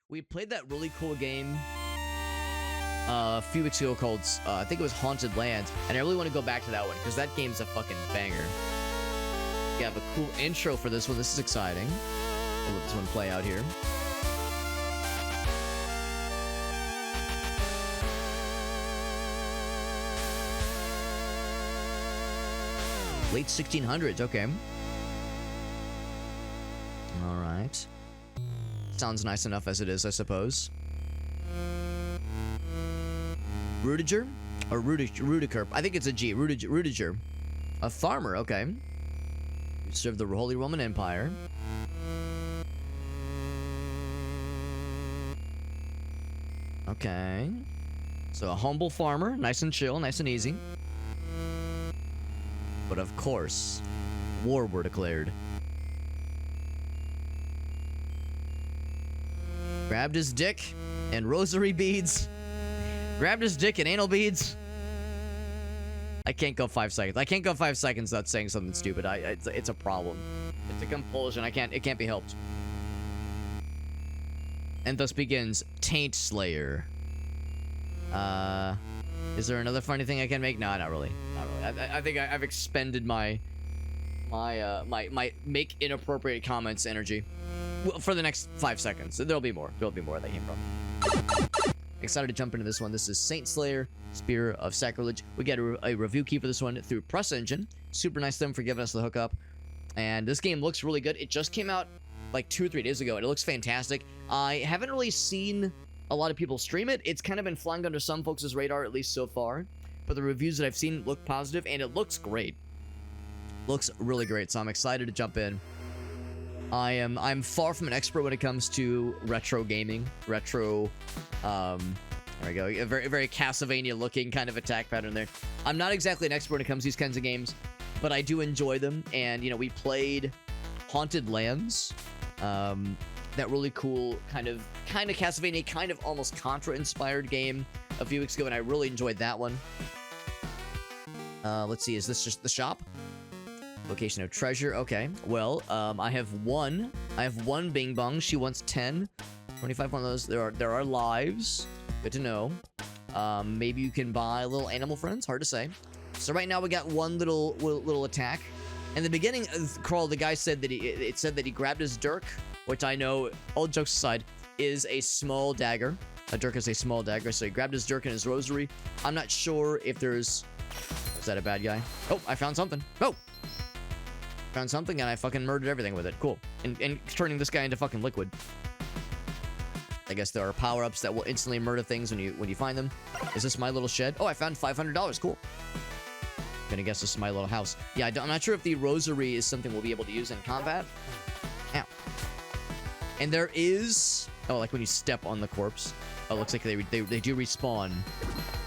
We played that really cool game a few weeks ago called, I think it was Haunted Land, and I really want to go back to that one because that game's a fucking banger. We have a cool intro for this one. This is exciting. I'll let this one play out here. Late 1600s, okay. All right. Sounds nice enough as it is, I suppose. Rudiger? Or Rudiker? I think it's a G. Rudiger. A farmer, okay. You served the Holy Roman Empire. Okay. So a humble farmer, nice and chill, nice and easy. But of course, war were declared. Grabbed his dick and rosary beads. Grabbed his dick and anal beads. I can't go 5 seconds. I can't go 5 seconds without saying something stupid. It's a problem. It's a compulsion. It can't be helped. And thus begins Taint Slayer. Is there another funny thing I can make? No, not really. Not really. I think I've expended my make inappropriate comments energy. Well, for the next 5 seconds. There'll be more. There'll be more that came from. Excited to jump into this one. This is Saint Slayer, Spear of Sacrilege. We got a review key for this one through Press Engine. Super nice of them for giving us the hookup. And this game looks really good. It just came out like 2 or 3 days ago, and it looks fantastic. I haven't really seen a lot of people stream it. It's kind of been flying under some folks' radar, at least so far. But the reviews that I've seen look positive, and it looks great. Looks really great, so I'm excited to jump in. I'm far from an expert when it comes to retro gaming. Retro, there we go. A very, very Castlevania-looking kind of attack pattern there. I'm not exactly an expert when it comes to these kinds of games, but I do enjoy them. And, you know, we played Haunted Lands. That really cool kind of Castlevania, kind of almost Contra-inspired game a few weeks ago, and I really enjoyed that one. Let's see, is this just the shop? Location of treasure, okay. Well, I have one Bing Bong. She wants 10. 25 one of those. There are lives. Good to know. Maybe you can buy little animal friends. Hard to say. So right now we got one little attack. In the beginning, Carl, the guy said that it said that he grabbed his dirk, which I know, all jokes aside, is a small dagger. A dirk is a small dagger, so he grabbed his dirk and his rosary. I'm not sure if there's... Is that a bad guy? Oh, I found something. Oh! Found something and I fucking murdered everything with it. Cool. And turning this guy into fucking liquid. I guess there are power-ups that will instantly murder things when you find them. Is this my little shed? Oh, I found $500. Cool. Gonna guess this is my little house. Yeah, I'm not sure if the rosary is something we'll be able to use in combat. Ow. And there is... Oh, like when you step on the corpse. Oh, it looks like they do respawn.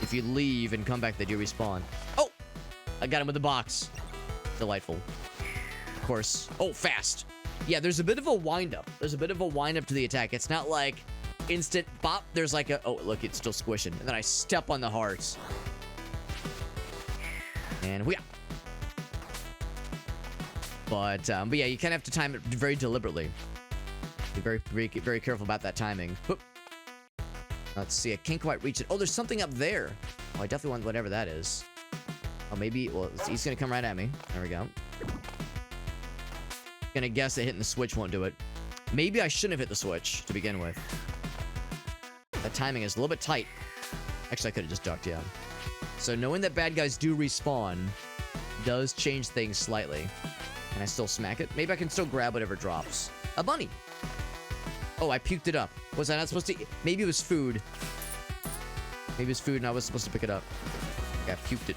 If you leave and come back, they do respawn. Oh! I got him with the box. Delightful. Of course. Oh, fast. Yeah, there's a bit of a wind-up. There's a bit of a wind-up to the attack. It's not like instant bop. There's like a... Oh, look, it's still squishing. And then I step on the hearts. And we... But yeah, you kind of have to time it very deliberately. Be very careful about that timing. Whoop. Let's see. I can't quite reach it. Oh, there's something up there. Oh, I definitely want whatever that is. Oh, maybe... Well, he's going to come right at me. There we go. Gonna guess that hitting the switch won't do it. Maybe I shouldn't have hit the switch to begin with. That timing is a little bit tight. Actually, I could have just ducked, yeah. So knowing that bad guys do respawn does change things slightly. Can I still smack it? Maybe I can still grab whatever drops. A bunny! Oh, I puked it up. Was I not supposed to... Maybe it was food. Maybe it was food and I was supposed to pick it up. Yeah, I puked it.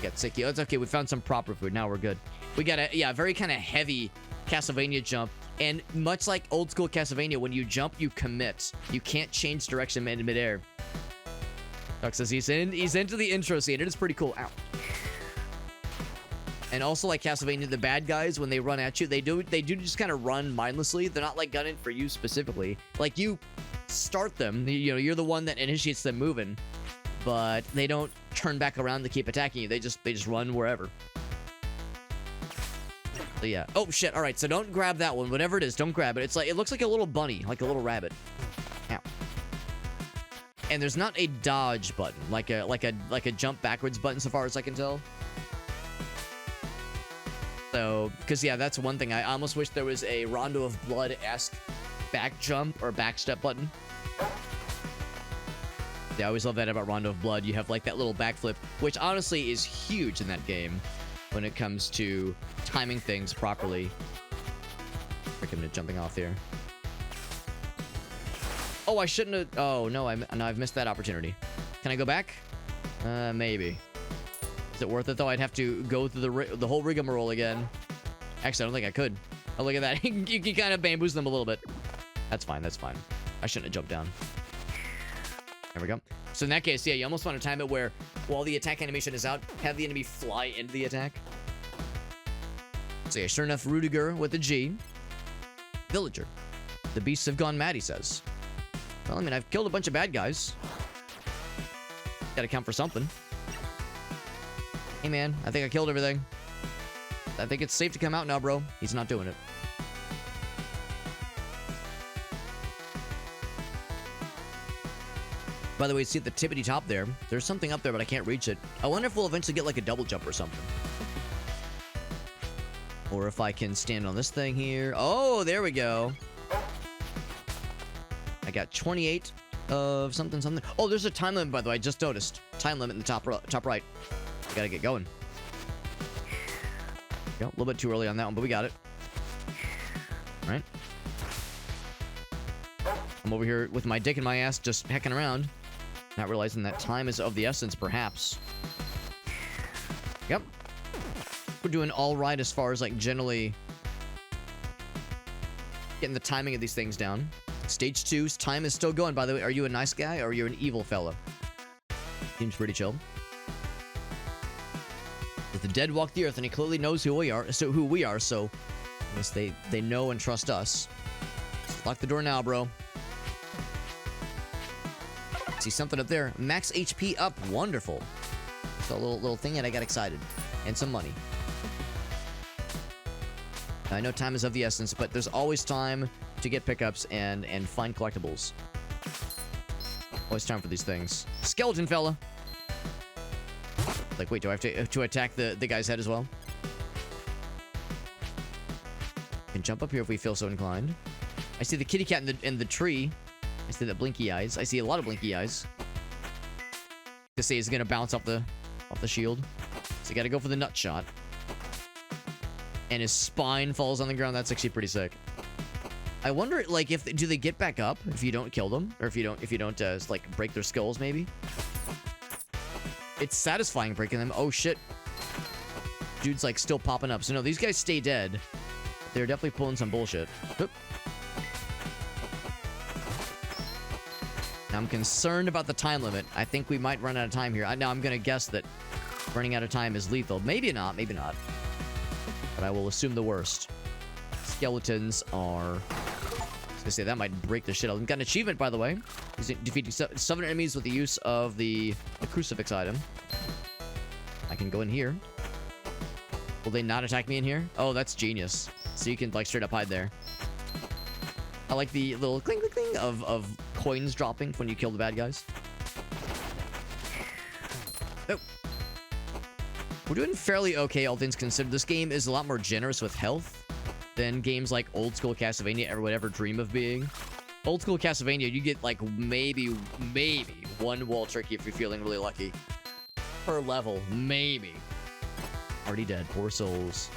Got sick. Yeah, it's okay. We found some proper food. Now we're good. We got a, yeah, very kind of heavy Castlevania jump. And much like old school Castlevania, when you jump, you commit. You can't change direction in midair. Duck says he's into the intro scene. It is pretty cool. Ow. And also like Castlevania, the bad guys, when they run at you, they do just kind of run mindlessly. They're not like gunning for you specifically. Like you start them, you know, you're the one that initiates them moving, but they don't turn back around to keep attacking you. They just run wherever. So yeah. Oh shit. All right. So don't grab that one. Whatever it is, don't grab it. It's like, it looks like a little bunny, like a little rabbit. Ow. And there's not a dodge button, like a jump backwards button, so far as I can tell. So, because yeah, that's one thing. I almost wish there was a Rondo of Blood-esque back jump or back step button. Yeah, I always love that about Rondo of Blood. You have like that little backflip, which honestly is huge in that game when it comes to timing things properly. Freaking jumping off here. Oh, I shouldn't have. Oh no, I've missed that opportunity. Can I go back? Maybe. Is it worth it though? I'd have to go through the whole rigmarole again. Actually, I don't think I could. Oh, look at that. You can kind of bamboozle them a little bit. That's fine. That's fine. I shouldn't have jumped down. There we go. So in that case, yeah, you almost want to time it where while the attack animation is out, have the enemy fly into the attack. So yeah, sure enough, Rudiger with a G. Villager. The beasts have gone mad, he says. Well, I mean, I've killed a bunch of bad guys. Gotta count for something. Hey, man, I think I killed everything. I think it's safe to come out now, bro. He's not doing it. By the way, see at the tippity top there, there's something up there, but I can't reach it. I wonder if we'll eventually get like a double jump or something. Or if I can stand on this thing here. Oh, there we go. I got 28 of something. Oh, there's a time limit, by the way. I just noticed. Time limit in the top right. I gotta get going. Yeah, a little bit too early on that one, but we got it. All right. I'm over here with my dick in my ass, just hecking around. Not realizing that time is of the essence, perhaps. Yep. We're doing all right as far as, like, generally getting the timing of these things down. Stage 2's time is still going, by the way. Are you a nice guy or are you an evil fella? Seems pretty chill. But the dead walk the earth, and he clearly knows who we are, so I guess they know and trust us. Just lock the door now, bro. See something up there. Max HP up. Wonderful. So a little thing, and I got excited. And some money. I know time is of the essence, but there's always time to get pickups and find collectibles. Always time for these things. Skeleton fella. Like, wait, do I have to attack the guy's head as well? Can jump up here if we feel so inclined. I see the kitty cat in the tree. I see the blinky eyes. I see a lot of blinky eyes. This say is gonna bounce off the shield. So you gotta go for the nut shot. And his spine falls on the ground. That's actually pretty sick. I wonder, like, do they get back up if you don't kill them, or if you don't like break their skulls? Maybe. It's satisfying breaking them. Oh shit. Dude's like still popping up. So no, these guys stay dead. They're definitely pulling some bullshit. Oop. Now I'm concerned about the time limit. I think we might run out of time here. Now I'm gonna guess that running out of time is lethal. Maybe not. Maybe not. But I will assume the worst. Skeletons are... I was gonna say, that might break the shit out. We've got an achievement, by the way. Defeating 7 enemies with the use of the crucifix item. I can go in here. Will they not attack me in here? Oh, that's genius. So you can, like, straight up hide there. I like the little cling, cling, cling of coins dropping when you kill the bad guys. Oh. We're doing fairly okay, all things considered. This game is a lot more generous with health than games like old school Castlevania ever would ever dream of being. Old school Castlevania, you get like maybe one wall tricky if you're feeling really lucky. Per level, maybe. Already dead, poor souls.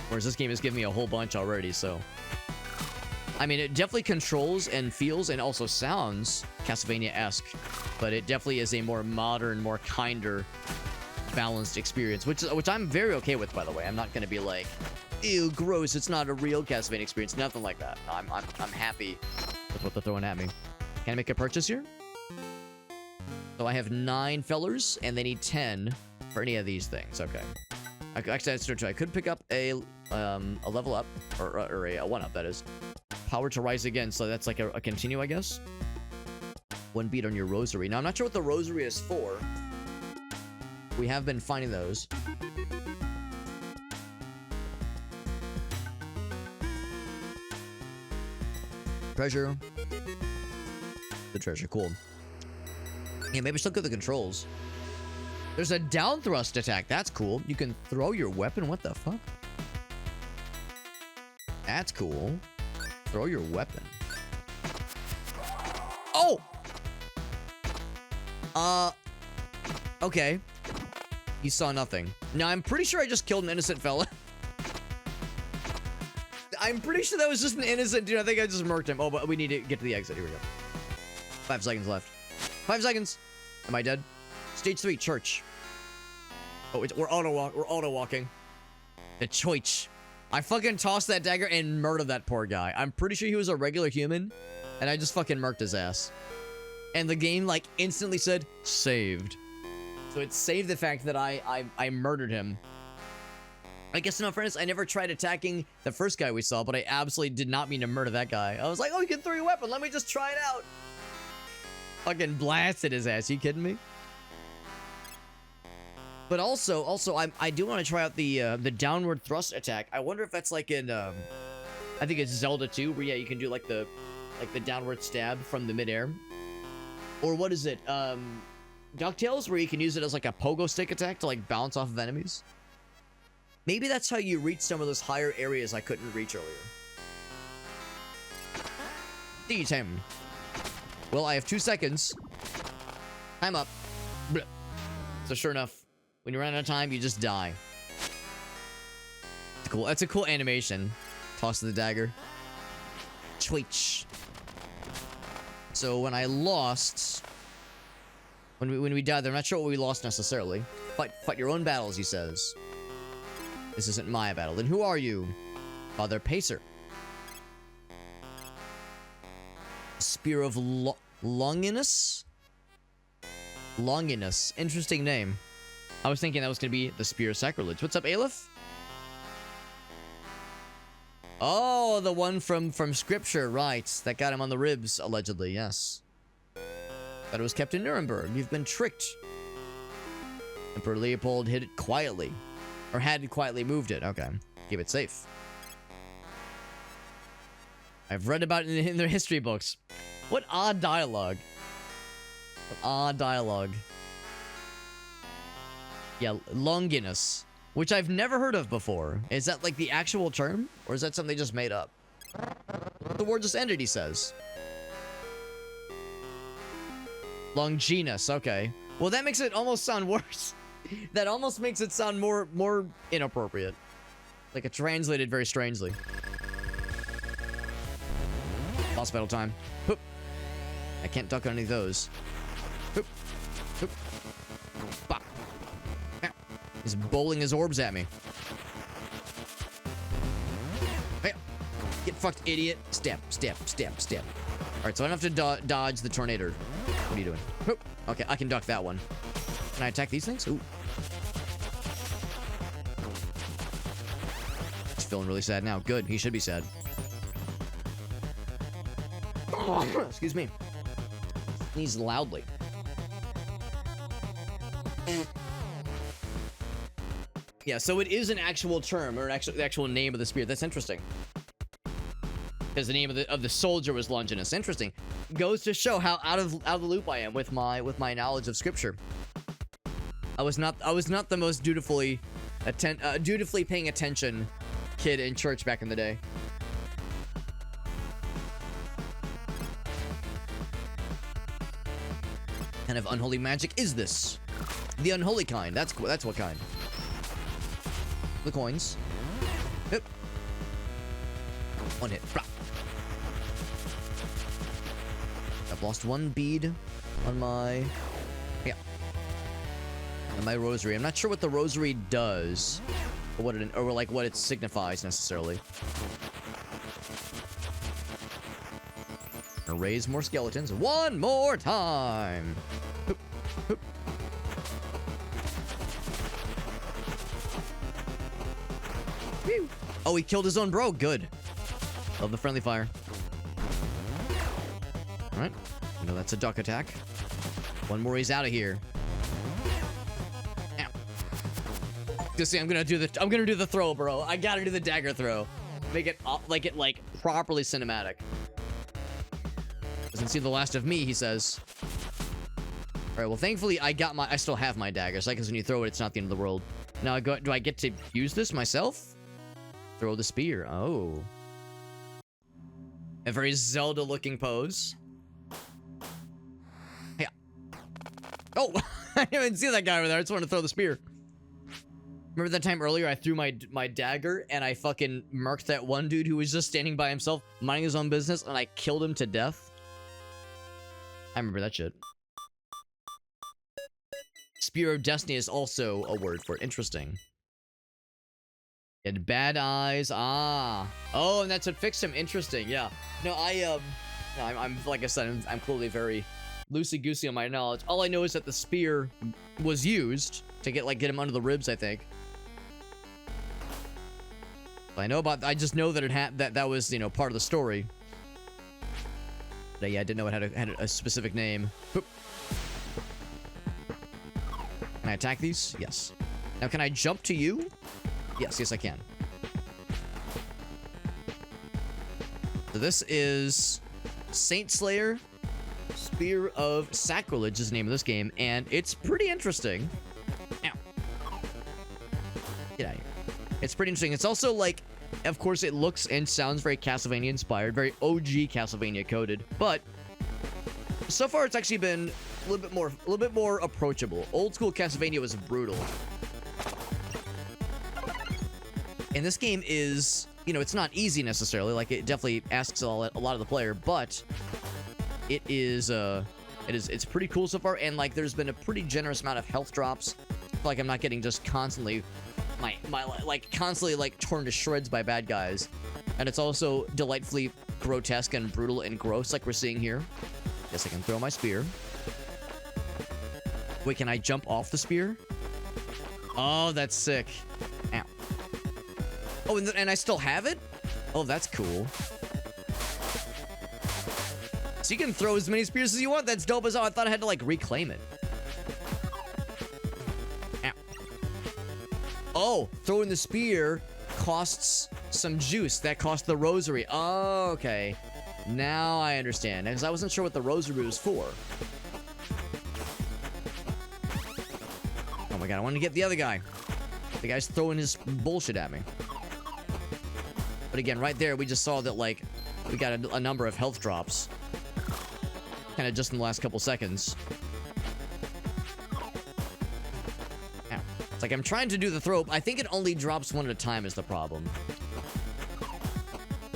Whereas this game has given me a whole bunch already, so... I mean, it definitely controls and feels and also sounds Castlevania-esque, but it definitely is a more modern, more kinder, balanced experience, which I'm very okay with, by the way. I'm not going to be like, ew, gross, it's not a real Castlevania experience. Nothing like that. I'm happy with what they're throwing at me. Can I make a purchase here? So I have 9 fellers, and they need 10 for any of these things. Okay. Actually, that's true. I could pick up a level up, or a 1-up, that is. Power to rise again, so that's like a continue, I guess. 1 beat on your rosary. Now, I'm not sure what the rosary is for. We have been finding those. Treasure. The treasure, cool. Yeah, maybe just look at the controls. There's a down thrust attack. That's cool. You can throw your weapon. What the fuck? That's cool. Throw your weapon. Oh! Okay. He saw nothing. Now, I'm pretty sure I just killed an innocent fella. I'm pretty sure that was just an innocent dude. I think I just murked him. Oh, but we need to get to the exit. Here we go. 5 seconds left. 5 seconds. Am I dead? Stage 3, church. Oh, we're auto-walking. The choich. I fucking tossed that dagger and murdered that poor guy. I'm pretty sure he was a regular human, and I just fucking murked his ass. And the game, like, instantly said, saved. So it saved the fact that I murdered him. I guess, no, friends, I never tried attacking the first guy we saw, but I absolutely did not mean to murder that guy. I was like, oh, you can throw your weapon. Let me just try it out. Fucking blasted his ass. You kidding me? But also, I do want to try out the downward thrust attack. I wonder if that's like in, I think it's Zelda 2, where, yeah, you can do, like, the downward stab from the midair. Or what is it? DuckTales, where you can use it as, like, a pogo stick attack to, like, bounce off of enemies. Maybe that's how you reach some of those higher areas I couldn't reach earlier. Eat him. Well, I have 2 seconds. Time up. Blech. So sure enough, when you run out of time, you just die. Cool. That's a cool animation. Toss the dagger. Twitch. So when I lost, when we died, I'm not sure what we lost necessarily. Fight your own battles, he says. This isn't my battle. Then who are you? Father Pacer. Spear of Longinus? Longinus. Interesting name. I was thinking that was going to be the Spear of Sacrilege. What's up, Aleph? Oh, the one from Scripture, right. That got him on the ribs, allegedly, yes. But it was kept in Nuremberg. You've been tricked. Emperor Leopold hid it quietly. Or had quietly moved it. Okay. Keep it safe. I've read about it in their history books. What odd dialogue. What odd dialogue. Yeah, Longinus. Which I've never heard of before. Is that like the actual term? Or is that something they just made up? The war just ended, he says. Longinus, okay. Well, that makes it almost sound worse. That almost makes it sound more inappropriate. Like it translated very strangely. Boss battle time. Hoop. I can't duck on any of those. Hoop. Hoop. Bop. He's bowling his orbs at me. Hey. Get fucked, idiot. Step, step, step, step. Alright, so I don't have to dodge the tornado. What are you doing? Hoop. Okay, I can duck that one. Can I attack these things? Ooh. He's feeling really sad now. Good. He should be sad. Excuse me. Sneeze loudly. Yeah, so it is an actual term, or the actual name of the spear. That's interesting. Because the name of the soldier was Longinus. Interesting. Goes to show how out of the loop I am with my knowledge of scripture. I was not the most dutifully paying attention kid in church back in the day. What kind of unholy magic is this? The unholy kind. That's what kind. The coins. Yep. One hit. Blah. I've lost one bead on my... Yeah. On my rosary. I'm not sure what the rosary does. Or what it signifies necessarily. Gonna raise more skeletons. One more time! Hoop, hoop. Whew. Oh, he killed his own bro. Good. Love the friendly fire. Alright. No, that's a duck attack. One more, he's out of here. Ow. Just see, I'm gonna do the throw, bro. I gotta do the dagger throw. Make it like properly cinematic. Doesn't see the last of me, he says. Alright, well, thankfully, I still have my dagger, so I guess when you throw it, it's not the end of the world. Now, do I get to use this myself? Throw the spear. Oh. A very Zelda-looking pose. Yeah. Oh! I didn't even see that guy over there. I just wanted to throw the spear. Remember that time earlier I threw my dagger and I fucking murked that one dude who was just standing by himself, minding his own business, and I killed him to death? I remember that shit. Spear of Destiny is also a word for it. Interesting. He had bad eyes. Ah. Oh, and that's what fixed him. Interesting. Yeah. No, I'm like I said, I'm clearly very loosey-goosey on my knowledge. All I know is that the spear was used to get him under the ribs, I think. I just know that that was, part of the story. But yeah, I didn't know it had a specific name. Boop. Can I attack these? Yes. Now, can I jump to you? Yes, I can. So this is Saint Slayer Spear of Sacrilege is the name of this game, and it's pretty interesting. Ow. Get out of here. It's pretty interesting. It's also of course, it looks and sounds very Castlevania inspired, very OG Castlevania coded, but so far it's actually been a little bit more approachable. Old school Castlevania was brutal. And this game is, it's not easy necessarily. It definitely asks a lot of the player, but it's pretty cool so far. And there's been a pretty generous amount of health drops. I'm not getting just constantly constantly torn to shreds by bad guys. And it's also delightfully grotesque and brutal and gross, like we're seeing here. Guess I can throw my spear. Wait, can I jump off the spear? Oh, that's sick. Ow. Oh, and I still have it? Oh, that's cool. So you can throw as many spears as you want. That's dope as hell. I thought I had to, reclaim it. Ow. Oh, throwing the spear costs some juice. That costs the rosary. Oh, okay. Now I understand. Because I wasn't sure what the rosary was for. Oh my god, I wanted to get the other guy. The guy's throwing his bullshit at me. But again, right there, we just saw that, we got a number of health drops. Kind of just in the last couple seconds. Ow. It's I'm trying to do the throw. I think it only drops one at a time is the problem.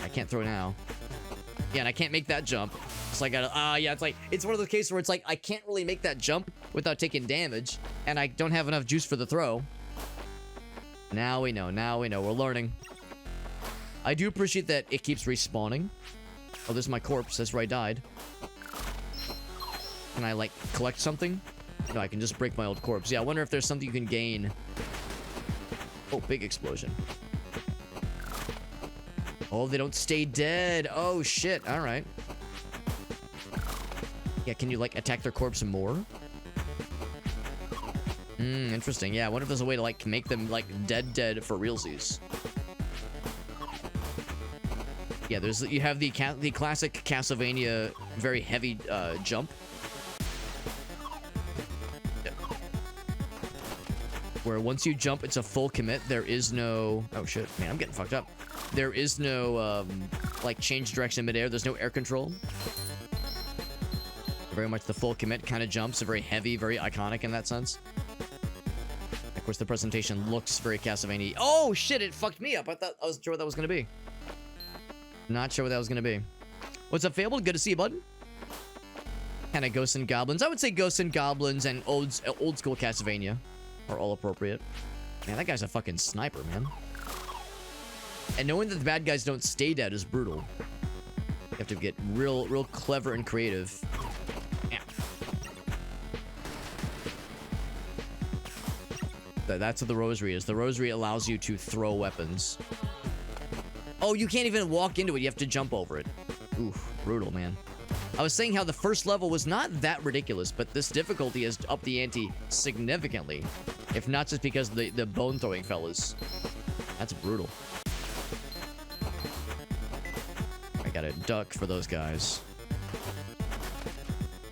I can't throw now. Yeah, and I can't make that jump. So I gotta, yeah, it's one of those cases where it's I can't really make that jump without taking damage, and I don't have enough juice for the throw. Now we know, we're learning. I do appreciate that it keeps respawning. Oh, there's my corpse, that's where I died. Can I, collect something? No, I can just break my old corpse. Yeah, I wonder if there's something you can gain. Oh, big explosion. Oh, they don't stay dead. Oh, shit. All right. Yeah, can you, attack their corpse more? Interesting. Yeah, I wonder if there's a way to, make them, dead for realsies. Yeah, you have the classic Castlevania very heavy, jump. Where once you jump, it's a full commit. There is no... Oh, shit. Man, I'm getting fucked up. There is no, change direction midair. There's no air control. Very much the full commit kind of jumps. Very heavy, very iconic in that sense. Of course, the presentation looks very Castlevania. Oh, shit, it fucked me up. I wasn't sure what that was going to be. Not sure what that was going to be. What's up, Fable? Good to see you, bud. Kind of Ghosts and Goblins. I would say Ghosts and Goblins and old school Castlevania are all appropriate. Man, that guy's a fucking sniper, man. And knowing that the bad guys don't stay dead is brutal. You have to get real clever and creative. Yeah. That's what the rosary is. The rosary allows you to throw weapons. Oh, you can't even walk into it. You have to jump over it. Oof, brutal, man. I was saying how the first level was not that ridiculous, but this difficulty has upped the ante significantly. If not just because the bone throwing fellas. That's brutal. I gotta duck for those guys.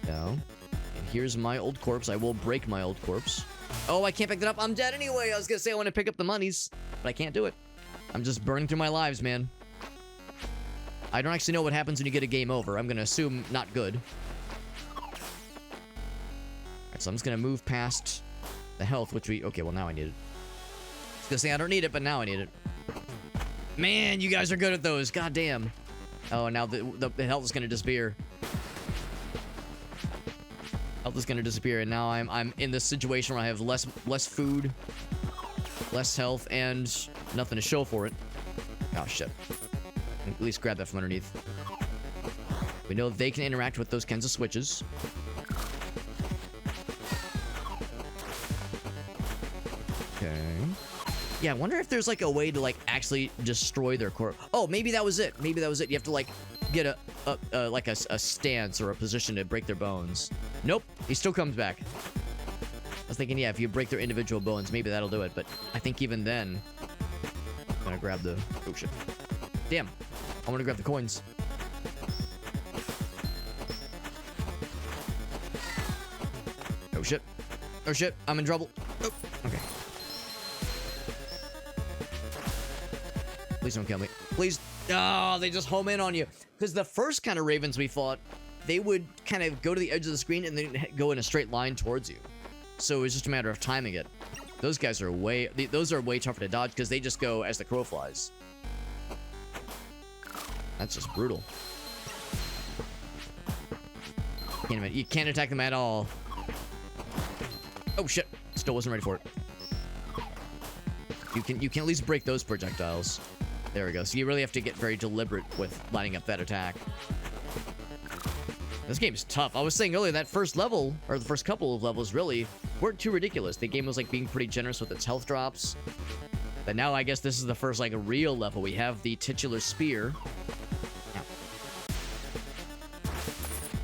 No. And here's my old corpse. I will break my old corpse. Oh, I can't pick it up. I'm dead anyway. I was gonna say I want to pick up the monies, but I can't do it. I'm just burning through my lives, man. I don't actually know what happens when you get a game over. I'm gonna assume not good. Alright, so I'm just gonna move past the health, which we... Okay, well, now I need it. I was gonna say I don't need it, but now I need it. Man, you guys are good at those. God damn. Oh, now the health is gonna disappear. Health is gonna disappear, and now I'm in this situation where I have less food, less health, and nothing to show for it. Oh shit. At least grab that from underneath. We know they can interact with those kinds of switches. Okay. Yeah, I wonder if there's like a way to like actually destroy their core. Oh, maybe that was it. Maybe that was it. You have to like get a stance or a position to break their bones. Nope, he still comes back. I was thinking, yeah, if you break their individual bones, maybe that'll do it. But I think even then, I'm gonna grab the... Oh shit. Damn, I want to grab the coins. Oh shit. Oh shit, I'm in trouble. Oh, okay. Please don't kill me. Please. Oh, they just home in on you. Because the first kind of ravens we fought, they would kind of go to the edge of the screen and then go in a straight line towards you. So it was just a matter of timing it. Those guys are way tougher to dodge because they just go as the crow flies. That's just brutal. You can't attack them at all. Oh shit. Still wasn't ready for it. You can at least break those projectiles. There we go. So you really have to get very deliberate with lining up that attack. This game is tough. I was saying earlier that first level, or the first couple of levels, really weren't too ridiculous. The game was like being pretty generous with its health drops. But now I guess this is the first like real level. We have the titular spear.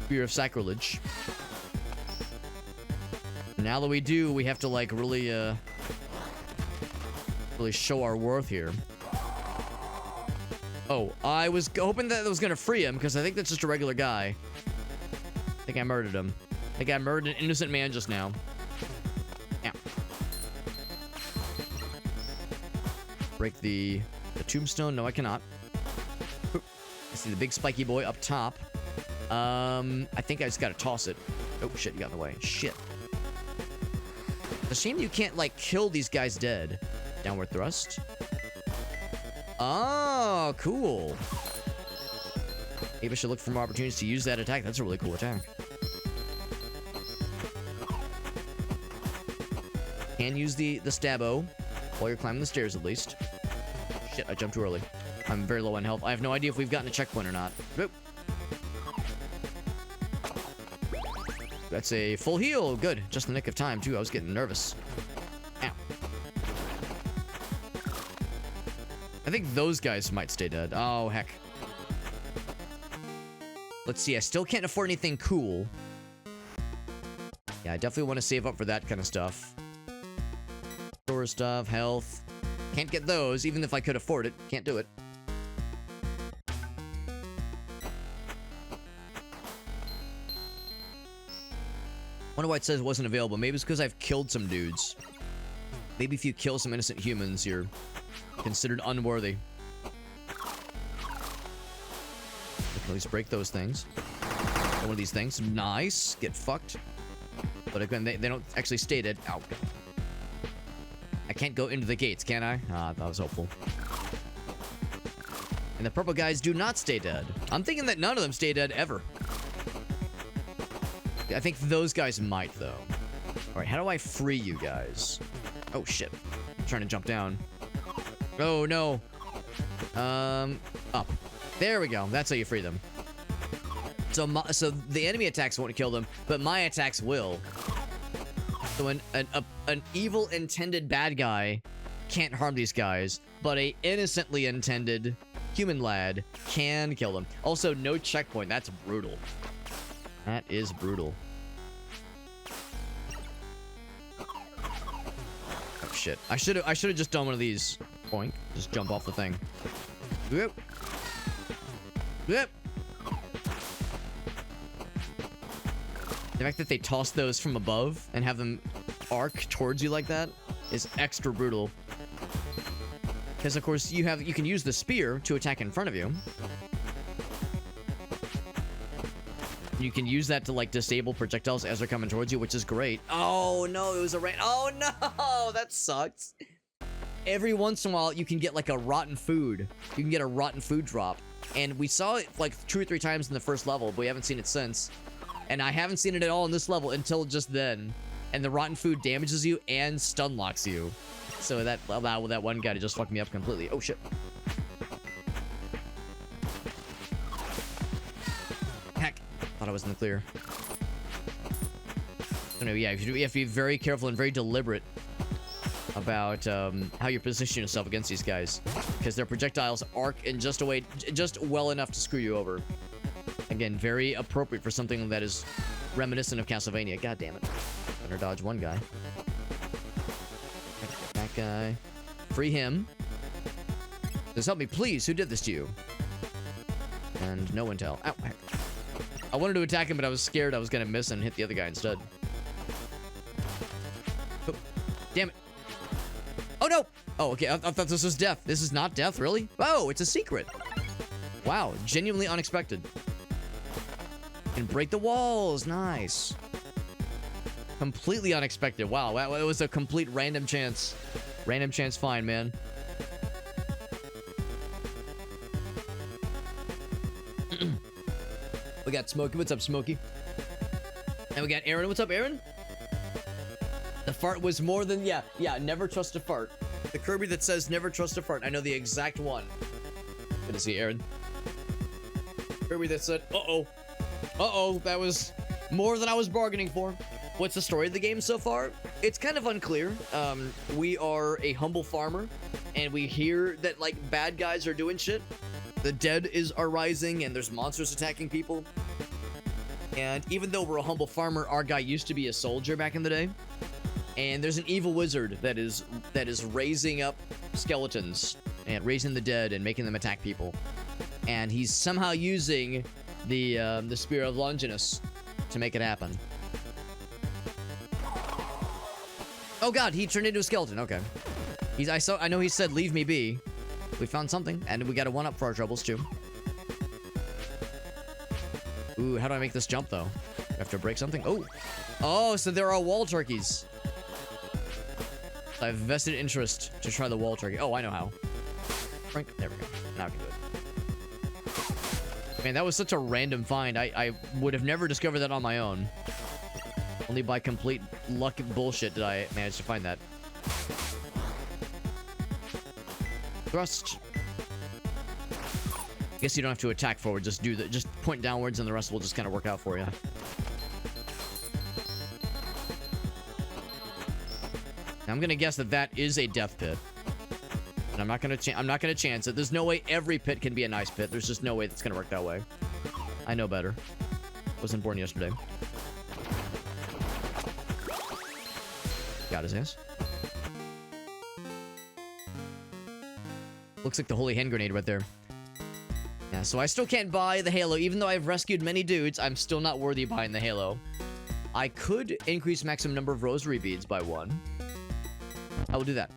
Spear of Sacrilege. Now that we do, we have to like really show our worth here. Oh, I was hoping that was gonna free him because I think that's just a regular guy. I think I murdered him. I think I murdered an innocent man just now. Yeah. Break the tombstone. No, I cannot. I see the big spiky boy up top. I think I just gotta toss it. Oh shit, you got in the way. Shit. It's a shame you can't like kill these guys dead. Downward thrust. Oh, cool. Maybe I should look for more opportunities to use that attack. That's a really cool attack. Can use the stabbo while you're climbing the stairs at least. Shit, I jumped too early. I'm very low on health. I have no idea if we've gotten a checkpoint or not. Nope. That's a full heal. Good. Just in the nick of time, too. I was getting nervous. Ow. I think those guys might stay dead. Oh, heck. Let's see. I still can't afford anything cool. Yeah, I definitely want to save up for that kind of stuff. Store stuff, health. Can't get those, even if I could afford it. Can't do it. Wonder why it says it wasn't available. Maybe it's because I've killed some dudes. Maybe if you kill some innocent humans, you're considered unworthy. At least break those things. One of these things. Nice. Get fucked. But again, they don't actually stay dead. Ow. I can't go into the gates, can I? Ah, that was hopeful. And the purple guys do not stay dead. I'm thinking that none of them stay dead ever. I think those guys might, though. Alright, how do I free you guys? Oh, shit. I'm trying to jump down. Oh, no. Up. There we go. That's how you free them. So the enemy attacks won't kill them, but my attacks will. So an evil intended bad guy can't harm these guys, but a innocently intended human lad can kill them. Also, no checkpoint. That's brutal. That is brutal. Oh shit! I should have just done one of these. Boink! Just jump off the thing. Yep. Yep. The fact that they toss those from above and have them arc towards you like that is extra brutal. Because of course you can use the spear to attack in front of you. You can use that to like disable projectiles as they're coming towards you, which is great. Oh no, it was a rain. Oh no, that sucks. Every once in a while you can get like a rotten food. You can get a rotten food drop. And we saw it like 2 or 3 times in the first level, but we haven't seen it since. And I haven't seen it at all in this level until just then. And the rotten food damages you and stun locks you. So that allowed that one guy to just fuck me up completely. Oh shit. Heck. Thought I was in the clear. I don't know, yeah, you have to be very careful and very deliberate about how you position yourself against these guys. Because their projectiles arc in just well enough to screw you over. Again, very appropriate for something that is reminiscent of Castlevania. God damn it. Better dodge one guy. That guy. Free him. Just help me, please. Who did this to you? And no one tell. Ow, heck. I wanted to attack him, but I was scared I was going to miss and hit the other guy instead. Oh, damn it. Oh, no. Oh, okay. I thought this was death. This is not death, really? Oh, it's a secret. Wow. Genuinely unexpected. Can break the walls. Nice. Completely unexpected. Wow. It was a complete random chance. Random chance fine, man. We got Smokey. What's up, Smokey? And we got Aaron. What's up, Aaron? The fart was more than... Yeah, never trust a fart. The Kirby that says never trust a fart. I know the exact one. Good to see Aaron. Kirby that said, uh-oh. Uh-oh, that was more than I was bargaining for. What's the story of the game so far? It's kind of unclear. We are a humble farmer, and we hear that, like, bad guys are doing shit. The dead are rising, and there's monsters attacking people. And even though we're a humble farmer, our guy used to be a soldier back in the day. And there's an evil wizard that is raising up skeletons and raising the dead and making them attack people. And he's somehow using the Spear of Longinus to make it happen. Oh god, he turned into a skeleton. Okay. I know he said leave me be. We found something, and we got a 1-up for our troubles too. Ooh, how do I make this jump though? I have to break something. Oh, so there are wall turkeys. I have vested interest to try the wall turkey. Oh, I know how. Frank, there we go. Now I can do it. Man, that was such a random find. I would have never discovered that on my own. Only by complete luck and bullshit did I manage to find that. Thrust. I guess you don't have to attack forward. Just point downwards, and the rest will just kind of work out for you. Now, I'm gonna guess that is a death pit. And I'm not gonna chance it. There's no way every pit can be a nice pit. There's just no way that's gonna work that way. I know better. Wasn't born yesterday. Got his ass. Looks like the holy hand grenade right there. Yeah, so I still can't buy the Halo. Even though I've rescued many dudes, I'm still not worthy of buying the Halo. I could increase maximum number of rosary beads by 1. I will do that.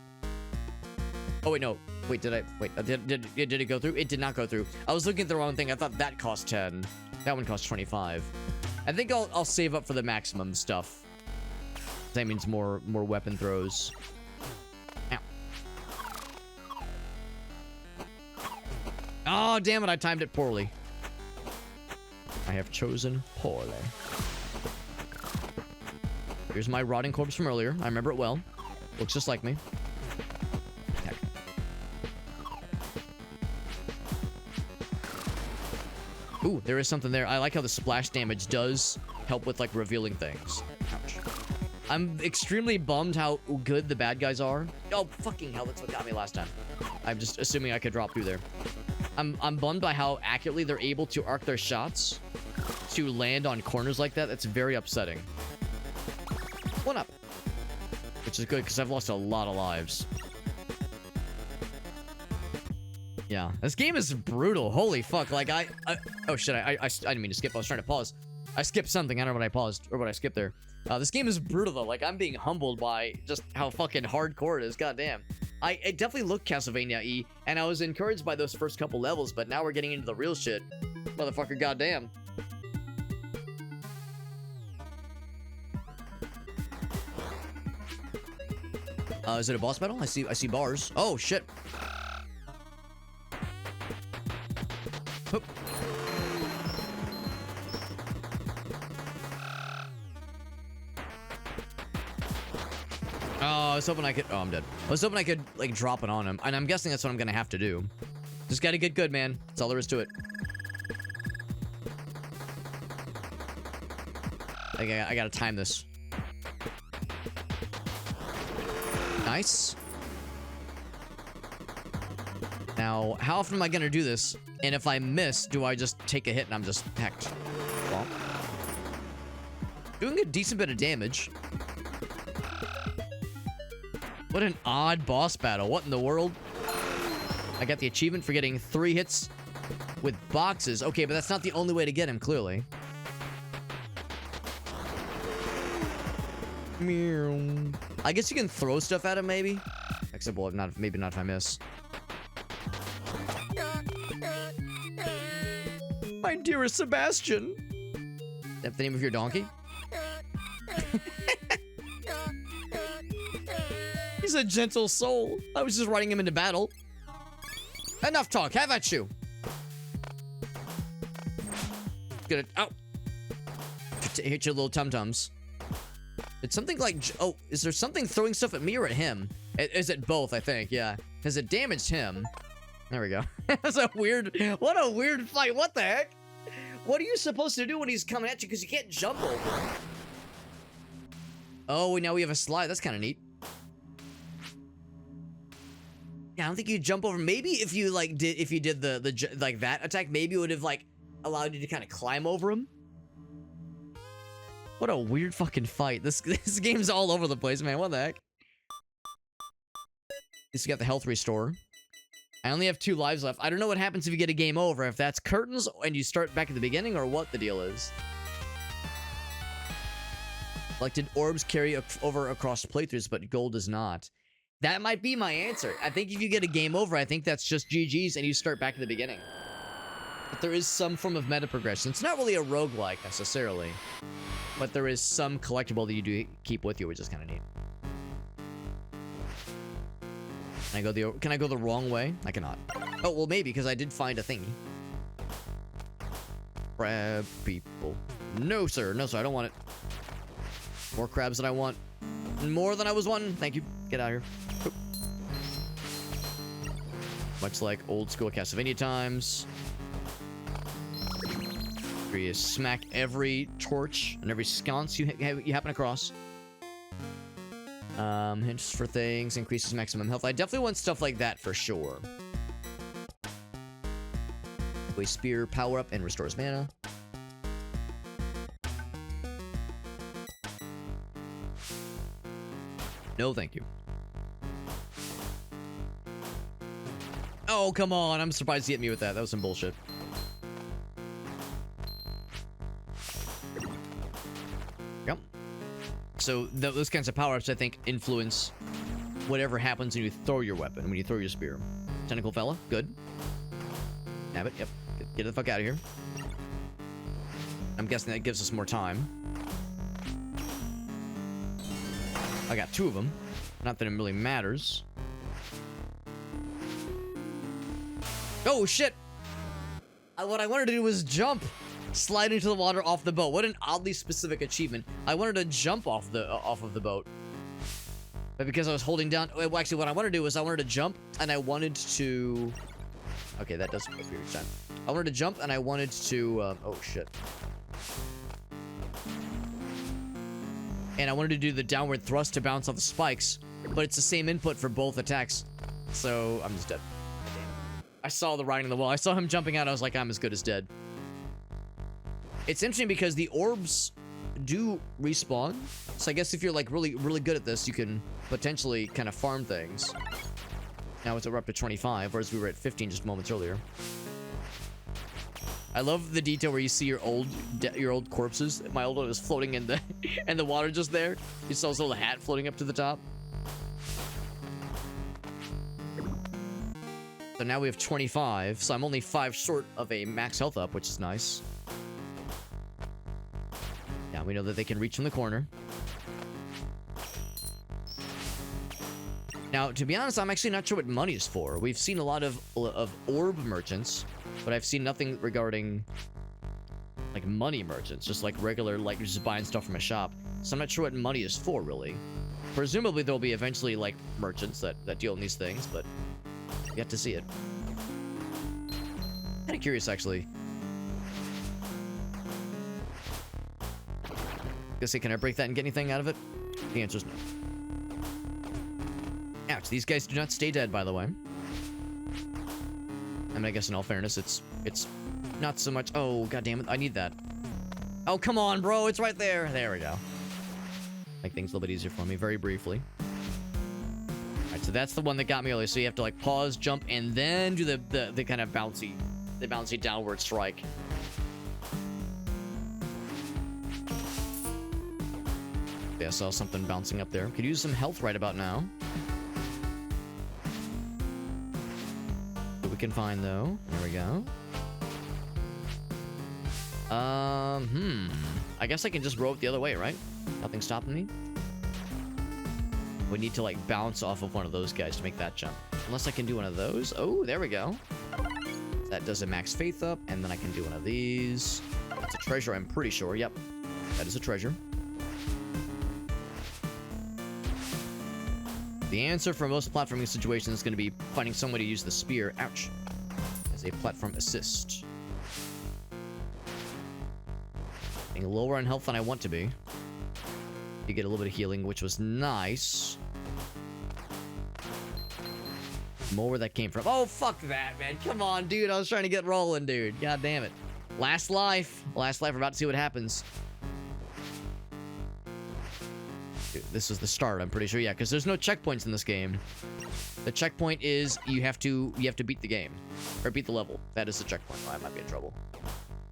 Oh, wait, no. Wait, did it go through? It did not go through. I was looking at the wrong thing. I thought that cost 10. That one cost 25. I think I'll save up for the maximum stuff. That means more weapon throws. Ow. Oh, damn it. I timed it poorly. I have chosen poorly. Here's my rotting corpse from earlier. I remember it well. Looks just like me. Heck. Ooh, there is something there. I like how the splash damage does help with, like, revealing things. Ouch. I'm extremely bummed how good the bad guys are. Oh, fucking hell, that's what got me last time. I'm just assuming I could drop through there. I'm bummed by how accurately they're able to arc their shots to land on corners like that. That's very upsetting. 1-up. Which is good, because I've lost a lot of lives. Yeah. This game is brutal. Holy fuck. Like, oh shit, I didn't mean to skip. I was trying to pause. I skipped something. I don't know what I paused or what I skipped there. This game is brutal though. Like, I'm being humbled by just how fucking hardcore it is. Goddamn. It definitely looked Castlevania-y, and I was encouraged by those first couple levels, but now we're getting into the real shit. Motherfucker, goddamn. Is it a boss battle? I see bars. Oh, shit. Hoop. Oh, I was hoping I could... Oh, I'm dead. I was hoping I could, like, drop it on him. And I'm guessing that's what I'm gonna have to do. Just gotta get good, man. That's all there is to it. I gotta time this. Nice. Now, how often am I gonna do this? And if I miss, do I just take a hit and I'm just hecked? Well, doing a decent bit of damage. What an odd boss battle. What in the world? I got the achievement for getting 3 hits with boxes. Okay, but that's not the only way to get him, clearly. I guess you can throw stuff at him, maybe? Except, well, maybe not if I miss. My dearest Sebastian. Is that the name of your donkey? He's a gentle soul. I was just riding him into battle. Enough talk. Have at you. Good. Ow. Hit your little tum-tums. It's something like... Oh, is there something throwing stuff at me or at him? Is it both, I think. Yeah. Has it damaged him? There we go. That's a weird... What a weird fight. What the heck? What are you supposed to do when he's coming at you? Because you can't jump over him. Oh, now we have a slide. That's kind of neat. Yeah, I don't think you jump over. Maybe if you like did the like that attack, maybe it would have like allowed you to kind of climb over him. What a weird fucking fight. This game's all over the place, man. What the heck? At least you got the health restore. I only have 2 lives left. I don't know what happens if you get a game over. If that's curtains and you start back at the beginning, or what the deal is. Collected orbs carry over across playthroughs, but gold does not. That might be my answer. I think if you get a game over, I think that's just GG's and you start back at the beginning. But there is some form of meta progression. It's not really a roguelike necessarily. But there is some collectible that you do keep with you, which is kind of neat. Can I go the wrong way? I cannot. Oh, well, maybe, because I did find a thingy. Crab people. No, sir. No, sir. I don't want it. More crabs than I want. More than I was wanting. Thank you. Get out of here. Oop. Much like old school Castlevania times. Where you smack every torch and every sconce you happen across. Hints for things, increases maximum health. I definitely want stuff like that for sure. A spear, power up, and restores mana. No, thank you. Oh, come on. I'm surprised he hit me with that. That was some bullshit. Yep. So those kinds of power-ups, I think, influence whatever happens when you throw your weapon, when you throw your spear. Tentacle fella. Good. Nab it. Yep. Get the fuck out of here. I'm guessing that gives us more time. I got 2 of them. Not that it really matters. Oh, shit! What I wanted to do was jump. Slide into the water off the boat. What an oddly specific achievement. I wanted to jump off of the boat. But because I was holding down... Well, actually, what I wanted to do was I wanted to jump, and I wanted to... Okay, that does appear each time. I wanted to jump, and I wanted to... oh, shit. And I wanted to do the downward thrust to bounce off the spikes. But it's the same input for both attacks. So, I'm just dead. I saw the writing on the wall. I saw him jumping out. I was like, I'm as good as dead. It's interesting because the orbs do respawn. So I guess if you're like really good at this, you can potentially kind of farm things. Now we're up to 25, whereas we were at 15 just moments earlier. I love the detail where you see your old corpses. My old one was floating in the in the water just there. You saw his little hat floating up to the top. So now we have 25. So I'm only 5 short of a max health up, which is nice. Now we know that they can reach from the corner. Now, to be honest, I'm actually not sure what money is for. We've seen a lot of orb merchants, but I've seen nothing regarding like money merchants, just like regular, like just buying stuff from a shop. So I'm not sure what money is for, really. Presumably there'll be eventually like merchants that deal in these things, but yet to see it. Kind of curious, actually. Guess, can I break that and get anything out of it? The answer is no. Ouch, these guys do not stay dead, by the way. I mean, I guess in all fairness, it's not so much... Oh, god damn it, I need that. Oh, come on, bro, it's right there. There we go. Make things a little bit easier for me, very briefly. Alright, so that's the one that got me earlier. So you have to, like, pause, jump, and then do the kind of bouncy downward strike. Yeah, I saw something bouncing up there. Could use some health right about now. What we can find, though. There we go. I guess I can just row it the other way, right? Nothing stopping me. We need to, like, bounce off of one of those guys to make that jump. Unless I can do one of those. Oh, there we go. That does a max faith up, and then I can do one of these. That's a treasure, I'm pretty sure. Yep. That is a treasure. The answer for most platforming situations is going to be finding some way to use the spear, ouch, as a platform assist. Getting lower on health than I want to be. You get a little bit of healing, which was nice. More where that came from. Oh, fuck that, man. Come on, dude. I was trying to get rolling, dude. God damn it. Last life. Last life. We're about to see what happens. Dude, this is the start, I'm pretty sure. Yeah, because there's no checkpoints in this game. The checkpoint is you have to beat the game. Or beat the level. That is the checkpoint. Oh, I might be in trouble.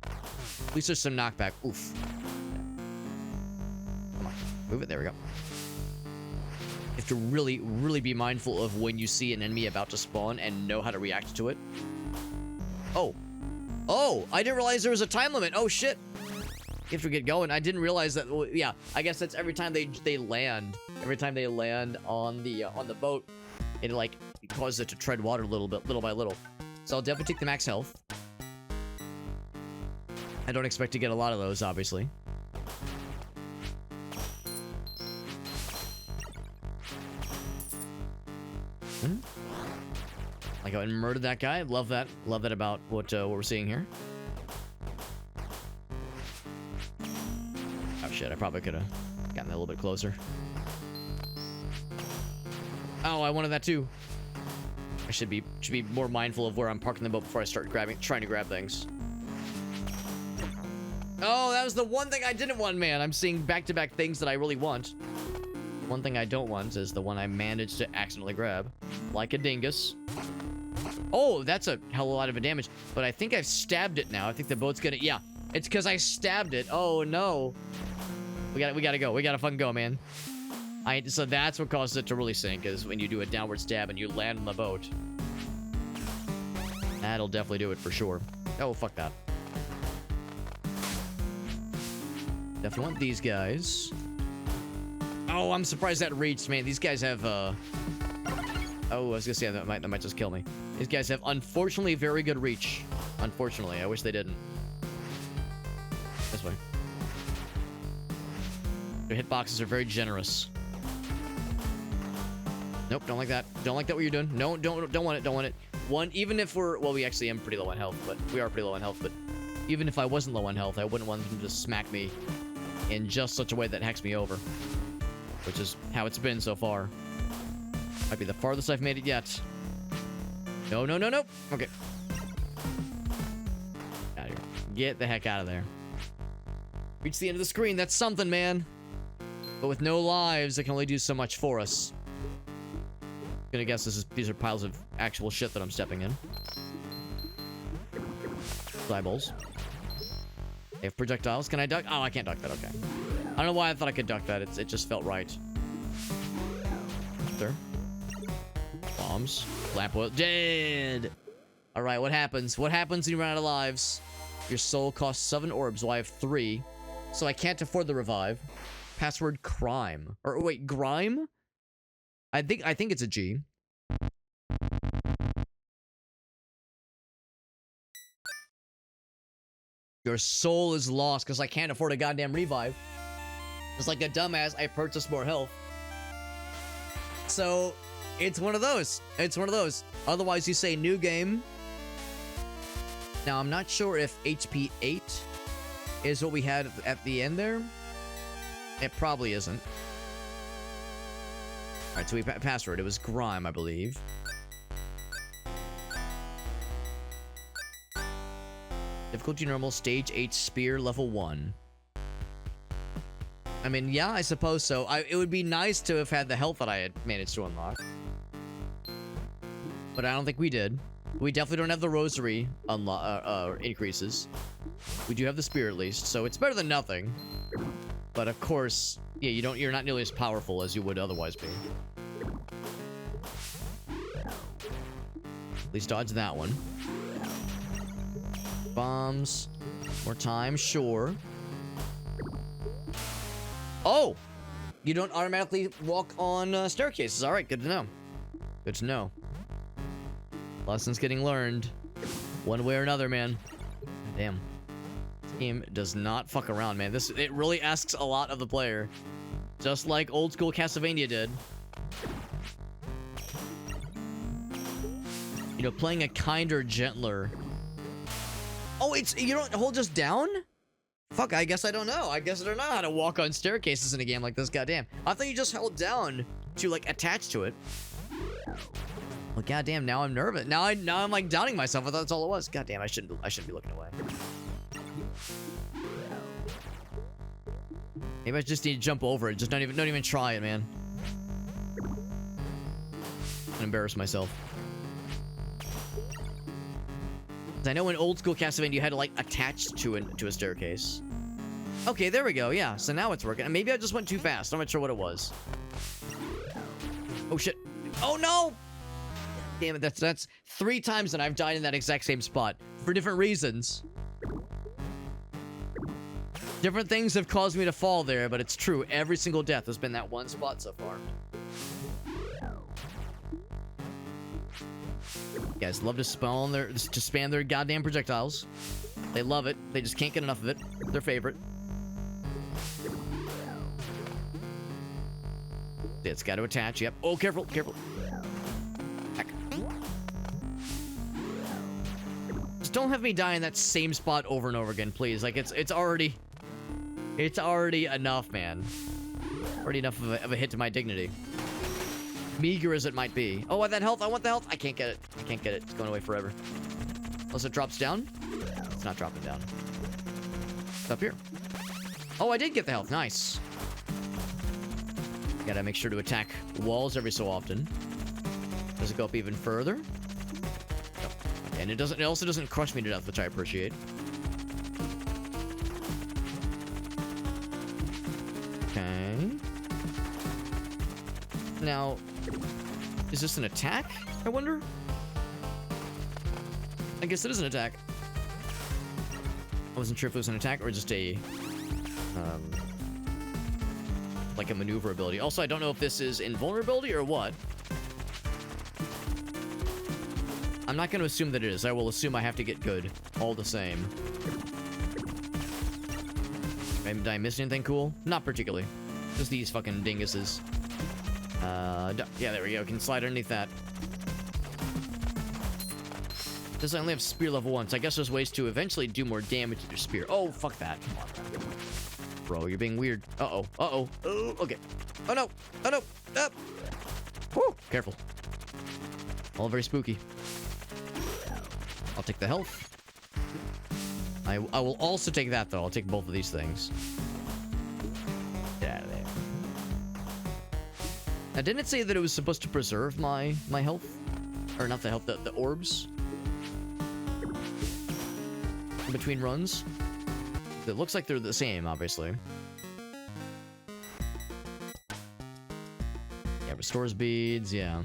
At least there's some knockback. Oof. Come on. Move it. There we go. You have to really, really be mindful of when you see an enemy about to spawn and know how to react to it. Oh. Oh, I didn't realize there was a time limit. Oh, shit. You have to get going. I didn't realize that. Well, yeah, I guess that's every time they land. Every time they land on the boat, it like causes it to tread water a little bit, little by little. So I'll definitely take the max health. I don't expect to get a lot of those, obviously. Like I murdered that guy. Love that. Love that about what we're seeing here. Oh shit! I probably could have gotten that a little bit closer. Oh, I wanted that too. I should be more mindful of where I'm parking the boat before I start trying to grab things. Oh, that was the one thing I didn't want, man. I'm seeing back-to-back things that I really want. One thing I don't want is the one I managed to accidentally grab. Like a dingus. Oh, that's a hell of a lot of damage. But I think I've stabbed it now. I think the boat's gonna... Yeah, it's because I stabbed it. Oh, no. We gotta go. We gotta fucking go, man. So that's what causes it to really sink, is when you do a downward stab and you land on the boat. That'll definitely do it for sure. Oh, fuck that. Definitely want these guys. Oh, I'm surprised that reached, man. These guys have, Oh, I was gonna say that might just kill me. These guys have, unfortunately, very good reach. Unfortunately, I wish they didn't. This way. Their hitboxes are very generous. Nope, don't like that. Don't like that what you're doing. No, don't want it, don't want it. One, even if we're... Well, we actually am pretty low on health, but... We are pretty low on health, but... Even if I wasn't low on health, I wouldn't want them to just smack me in just such a way that hacks me over. Which is how it's been so far. Might be the farthest I've made it yet. No, no, no, no. Okay. Out of here. Get the heck out of there. Reach the end of the screen. That's something, man. But with no lives, it can only do so much for us. Gonna guess these are piles of actual shit that I'm stepping in. Eyeballs. They have projectiles. Can I duck? Oh, I can't duck that. Okay. I don't know why I thought I could duck that. It just felt right. There. Bombs. Lamp oil. Dead. All right, what happens? What happens when you run out of lives? Your soul costs 7 orbs. Well, I have 3. So I can't afford the revive. Password crime. Or wait, grime? I think it's a G. Your soul is lost because I can't afford a goddamn revive. It's like a dumbass, I purchased more health. So, it's one of those. It's one of those. Otherwise, you say new game. Now, I'm not sure if HP 8 is what we had at the end there. It probably isn't. Alright, so we password. It was Grime, I believe. Difficulty normal, stage 8 spear, level 1. I mean, yeah, I suppose so. It would be nice to have had the health that I had managed to unlock. But I don't think we did. We definitely don't have the rosary increases. We do have the spear at least, so it's better than nothing. But of course, yeah, you're not nearly as powerful as you would otherwise be. At least dodge that one. Bombs. More time, sure. Oh! You don't automatically walk on staircases. Alright, good to know. Good to know. Lessons getting learned. One way or another, man. Damn. This game does not fuck around, man. It really asks a lot of the player. Just like old school Castlevania did. You know, playing a kinder, gentler... Oh, you don't hold just down? Fuck, I guess I don't know. I guess I don't know how to walk on staircases in a game like this, goddamn. I thought you just held down to, like, attach to it. Well, goddamn, now I'm nervous. Now I'm, like, doubting myself. I thought that's all it was. Goddamn, I shouldn't be looking away. Maybe I just need to jump over it. Just don't even try it, man. I'm embarrass myself. I know in old school Castlevania you had to like attach to a staircase. Okay, there we go. Yeah, so now it's working. And maybe I just went too fast. I'm not sure what it was. Oh shit! Oh no! Damn it! That's 3 times that I've died in that exact same spot for different reasons. Different things have caused me to fall there, but it's true. Every single death has been that one spot so far. Guys love to spam their goddamn projectiles. They love it. They just can't get enough of it. Their favorite. It's got to attach. Yep. Oh, careful, careful. Heck. Just don't have me die in that same spot over and over again, please. Like it's already enough, man. Already enough of a hit to my dignity. Meager as it might be. Oh, that health. I want the health. I can't get it. I can't get it. It's going away forever. Unless it drops down. It's not dropping down. It's up here. Oh, I did get the health. Nice. Gotta make sure to attack walls every so often. Does it go up even further? No. And it also doesn't crush me to death, which I appreciate. Okay. Now, is this an attack, I wonder? I guess it is an attack. I wasn't sure if it was an attack or just a... like a maneuverability. Also, I don't know if this is invulnerability or what. I'm not going to assume that it is. I will assume I have to get good all the same. Did I miss anything cool? Not particularly. Just these fucking dinguses. Yeah, there we go. Can slide underneath that. Does only have spear level 1, so I guess there's ways to eventually do more damage with your spear. Oh, fuck that. Come on. Bro, you're being weird. Uh-oh. Uh-oh. Oh, okay. Oh, no. Oh, no. Up. Whew. Careful. All very spooky. I'll take the health. I will also take that, though. I'll take both of these things. Get out of there. Now, didn't it say that it was supposed to preserve my health? Or not the health, the orbs? In between runs? It looks like they're the same, obviously. Yeah, restores beads, yeah.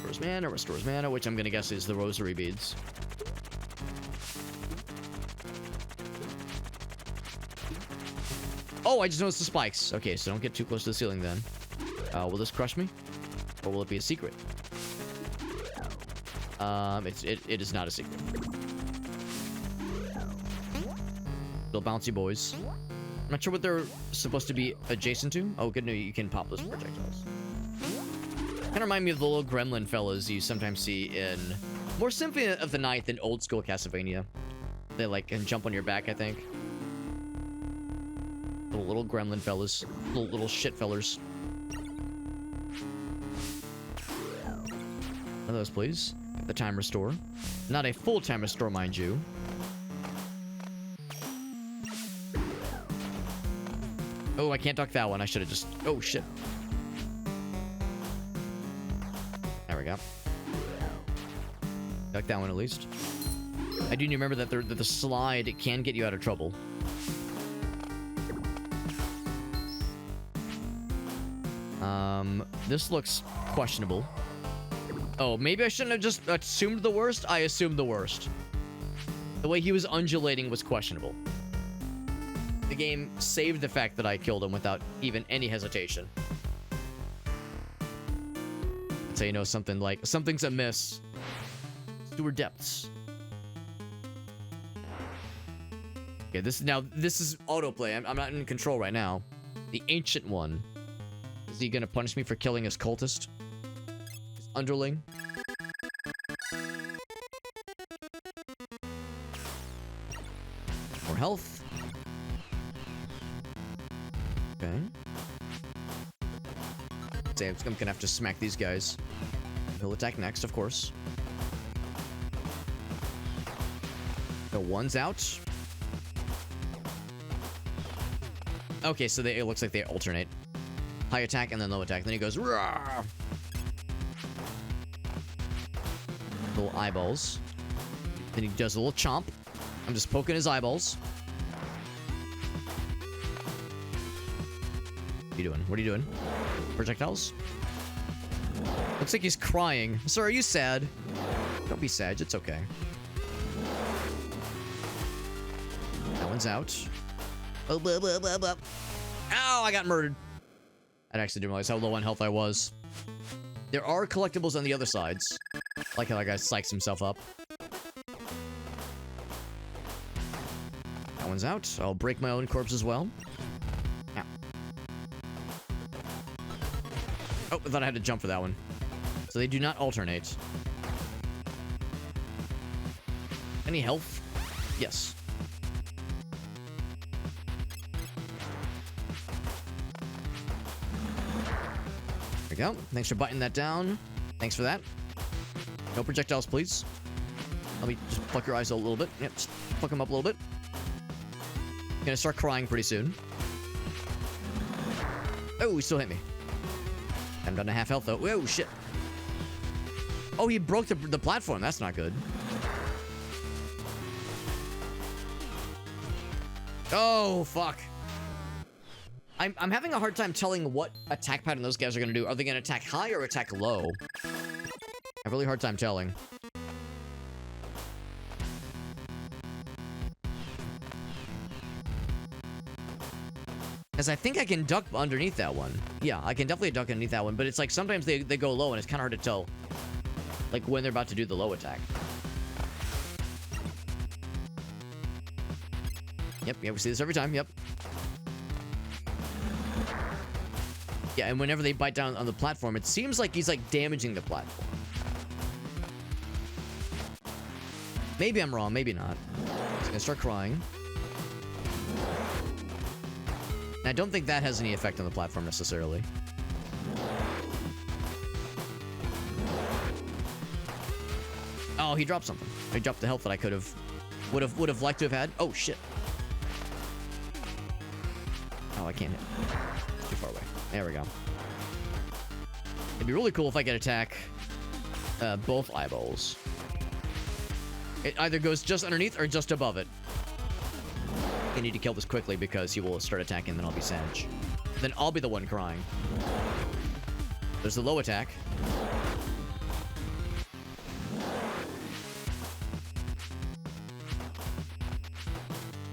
Restores mana, which I'm gonna guess is the rosary beads. Oh, I just noticed the spikes. Okay, so don't get too close to the ceiling then. Will this crush me? Or will it be a secret? It is not a secret. Little bouncy boys. I'm not sure what they're supposed to be adjacent to. Oh, good news, you can pop those projectiles. Kind of remind me of the little gremlin fellas you sometimes see in more Symphony of the Night than old school Castlevania. They like can jump on your back, I think. Little gremlin fellas. Little shit fellers. One of those, please. The time restore. Not a full time restore, mind you. Oh, I can't duck that one. I should have just... Oh, shit. There we go. Duck that one at least. I do remember that the slide can get you out of trouble. This looks questionable. Oh, maybe I shouldn't have just assumed the worst? I assumed the worst. The way he was undulating was questionable. The game saved the fact that I killed him without even any hesitation. That's how you know something's amiss. Sewer depths. Okay, this is autoplay. I'm not in control right now. The Ancient One. Is he gonna punish me for killing his cultist? His underling? More health. Okay. I'm gonna have to smack these guys. He'll attack next, of course. The one's out. Okay, so it looks like they alternate. High attack and then low attack. Then he goes, "Rawr!" Little eyeballs. Then he does a little chomp. I'm just poking his eyeballs. What are you doing? What are you doing? Projectiles? Looks like he's crying. Sir, are you sad? Don't be sad. It's okay. That one's out. Oh, blah, blah, blah, blah. Ow, I got murdered. I actually didn't realize how low on health I was. There are collectibles on the other sides. Like how that guy psychs himself up. That one's out. I'll break my own corpse as well. Ow. Oh, I thought I had to jump for that one. So they do not alternate. Any health? Yes. Go. Thanks for buttoning that down. Thanks for that. No projectiles, please. Let me just pluck your eyes a little bit. Yep, just pluck them up a little bit. Gonna start crying pretty soon. Oh, he still hit me. I'm down to half health, though. Whoa, shit. Oh, he broke the platform. That's not good. Oh, fuck. I'm having a hard time telling what attack pattern those guys are going to do. Are they going to attack high or attack low? I have a really hard time telling. Because I think I can duck underneath that one. Yeah, I can definitely duck underneath that one. But it's like sometimes they go low and it's kind of hard to tell. Like when they're about to do the low attack. Yep, yeah, we see this every time. Yep. Yeah, and whenever they bite down on the platform, it seems like he's like damaging the platform. Maybe I'm wrong, maybe not. He's gonna start crying. And I don't think that has any effect on the platform necessarily. Oh, he dropped something. He dropped the health that I would have liked to have had. Oh shit. Oh, I can't hit. It's too far away. There we go. It'd be really cool if I could attack both eyeballs. It either goes just underneath or just above it. I need to kill this quickly because he will start attacking, then I'll be savage. Then I'll be the one crying. There's the low attack.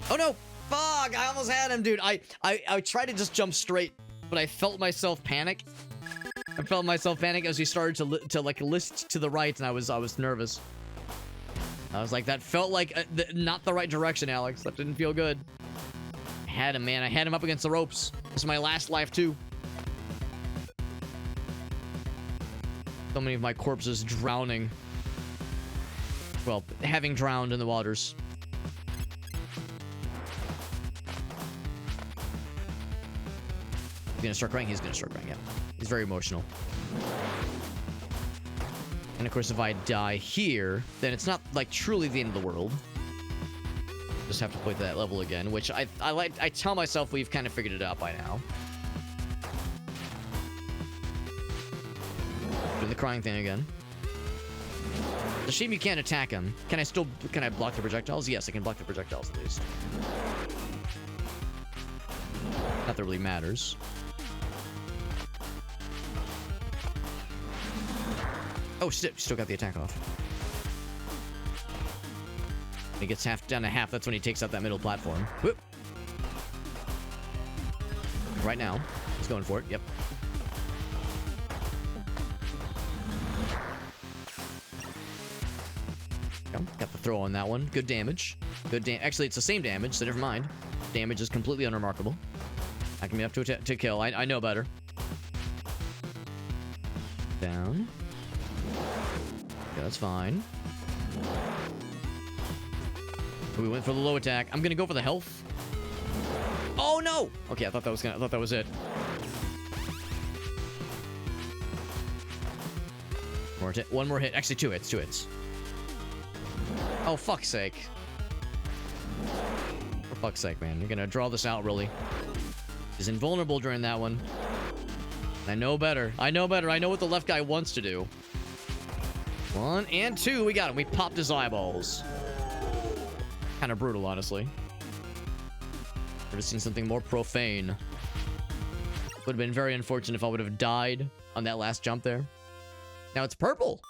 Oh no! Fuck! I almost had him, dude. I tried to just jump straight, but I felt myself panic. I felt myself panic as we started to like list to the right, and I was nervous. I was like, that felt like not the right direction, Alex. That didn't feel good. I had him, man. I had him up against the ropes. This is my last life too. So many of my corpses drowning. Well, having drowned in the waters. He's gonna start crying. He's gonna start crying. Yeah, he's very emotional. And of course, if I die here, then it's not like truly the end of the world. Just have to play to that level again, which I tell myself we've kind of figured it out by now. Doing the crying thing again. It's a shame you can't attack him. Can I block the projectiles? Yes, I can block the projectiles at least. Not that really matters. Oh, shit. Still got the attack off. When he gets down to half, that's when he takes out that middle platform. Whoop. Right now. He's going for it. Yep. Got the throw on that one. Good damage. Actually, it's the same damage, so never mind. Damage is completely unremarkable. I can be up to kill. I know better. Down. Yeah, that's fine. We went for the low attack. I'm gonna go for the health. Oh no! Okay, I thought that was it. One more hit. Actually, two hits. Oh, fuck's sake. For fuck's sake, man. You're gonna draw this out, really. He's invulnerable during that one. I know better. I know what the left guy wants to do. 1 and 2. We got him. We popped his eyeballs. Kind of brutal, honestly. Could have seen something more profane. Would have been very unfortunate if I would have died on that last jump there. Now it's purple.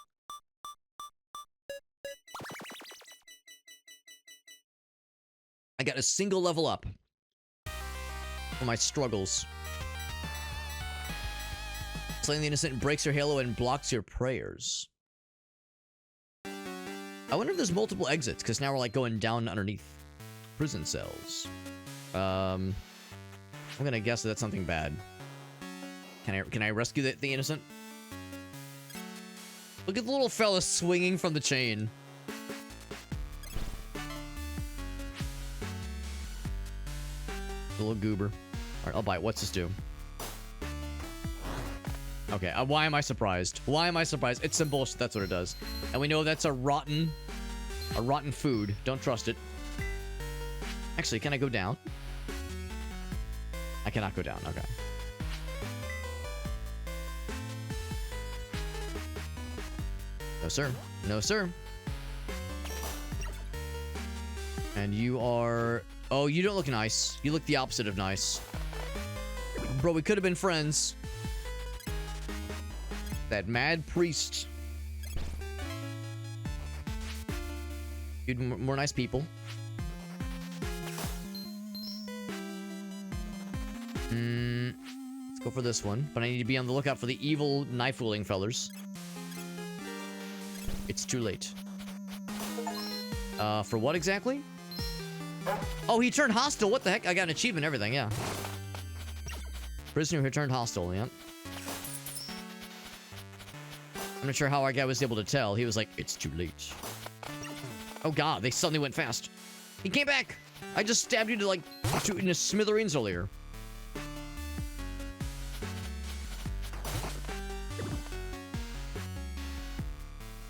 I got a single level up for my struggles. Slaying the innocent breaks your halo and blocks your prayers. I wonder if there's multiple exits, because now we're like going down underneath prison cells. I'm gonna guess that that's something bad. Can I rescue the innocent? Look at the little fella swinging from the chain. The little goober. Alright, I'll buy it. What's this do? Okay, why am I surprised? Why am I surprised? It's some bullshit, that's what it does. And we know that's a rotten food. Don't trust it. Actually, can I go down? I cannot go down, okay. No, sir. No, sir. And you are... Oh, you don't look nice. You look the opposite of nice. Bro, we could have been friends. That mad priest. Dude, more nice people. Let's go for this one. But I need to be on the lookout for the evil knife-wielding fellers. It's too late. For what exactly? Oh, he turned hostile. What the heck? I got an achievement and everything, yeah. Prisoner who turned hostile, yeah. I'm not sure how our guy was able to tell. He was like, it's too late. Oh god, they suddenly went fast. He came back! I just stabbed you in a smithereens earlier.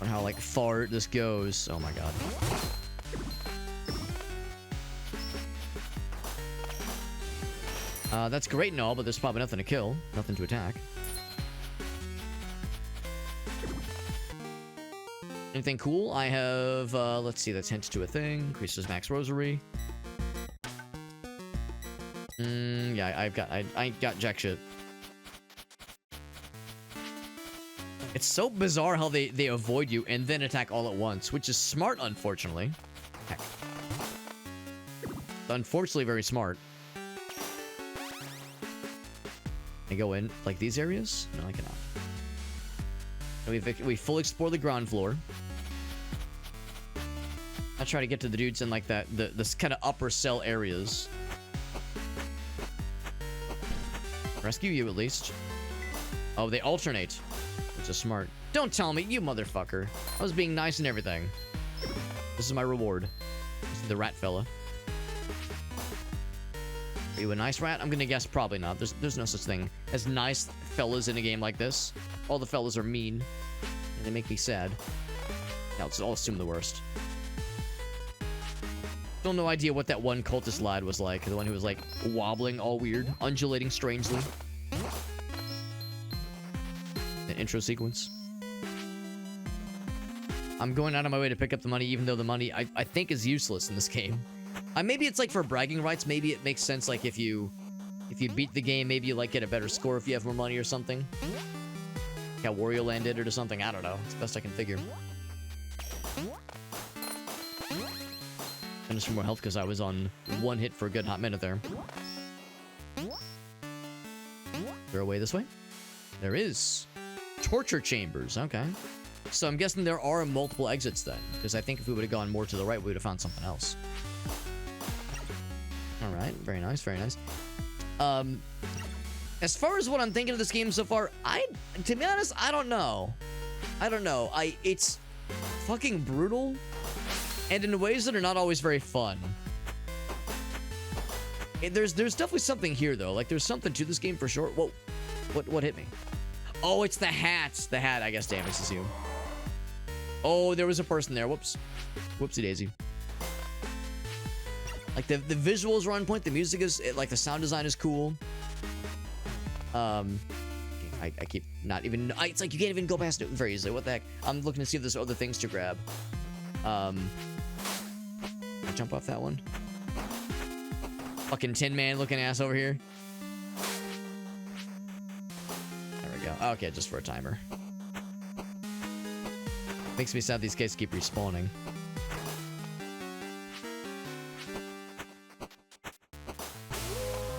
I wonder how, far this goes. Oh my god. That's great and all, but there's probably nothing to kill. Nothing to attack. Anything cool? I have, let's see, that's hints to a thing. Increases max rosary. Yeah, I ain't got jack shit. It's so bizarre how they avoid you and then attack all at once, which is smart, unfortunately. Heck. Unfortunately, very smart. Can I go in, like, these areas? No, I cannot. And we fully explore the ground floor. I try to get to the dudes in, like, this kind of upper cell areas. Rescue you, at least. Oh, they alternate. Which is smart. Don't tell me, you motherfucker. I was being nice and everything. This is my reward. This is the rat fella. Are you a nice rat? I'm gonna guess probably not. There's no such thing as nice fellas in a game like this. All the fellas are mean. And they make me sad. Now, I'll assume the worst. Still no idea what that one cultist lad was like. The one who was, like, wobbling all weird. Undulating strangely. An intro sequence. I'm going out of my way to pick up the money, even though the money I think is useless in this game. Maybe it's like for bragging rights. Maybe it makes sense, like, if you beat the game, maybe you, like, get a better score if you have more money or something. Like how Wario Land did it or something. I don't know. It's the best I can figure. And just for more health because I was on one hit for a good hot minute there. Throw away this way? There is. Torture chambers. Okay. So I'm guessing there are multiple exits then. Because I think if we would have gone more to the right, we would have found something else. Alright. Very nice. Very nice. As far as what I'm thinking of this game so far, to be honest, I don't know. I don't know. It's fucking brutal. And in ways that are not always very fun. There's definitely something here, though. Like, there's something to this game for sure. Whoa. What hit me? Oh, it's the hats. The hat, I guess, damages you. Oh, there was a person there. Whoops. Whoopsie daisy. Like, the visuals are on point. The music is, like, the sound design is cool. I keep not even... It's like you can't even go past it very easily. What the heck? I'm looking to see if there's other things to grab. I jump off that one. Fucking Tin Man looking ass over here. There we go. Okay, just for a timer. Makes me sad these guys keep respawning.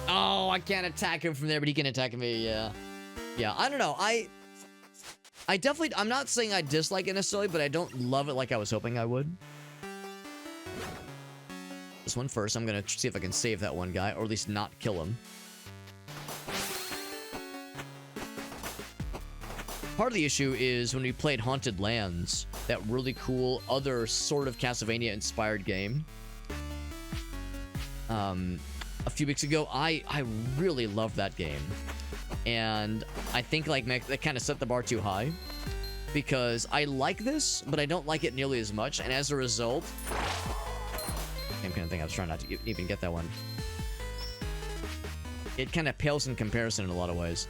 Oh, I can't attack him from there, but he can attack me. Yeah. Yeah, I don't know. I definitely... I'm not saying I dislike it necessarily, but I don't love it like I was hoping I would. This one first. I'm gonna see if I can save that one guy, or at least not kill him. Part of the issue is when we played Haunted Lands, that really cool other sort of Castlevania-inspired game. A few weeks ago, I really loved that game. And I think, like, that kind of set the bar too high. Because I like this, but I don't like it nearly as much. And as a result... Same kind of thing. I was trying not to even get that one. It kind of pales in comparison in a lot of ways.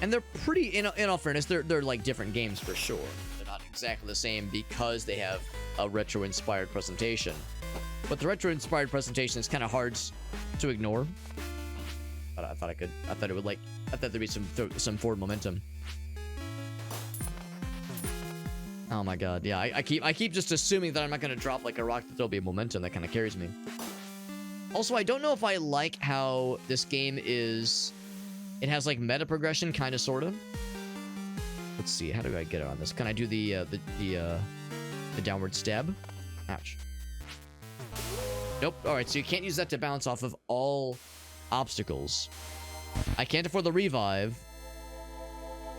And they're pretty... In all fairness, they're like different games for sure. They're not exactly the same because they have a retro-inspired presentation. But the retro-inspired presentation is kind of hard to ignore. But I thought I could. I thought it would, like... I thought there'd be some forward momentum. Oh my god, yeah. I keep just assuming that I'm not gonna drop like a rock, that there'll be momentum that kind of carries me. Also, I don't know if I like how this game is... It has like meta progression, kind of, sort of. Let's see. How do I get it on this? Can I do the downward stab? Ouch. Nope. All right, so you can't use that to bounce off of all obstacles. I can't afford the revive.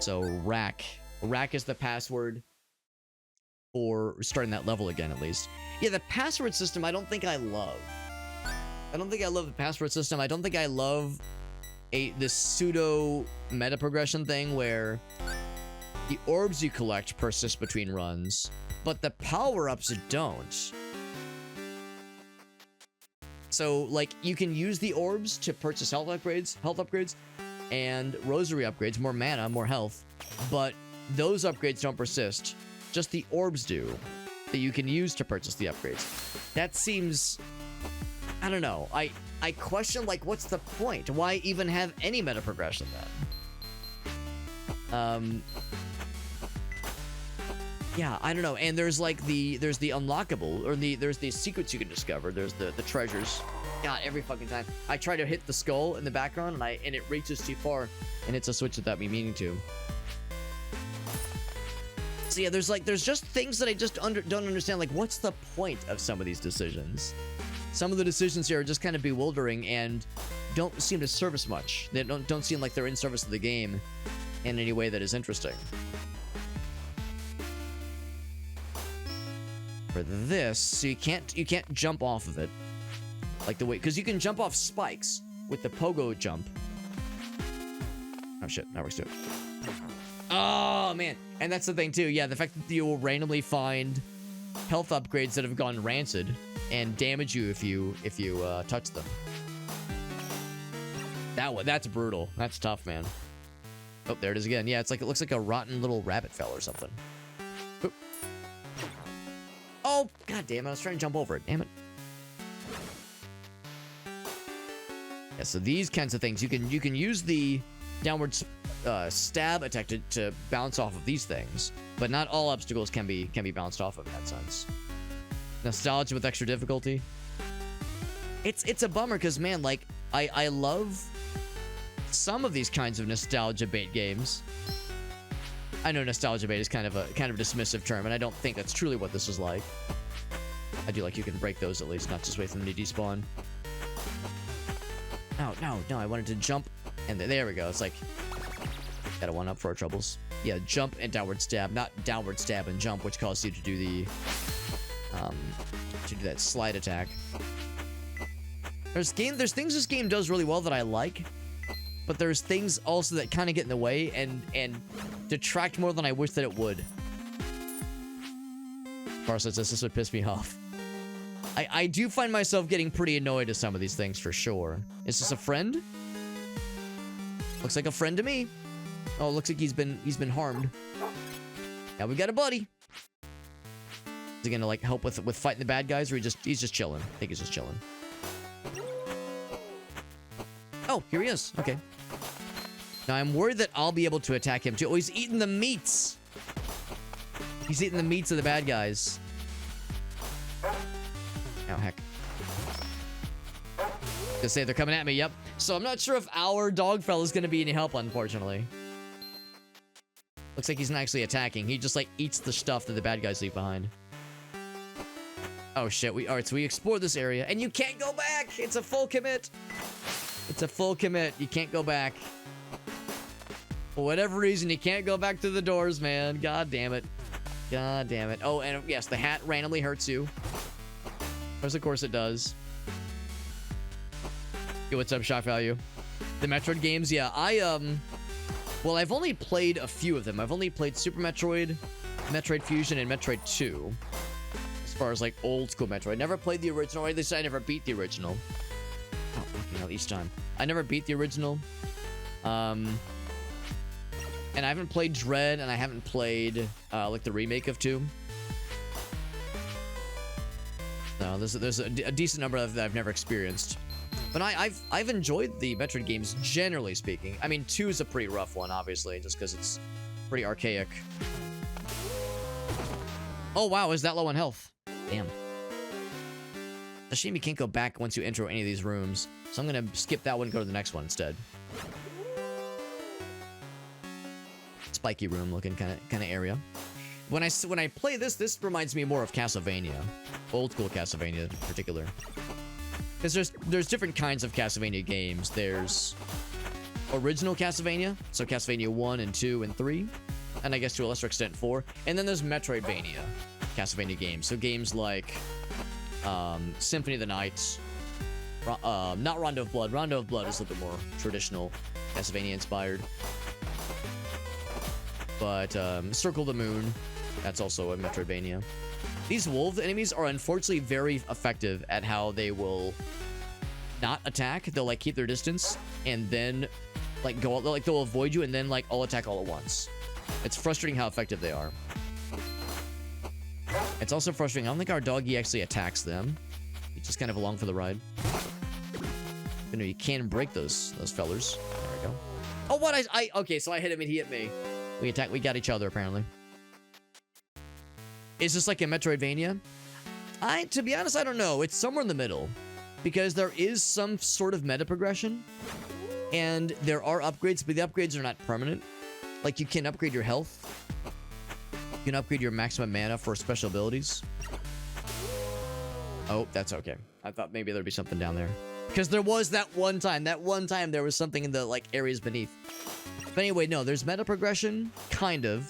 So rack. Rack is the password for starting that level again, at least. Yeah, the password system I don't think I love. I don't think I love the password system. I don't think I love this pseudo meta progression thing where the orbs you collect persist between runs, but the power-ups don't. So, like, you can use the orbs to purchase health upgrades, and rosary upgrades, more mana, more health, but those upgrades don't persist. Just the orbs do, that you can use to purchase the upgrades. That seems... I don't know. I I question, like, what's the point? Why even have any meta progression then? Yeah, I don't know. And there's like there's the unlockable, or there's the secrets you can discover. There's the treasures. God, every fucking time I try to hit the skull in the background, and it reaches too far, and it's a switch without me meaning to. So yeah, there's just things that I just don't understand. Like, what's the point of some of these decisions? Some of the decisions here are just kind of bewildering and don't seem to service much. They don't seem like they're in service of the game in any way that is interesting. For this, so you can't jump off of it like the way, because you can jump off spikes with the pogo jump. Oh shit, that works too. Oh man, and that's the thing too. Yeah, the fact that you will randomly find health upgrades that have gone rancid and damage you if you touch them. That's brutal. That's tough, man. Oh, there it is again. Yeah, it looks like a rotten little rabbit fell or something. Oop. Oh, god damn it! I was trying to jump over it. Damn it. Yeah, so these kinds of things you can use the downward stab attack to bounce off of these things, but not all obstacles can be bounced off of in that sense. Nostalgia with extra difficulty. It's a bummer because, man, like I love some of these kinds of nostalgia bait games. I know nostalgia bait is kind of a dismissive term, and I don't think that's truly what this is like. I do like you can break those at least, not just wait for them to despawn. No, I wanted to jump, and there we go. It's like, got a one-up for our troubles. Yeah, jump and downward stab, not downward stab and jump, which causes you to do the, to do that slide attack. There's things this game does really well that I like, but there's things also that kind of get in the way and detract more than I wish that it would. Parcel says this would piss me off. I do find myself getting pretty annoyed at some of these things for sure. Is this a friend? Looks like a friend to me. Oh, looks like he's been harmed. Now we got a buddy. Is he gonna like help with fighting the bad guys, or he's just chilling? I think he's just chilling. Oh, here he is. Okay. Now I'm worried that I'll be able to attack him too. Oh, he's eating the meats. He's eating the meats of the bad guys. Oh, heck. Just say they're coming at me, yep. So I'm not sure if our dog fella is going to be any help, unfortunately. Looks like he's not actually attacking. He just, like, eats the stuff that the bad guys leave behind. Oh, shit. Alright, so we explored this area, and you can't go back! It's a full commit! It's a full commit. You can't go back. For whatever reason, you can't go back through the doors, man. God damn it. God damn it. Oh, and yes, the hat randomly hurts you. Of course it does. Yo, what's up, Shock Value? The Metroid games, yeah. Well, I've only played a few of them. I've only played Super Metroid, Metroid Fusion, and Metroid 2. As far as, like, old school Metroid. Never played the original, or at least I never beat the original. Oh, fucking hell, each time. I never beat the original. And I haven't played Dread, and I haven't played, like, the remake of 2. No, there's a decent number that I've never experienced. But I've enjoyed the Metroid games, generally speaking. I mean, 2 is a pretty rough one, obviously, just because it's pretty archaic. Oh, wow, is that low on health? Damn. It's a shame you can't go back once you enter any of these rooms. So I'm going to skip that one and go to the next one instead. Spiky room looking kind of area. When I play this reminds me more of Castlevania. Old school Castlevania in particular. Because there's different kinds of Castlevania games. There's original Castlevania, so Castlevania 1 and 2 and 3, and I guess to a lesser extent 4. And then there's Metroidvania Castlevania games. So games like Symphony of the Night, not Rondo of Blood. Rondo of Blood is a little bit more traditional Castlevania inspired. But Circle of the Moon, that's also a Metroidvania. These wolf enemies are unfortunately very effective at how they will not attack. They'll like keep their distance and then like go out, like they'll avoid you and then like all attack all at once. It's frustrating how effective they are. It's also frustrating. I don't think our doggy actually attacks them. He's just kind of along for the ride. But no, you can break those fellers. There we go. Oh, what? Okay, so I hit him and he hit me. We got each other, apparently. Is this like a Metroidvania? To be honest, I don't know. It's somewhere in the middle. Because there is some sort of meta progression. And there are upgrades, but the upgrades are not permanent. Like, you can upgrade your health. You can upgrade your maximum mana for special abilities. Oh, that's okay. I thought maybe there'd be something down there. Because there was that one time. That one time there was something in the, like, areas beneath. But anyway, no, there's meta progression. Kind of.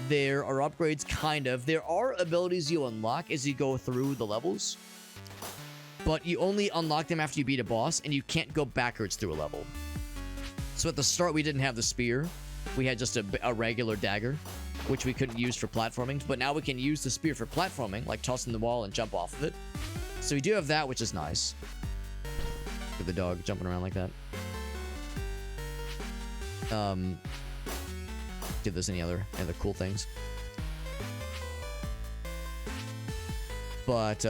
There are upgrades. Kind of. There are abilities you unlock as you go through the levels. But you only unlock them after you beat a boss, and you can't go backwards through a level. So at the start, we didn't have the spear. We had just a regular dagger, which we couldn't use for platforming. But now we can use the spear for platforming, like tossing the wall and jump off of it. So we do have that, which is nice. Look at the dog jumping around like that. If there's any other cool things. But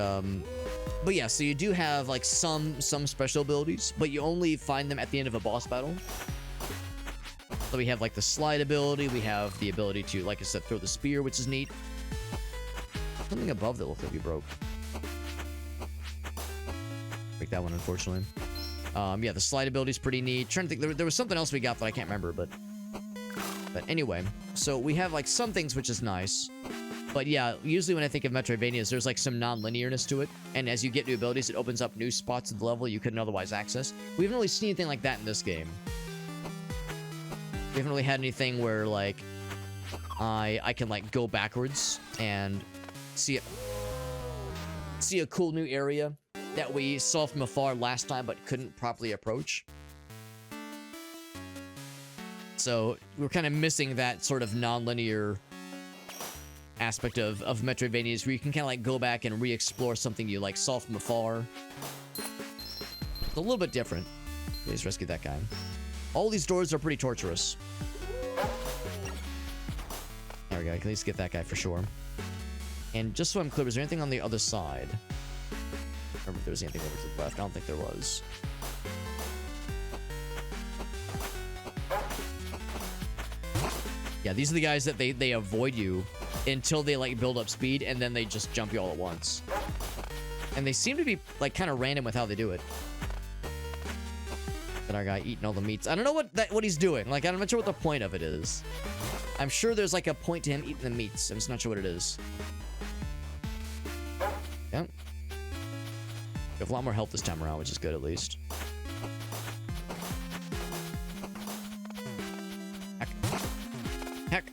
yeah, so you do have like some special abilities, but you only find them at the end of a boss battle. So we have like the slide ability, we have the ability to, like I said, throw the spear, which is neat. Something above that looked like we broke. Break that one, unfortunately. Yeah, the slide ability is pretty neat. Trying to think, there was something else we got that I can't remember, but anyway, so we have like some things which is nice. But yeah, usually when I think of Metroidvanias, there's like some non-linearness to it. And as you get new abilities, it opens up new spots of the level you couldn't otherwise access. We haven't really seen anything like that in this game. We haven't really had anything where like I can like go backwards and see a cool new area that we saw from afar last time but couldn't properly approach. So we're kind of missing that sort of non-linear aspect of Metroidvanias where you can kind of like go back and re-explore something you like saw from afar. It's a little bit different. Please rescue that guy. All these doors are pretty torturous. There we go. I can at least get that guy for sure. And just so I'm clear, is there anything on the other side? I don't remember if there was anything over to the left. I don't think there was. Yeah, these are the guys that they avoid you until they like build up speed, and then they just jump you all at once. And they seem to be like kind of random with how they do it. That our guy eating all the meats. I don't know what he's doing. Like, I'm not sure what the point of it is. I'm sure there's like a point to him eating the meats. I'm just not sure what it is. Yeah. We have a lot more health this time around, which is good at least. Heck.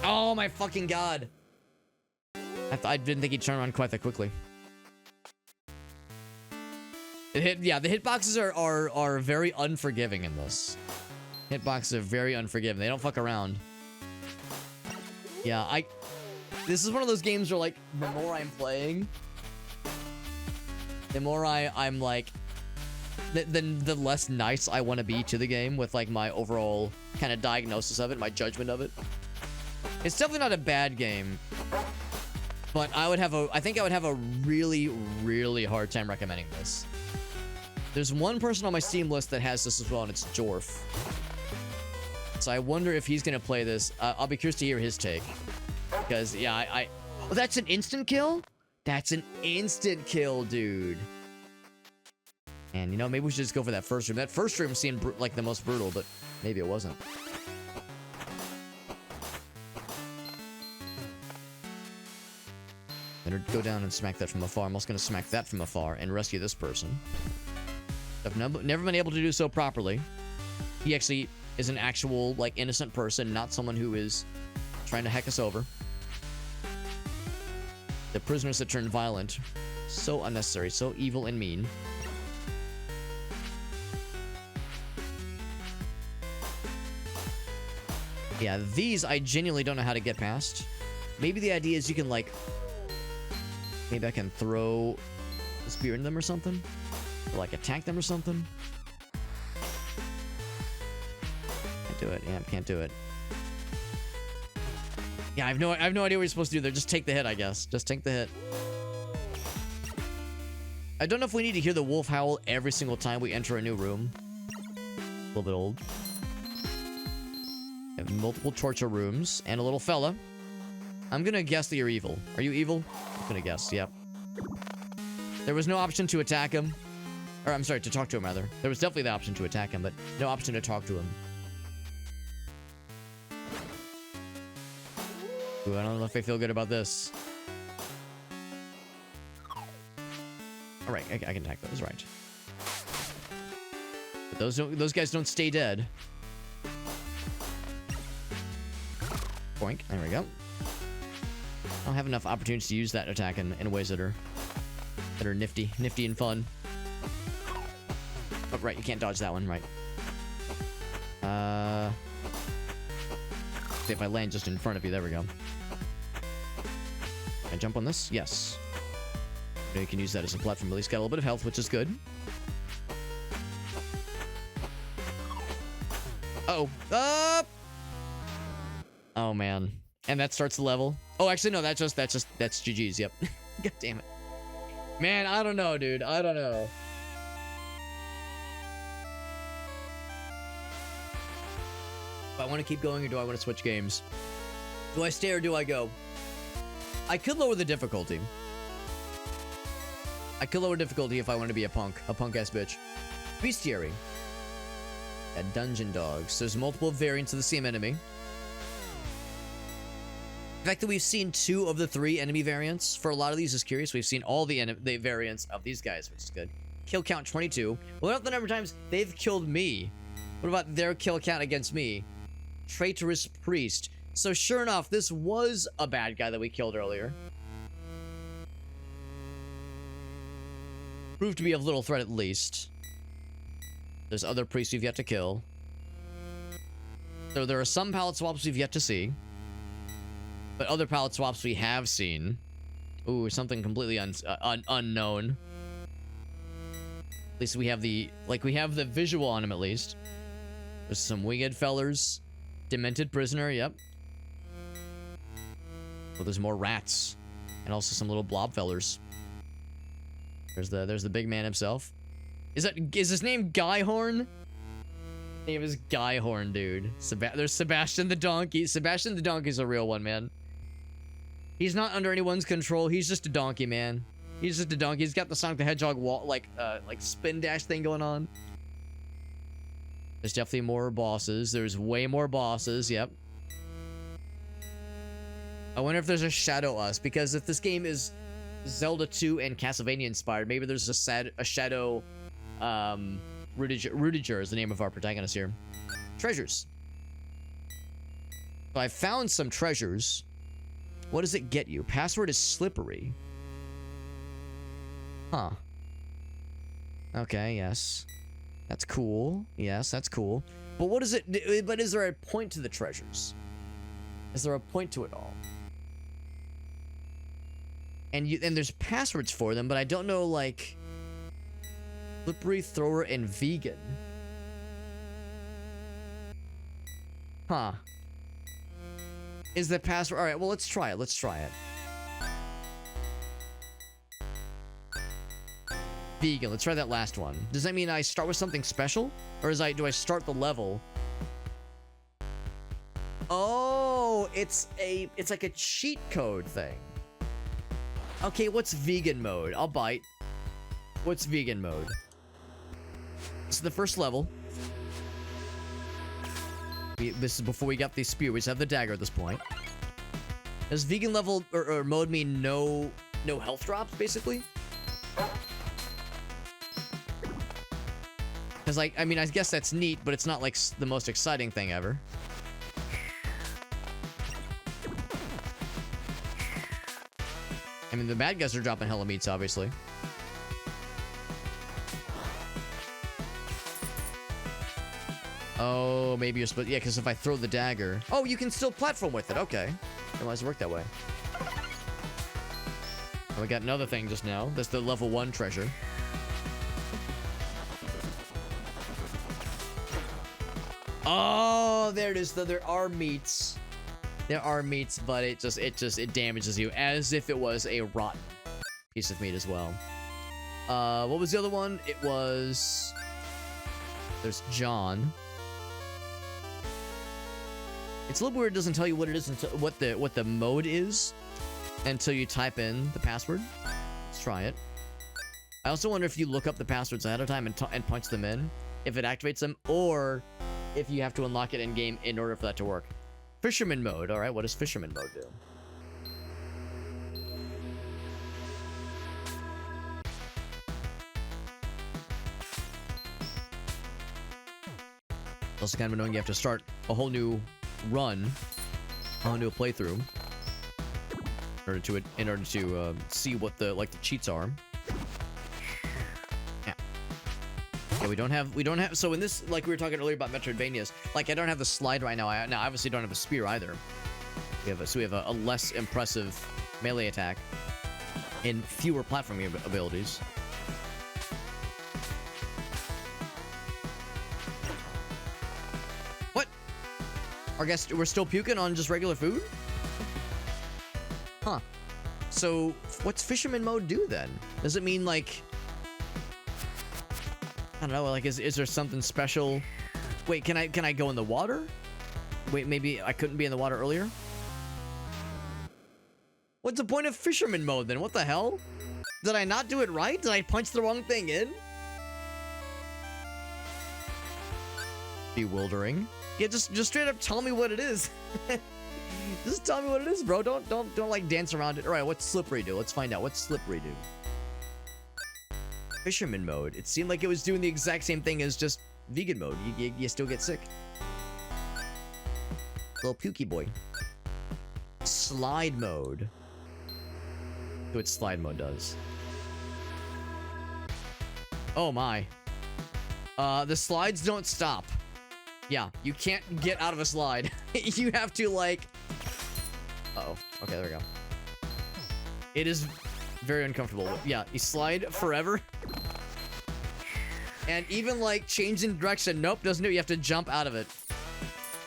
Oh my fucking god. I didn't think he'd turn around quite that quickly. Yeah, the hitboxes are very unforgiving in this. Hitboxes are very unforgiving. They don't fuck around. Yeah, this is one of those games where, like, the more I'm playing, the more I'm like, the less nice I want to be to the game with, like, my overall kind of diagnosis of it, my judgment of it. It's definitely not a bad game, but I think I would have a really, really hard time recommending this. There's one person on my Steam list that has this as well, and it's Jorf. So I wonder if he's gonna play this. I'll be curious to hear his take. Because, yeah, oh, that's an instant kill? That's an instant kill, dude. And, you know, maybe we should just go for that first room. That first room seemed, like, the most brutal, but maybe it wasn't. Better go down and smack that from afar. I'm also gonna smack that from afar and rescue this person. I've never been able to do so properly. He actually is an actual, like, innocent person, not someone who is trying to heck us over. The prisoners that turned violent. So unnecessary, so evil and mean. Yeah, these I genuinely don't know how to get past. Maybe the idea is you can, like... Maybe I can throw a spear in them or something? Or, like, attack them or something? Can't do it. Yeah, can't do it. Yeah, I have no idea what you're supposed to do there. Just take the hit, I guess. Just take the hit. I don't know if we need to hear the wolf howl every single time we enter a new room. A little bit old. We have multiple torture rooms and a little fella. I'm gonna guess that you're evil. Are you evil? I'm gonna guess, yep. There was no option to attack him. Or, I'm sorry, to talk to him, rather. There was definitely the option to attack him, but no option to talk to him. Ooh, I don't know if I feel good about this. Alright, I can attack those, right. But those guys don't stay dead. Boink, there we go. I don't have enough opportunities to use that attack in ways that are nifty and fun. Oh, right, you can't dodge that one, right. See if I land just in front of you, there we go. Can I jump on this? Yes. You can use that as a platform. At least got a little bit of health, which is good. Uh-oh. Oh, man. And that starts the level. Oh, actually, no, that's GG's, yep. God damn it. Man, I don't know, dude. I don't know. Do I want to keep going or do I want to switch games? Do I stay or do I go? I could lower the difficulty. I could lower difficulty if I want to be a punk-ass bitch. Bestiary. And dungeon dogs. There's multiple variants of the same enemy. The fact that we've seen 2 of the 3 enemy variants for a lot of these is curious. We've seen all the variants of these guys, which is good. Kill count 22. Well, not the number of times they've killed me. What about their kill count against me? Traitorous priest. So sure enough, this was a bad guy that we killed earlier. Proved to be of little threat at least. There's other priests we've yet to kill. So there are some palette swaps we've yet to see. But other palette swaps we have seen. Ooh, something completely unknown. At least we have the visual on him at least. There's some winged fellers. Demented prisoner, yep. Well, there's more rats. And also some little blob fellers. There's the big man himself. Is his name Guyhorn? His name is Guyhorn, dude. There's Sebastian the donkey. Sebastian the donkey's a real one, man. He's not under anyone's control. He's just a donkey, man. He's just a donkey. He's got the Sonic the Hedgehog wall, like spin dash thing going on. There's definitely more bosses. There's way more bosses. Yep. I wonder if there's a Shadow Us, because if this game is Zelda 2 and Castlevania inspired, maybe there's a Shadow Rudiger is the name of our protagonist here. Treasures. So I found some treasures. What does it get you? Password is slippery. Huh. Okay, yes. That's cool. Yes, that's cool. But what is it? But is there a point to the treasures? Is there a point to it all? And there's passwords for them, but I don't know, like, slippery, thrower, and vegan. Huh. Is the password? All right, well, let's try it. Let's try it. Vegan. Let's try that last one. Does that mean I start with something special? Or do I start the level? Oh, it's like a cheat code thing. Okay, what's vegan mode? I'll bite. What's vegan mode? This is the first level. This is before we got the spear. We just have the dagger at this point. Does vegan level or mode mean no health drops, basically? Because, like, I mean, I guess that's neat, but it's not, like, the most exciting thing ever. I mean, the bad guys are dropping hella meats, obviously. Oh, maybe you're supposed... Yeah, because if I throw the dagger... Oh, you can still platform with it. Okay. It must work that way. Oh, we got another thing just now. That's the level 1 treasure. Oh, there it is. There are meats. There are meats, but it damages you as if it was a rotten piece of meat as well. What was the other one? It was... There's John. It's a little weird. It doesn't tell you what it is until what the mode is until you type in the password. Let's try it. I also wonder if you look up the passwords ahead of time and punch them in, if it activates them, or if you have to unlock it in game in order for that to work. Fisherman mode. All right, what does fisherman mode do? Also kind of annoying. You have to start a whole new run, a whole new playthrough, in order to see what the cheats are. Yeah, we don't have. So in this, like we were talking earlier about Metroidvanias, like I don't have the slide right now. I obviously don't have a spear either. We have a less impressive melee attack and fewer platforming abilities. What? I guess we're still puking on just regular food? Huh. So what's fisherman mode do then? Does it mean like, I don't know, like is there something special? Wait, can I go in the water? Wait, maybe I couldn't be in the water earlier? What's the point of fisherman mode then? What the hell? Did I not do it right? Did I punch the wrong thing in? Bewildering. Yeah, just straight up tell me what it is. Just tell me what it is, bro. Don't like dance around it. All right, what's slippery do? Let's find out. What's slippery do? Fisherman mode. It seemed like it was doing the exact same thing as just vegan mode. You still get sick. Little pukey boy. Slide mode. See what slide mode does. Oh my. The slides don't stop. Yeah, you can't get out of a slide. You have to like... Uh-oh. Okay, there we go. It is very uncomfortable. Yeah, you slide forever. And even like changing direction, nope, doesn't do it. You have to jump out of it.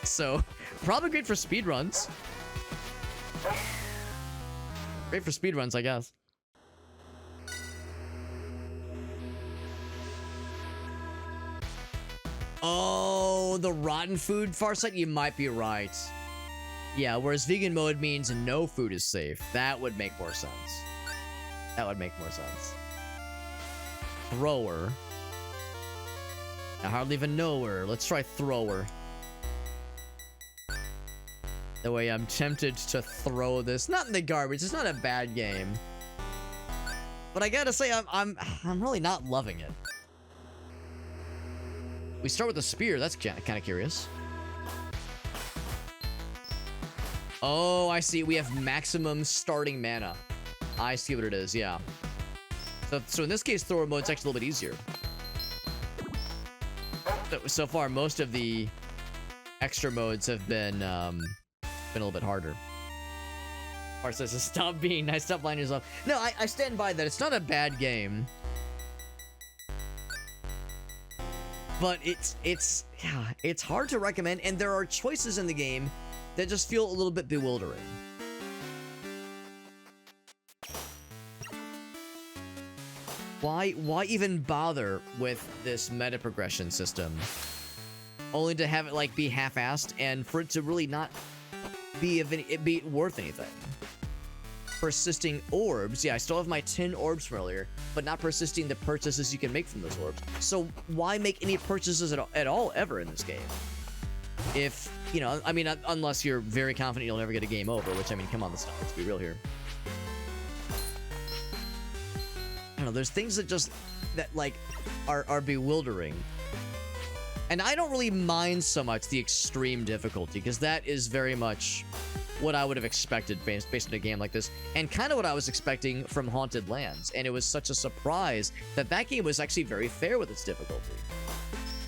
So, probably great for speedruns. Great for speedruns, I guess. Oh, the rotten food Farsight? You might be right. Yeah, whereas vegan mode means no food is safe. That would make more sense. That would make more sense. Thrower. I hardly even know her. Let's try thrower. The way I'm tempted to throw this. Not in the garbage. It's not a bad game. But I gotta say, I'm really not loving it. We start with a spear. That's kind of curious. Oh, I see. We have maximum starting mana. I see what it is. Yeah. So in this case, thrower mode's actually a little bit easier. So far, most of the extra modes have been a little bit harder. Art says, stop being nice, stop lying to yourself. No, I stand by that. It's not a bad game. But it's hard to recommend, and there are choices in the game that just feel a little bit bewildering. Why even bother with this meta progression system? Only to have it like be half-assed and for it to really not be worth anything. Persisting orbs. Yeah, I still have my 10 orbs from earlier, but not persisting the purchases you can make from those orbs. So why make any purchases at all ever in this game? If, you know, I mean, unless you're very confident you'll never get a game over, which, I mean, come on, let's be real here. I don't know, there's things that like are bewildering. And I don't really mind so much the extreme difficulty, because that is very much what I would have expected based on a game like this, and kind of what I was expecting from Haunted Lands. And it was such a surprise that game was actually very fair with its difficulty.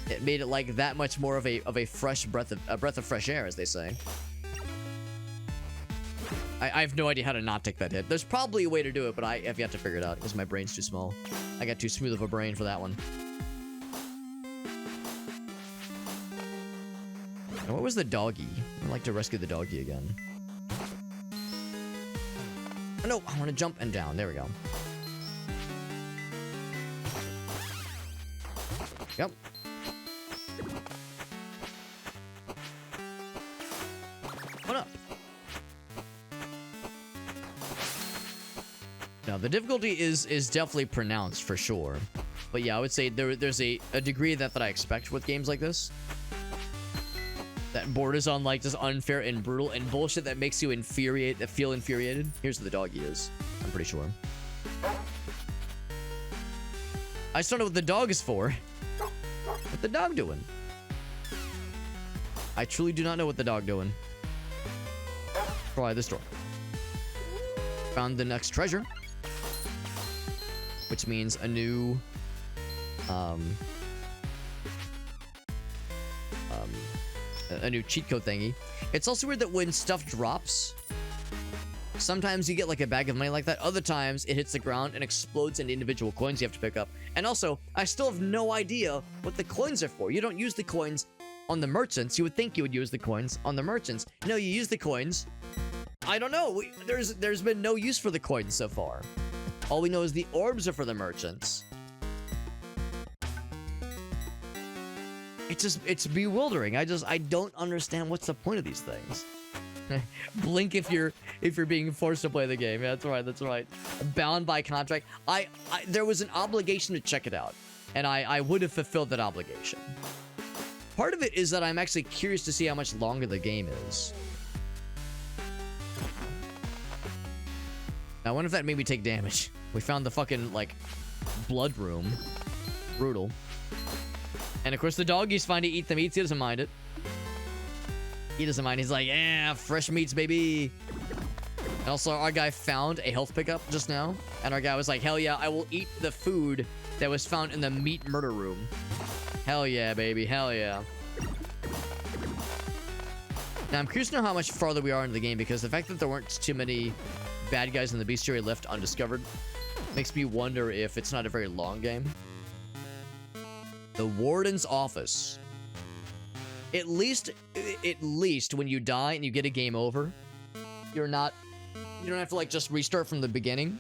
It made it like that much more of a fresh breath of fresh air, as they say. I have no idea how to not take that hit. There's probably a way to do it, but I have yet to figure it out because my brain's too small. I got too smooth of a brain for that one. And what was the doggy? I'd like to rescue the doggy again. Oh, no, I want to jump and down. There we go. Yep. What up? Now, the difficulty is definitely pronounced for sure. But yeah, I would say there's a degree of that I expect with games like this. That borders on like just unfair and brutal and bullshit that makes you feel infuriated. Here's what the doggy is. I'm pretty sure. I just don't know what the dog is for. What the dog doing? I truly do not know what the dog doing. Try this door. Found the next treasure. Which means a new... a new cheat code thingy. It's also weird that when stuff drops, sometimes you get like a bag of money like that. Other times it hits the ground and explodes into individual coins you have to pick up. And also, I still have no idea what the coins are for. You don't use the coins on the merchants. You would think you would use the coins on the merchants. No, you use the coins. I don't know. There's been no use for the coins so far. All we know is the orbs are for the merchants. It's bewildering. I don't understand what's the point of these things. Blink if you're being forced to play the game. Yeah, that's right. Bound by contract. There was an obligation to check it out, and I would have fulfilled that obligation. Part of it is that I'm actually curious to see how much longer the game is. Now, I wonder if that made me take damage. We found the fucking like blood room. Brutal. And of course, the doggy's fine to eat the meats. He doesn't mind it. He doesn't mind. He's like, yeah, fresh meats, baby. And also, our guy found a health pickup just now. And our guy was like, hell yeah, I will eat the food that was found in the meat murder room. Hell yeah, baby. Hell yeah. Now, I'm curious to know how much farther we are into the game, because the fact that there weren't too many bad guys in the bestiary left undiscovered makes me wonder if it's not a very long game. The warden's office. At least when you die and you get a game over, you don't have to like just restart from the beginning.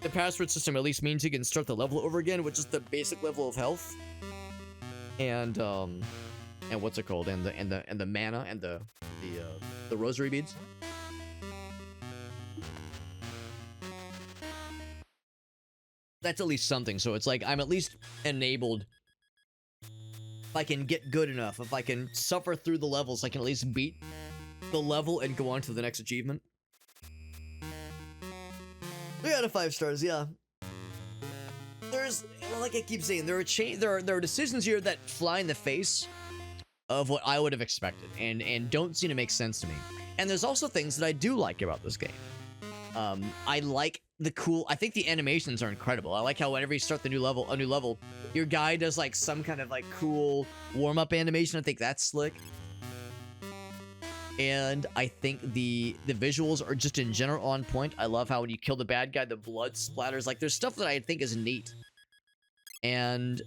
The password system at least means you can start the level over again, which is the basic level of health. And what's it called? And the mana and the rosary beads. That's at least something. So it's like I'm at least enabled. If I can get good enough, if I can suffer through the levels, I can at least beat the level and go on to the next achievement. 3 out of 5 stars, yeah. There's, like I keep saying, there are decisions here that fly in the face of what I would have expected, and don't seem to make sense to me. And there's also things that I do like about this game. I like I think the animations are incredible. I like how whenever you start a new level, your guy does like some kind of like cool warm-up animation. I think that's slick. And I think the visuals are just in general on point. I love how when you kill the bad guy, the blood splatters. Like there's stuff that I think is neat. And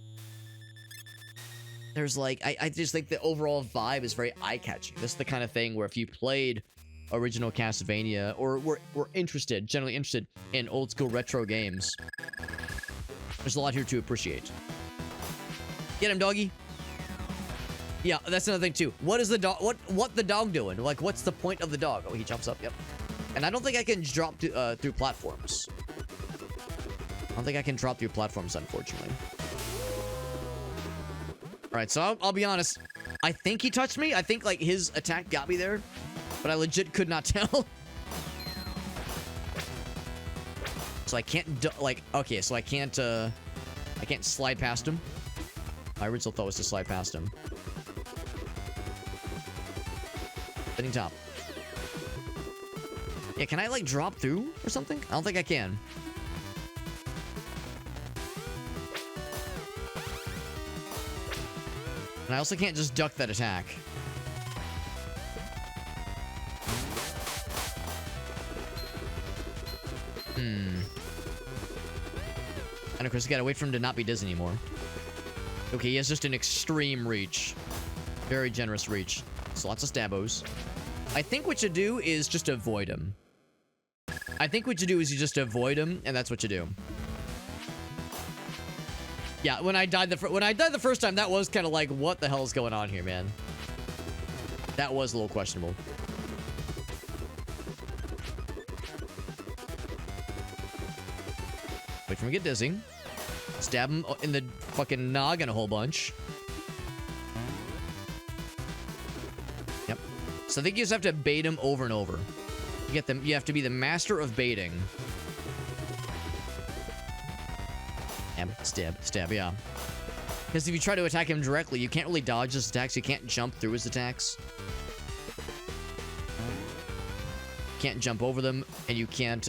there's like, I just think the overall vibe is very eye-catching. This is the kind of thing where if you played original Castlevania, or were generally interested in old school retro games, there's a lot here to appreciate. Get him, doggy. Yeah, that's another thing too. What is the dog? What the dog doing? Like, what's the point of the dog? Oh, he jumps up. Yep. And I don't think I can drop through platforms. I don't think I can drop through platforms, unfortunately. All right, so I'll be honest. I think he touched me. I think like his attack got me there. But I legit could not tell. So I can't okay, so I can't slide past him. My original thought was to slide past him. Sitting top. Yeah, can I like drop through or something? I don't think I can. And I also can't just duck that attack. And of course, you gotta wait for him to not be dizzy anymore. Okay, he has just an extreme reach. Very generous reach. So lots of stabos. I think what you do is just avoid him. I think what you do is you just avoid him, and that's what you do. Yeah, when I died the first time, that was kind of like, what the hell is going on here, man? That was a little questionable. Wait for him to get dizzy. Stab him in the fucking noggin a whole bunch. Yep. So I think you just have to bait him over and over. You have to be the master of baiting. Stab, yeah. Because if you try to attack him directly, you can't really dodge his attacks. You can't jump through his attacks. You can't jump over them, and you can't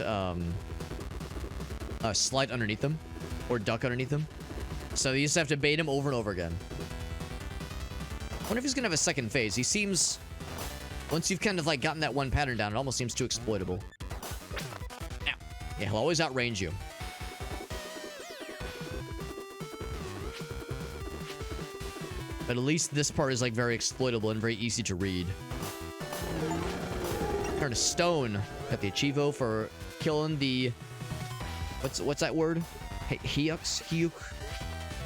slide underneath them or duck underneath them. So you just have to bait him over and over again. I wonder if he's gonna have a second phase. He seems, once you've kind of like gotten that one pattern down, it almost seems too exploitable. Now, yeah, he'll always outrange you. But at least this part is like very exploitable and very easy to read. Earned a stone. Got the Achievo for killing the... What's that word? Heuk?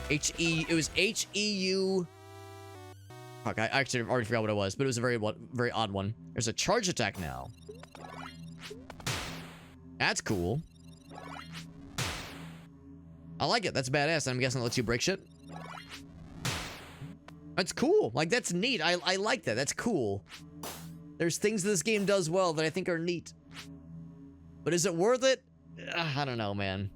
H-E... It was H-E-U... Fuck, I actually already forgot what it was, but it was a very odd one. There's a charge attack now. That's cool. I like it. That's badass. I'm guessing it lets you break shit. That's cool. Like, that's neat. I like that. That's cool. There's things this game does well that I think are neat. But is it worth it? I don't know, man.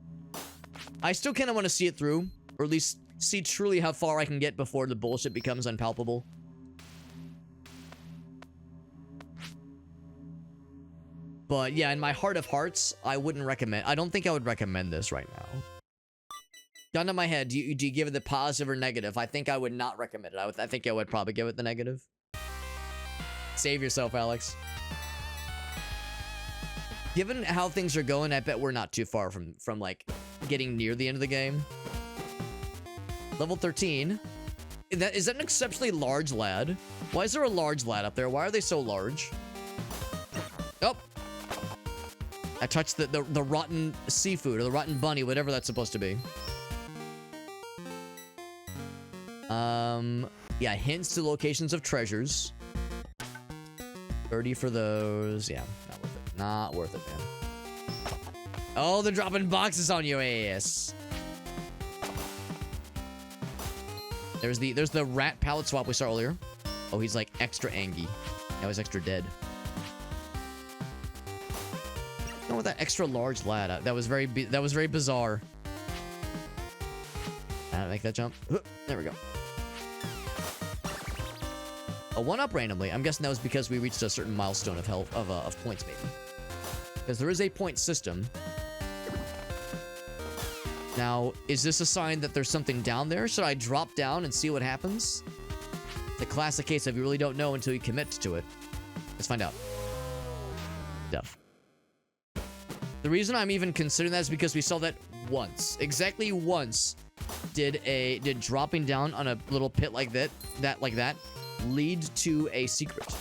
I still kind of want to see it through. Or at least see truly how far I can get before the bullshit becomes unpalpable. But yeah, in my heart of hearts, I wouldn't recommend... I don't think I would recommend this right now. Gun to my head, do you give it the positive or negative? I think I would not recommend it. I think I would probably give it the negative. Save yourself, Alex. Given how things are going, I bet we're not too far from like getting near the end of the game. Level 13. Is that an exceptionally large lad? Why is there a large lad up there? Why are they so large? Oh. I touched the rotten seafood or the rotten bunny, whatever that's supposed to be. Yeah, hints to locations of treasures. 30 for those. Yeah, not worth it. Not worth it, man. Oh, they're dropping boxes on your ass. There's the rat palette swap we saw earlier. Oh, he's like extra angry. Now he's extra dead. Oh, with that extra large lad. That was very bizarre. Make that jump. There we go. A 1-up randomly. I'm guessing that was because we reached a certain milestone of health of points, maybe. Because there is a point system. Now, is this a sign that there's something down there? Should I drop down and see what happens? The classic case of you really don't know until you commit to it. Let's find out. Duff. The reason I'm even considering that is because we saw that once. Exactly once did dropping down on a little pit like that lead to a secret.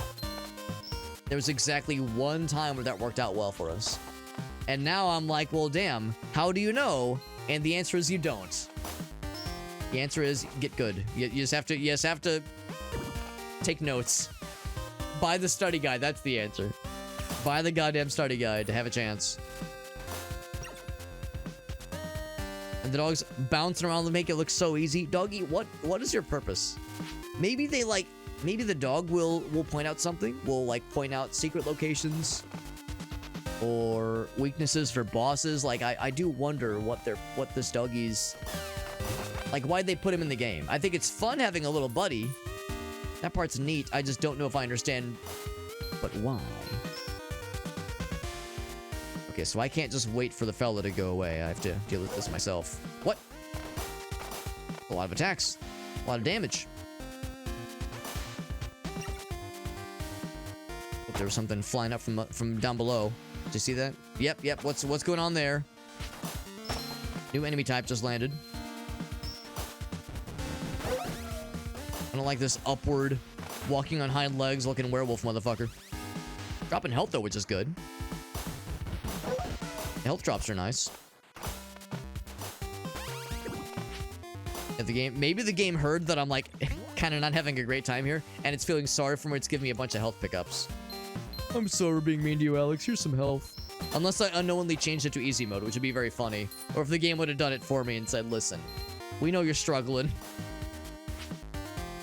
There was exactly one time where that worked out well for us. And now I'm like, well, damn, how do you know? And the answer is you don't. The answer is get good. You just have to take notes. Buy the study guide. That's the answer. Buy the goddamn study guide to have a chance. And the dog's bouncing around to make it look so easy. Doggy, what is your purpose? Maybe the dog will point out something. Will like point out secret locations or weaknesses for bosses. Like I do wonder what this doggy's like, why'd they put him in the game? I think it's fun having a little buddy. That part's neat. I just don't know if I understand, but why? Okay, so I can't just wait for the fella to go away. I have to deal with this myself. What? A lot of attacks. A lot of damage. Hope there was something flying up from down below. Did you see that? Yep. What's going on there? New enemy type just landed. I don't like this upward, walking on hind legs looking werewolf motherfucker. Dropping health though, which is good. Health drops are nice. Maybe the game heard that I'm like kind of not having a great time here, and it's feeling sorry for me. It's giving me a bunch of health pickups. I'm sorry being mean to you, Alex. Here's some health. Unless I unknowingly changed it to easy mode, which would be very funny. Or if the game would have done it for me and said, listen, we know you're struggling.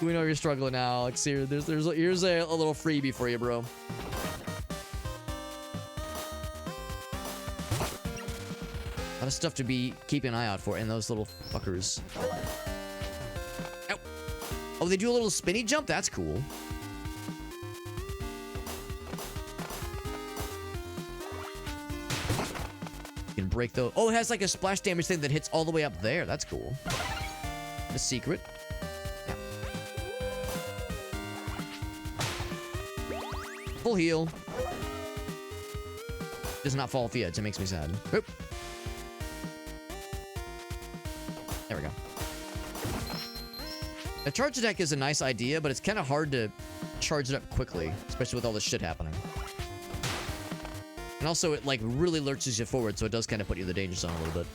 We know you're struggling, Alex. Here's a little freebie for you, bro. A lot of stuff to be keeping an eye out for in those little fuckers. Ow. Oh, they do a little spinny jump? That's cool. You can break those. Oh, it has like a splash damage thing that hits all the way up there. That's cool. The secret. Yeah. Full heal. Does not fall off the edge. It makes me sad. Oop. There we go. A charge attack is a nice idea, but it's kind of hard to charge it up quickly, especially with all this shit happening. And also, it like really lurches you forward, so it does kind of put you in the danger zone a little bit.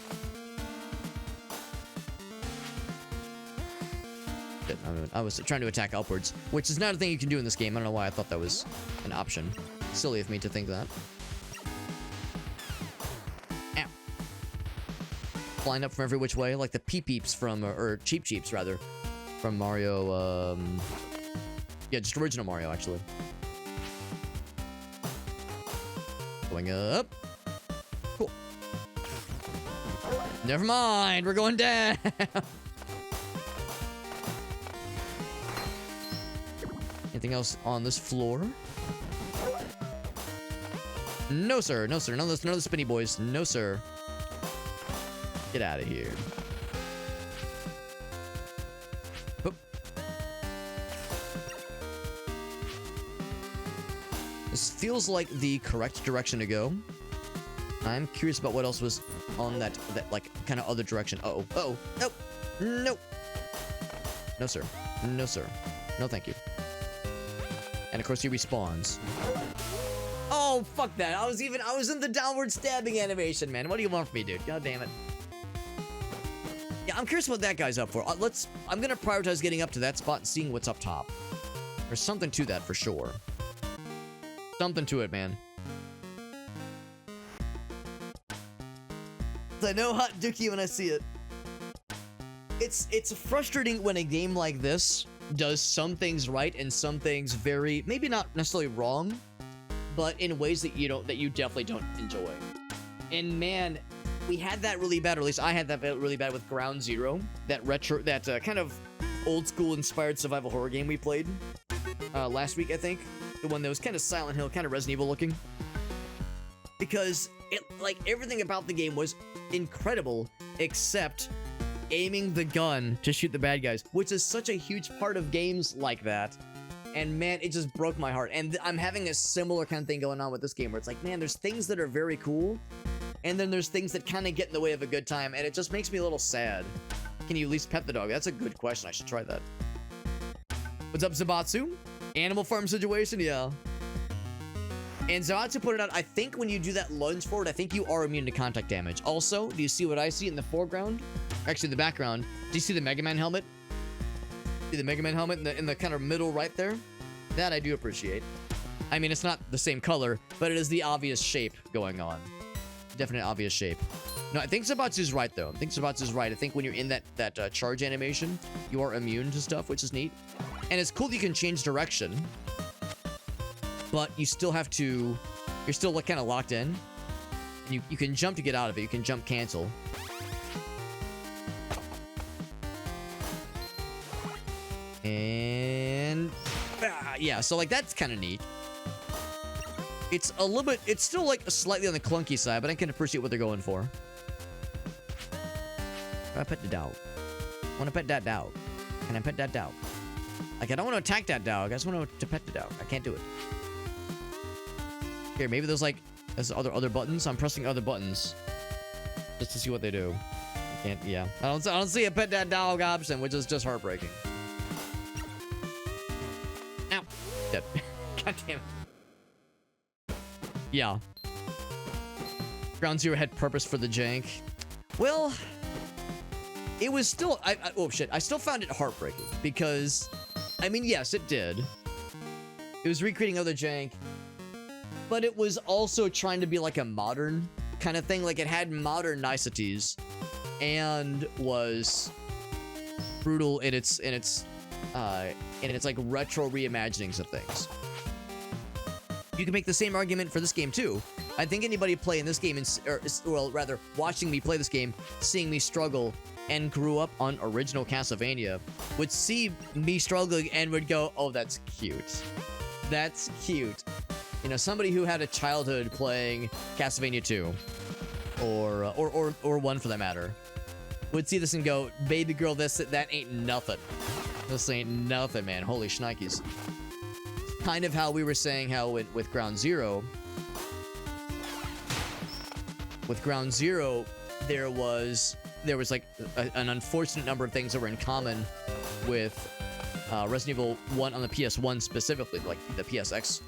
Shit, I was trying to attack upwards, which is not a thing you can do in this game. I don't know why I thought that was an option. Silly of me to think that. Ow. Flying up from every which way, like the peep-peeps from, or cheep-cheeps rather, from Mario, yeah, just original Mario, actually. Going up. Cool. Never mind, we're going down. Anything else on this floor? No, sir. No, sir. None of the spinny boys. No, sir. Get out of here. Oop. This feels like the correct direction to go. I'm curious about what else was on that like kind of other direction. Uh-oh. Uh-oh. Nope. Nope. No, sir. No, sir. No, thank you. And of course he respawns. Oh, fuck that. I was in the downward stabbing animation, man. What do you want from me, dude? God damn it. Yeah, I'm curious what that guy's up for. I'm gonna prioritize getting up to that spot and seeing what's up top. There's something to that for sure. Something to it, man. I know hot dookie when I see it. It's frustrating when a game like this does some things right and some things very, maybe not necessarily wrong, but in ways that you definitely don't enjoy. And man, we had that really bad, or at least I had that really bad with Ground Zero, that retro, that kind of old school inspired survival horror game we played last week, I think. The one that was kind of Silent Hill, kind of Resident Evil looking. Because it, like, everything about the game was incredible, except aiming the gun to shoot the bad guys, which is such a huge part of games like that. And man, it just broke my heart. And I'm having a similar kind of thing going on with this game, where it's like, man, there's things that are very cool, and then there's things that kind of get in the way of a good time, and it just makes me a little sad. Can you at least pet the dog? That's a good question. I should try that. What's up, Zabatsu? Animal farm situation? Yeah. And Zabatsu put it out, I think when you do that lunge forward, I think you are immune to contact damage. Also, do you see what I see in the foreground? Actually, the background. Do you see the Mega Man helmet? See the Mega Man helmet in the kind of middle right there? That I do appreciate. I mean, it's not the same color, but it is the obvious shape going on. Definite obvious shape. No, I think Zabatsu's right, though. I think Zabatsu's right. I think when you're in that charge animation, you are immune to stuff, which is neat. And it's cool that you can change direction, but you still have to... You're still like, kind of locked in. And you can jump to get out of it. You can jump cancel. And... yeah, so like that's kind of neat. It's a little bit... It's still like slightly on the clunky side, but I can appreciate what they're going for. I pet the dog. I want to pet that dog. Can I pet that dog? Like, I don't want to attack that dog. I just want to pet the dog. I can't do it. Here, maybe there's like... There's other buttons. I'm pressing other buttons. Just to see what they do. I can't... Yeah. I don't see a pet that dog option, which is just heartbreaking. Ow. Dead. God damn it. Yeah. Ground Zero had purpose for the jank. Well... it was still, oh shit, I still found it heartbreaking because, I mean, yes, it did. It was recreating other jank, but it was also trying to be like a modern kind of thing. Like it had modern niceties and was brutal in its like retro reimaginings of things. You can make the same argument for this game too. I think anybody playing this game, well, rather watching me play this game, seeing me struggle, and grew up on original Castlevania, would see me struggling and would go, "Oh, that's cute. That's cute." You know, somebody who had a childhood playing Castlevania 2, or 1 for that matter, would see this and go, "Baby girl, that ain't nothing. This ain't nothing, man. Holy shnikes." Kind of how we were saying how with Ground Zero. With Ground Zero, there was like an unfortunate number of things that were in common with Resident Evil 1 on the PS1 specifically, like the PSX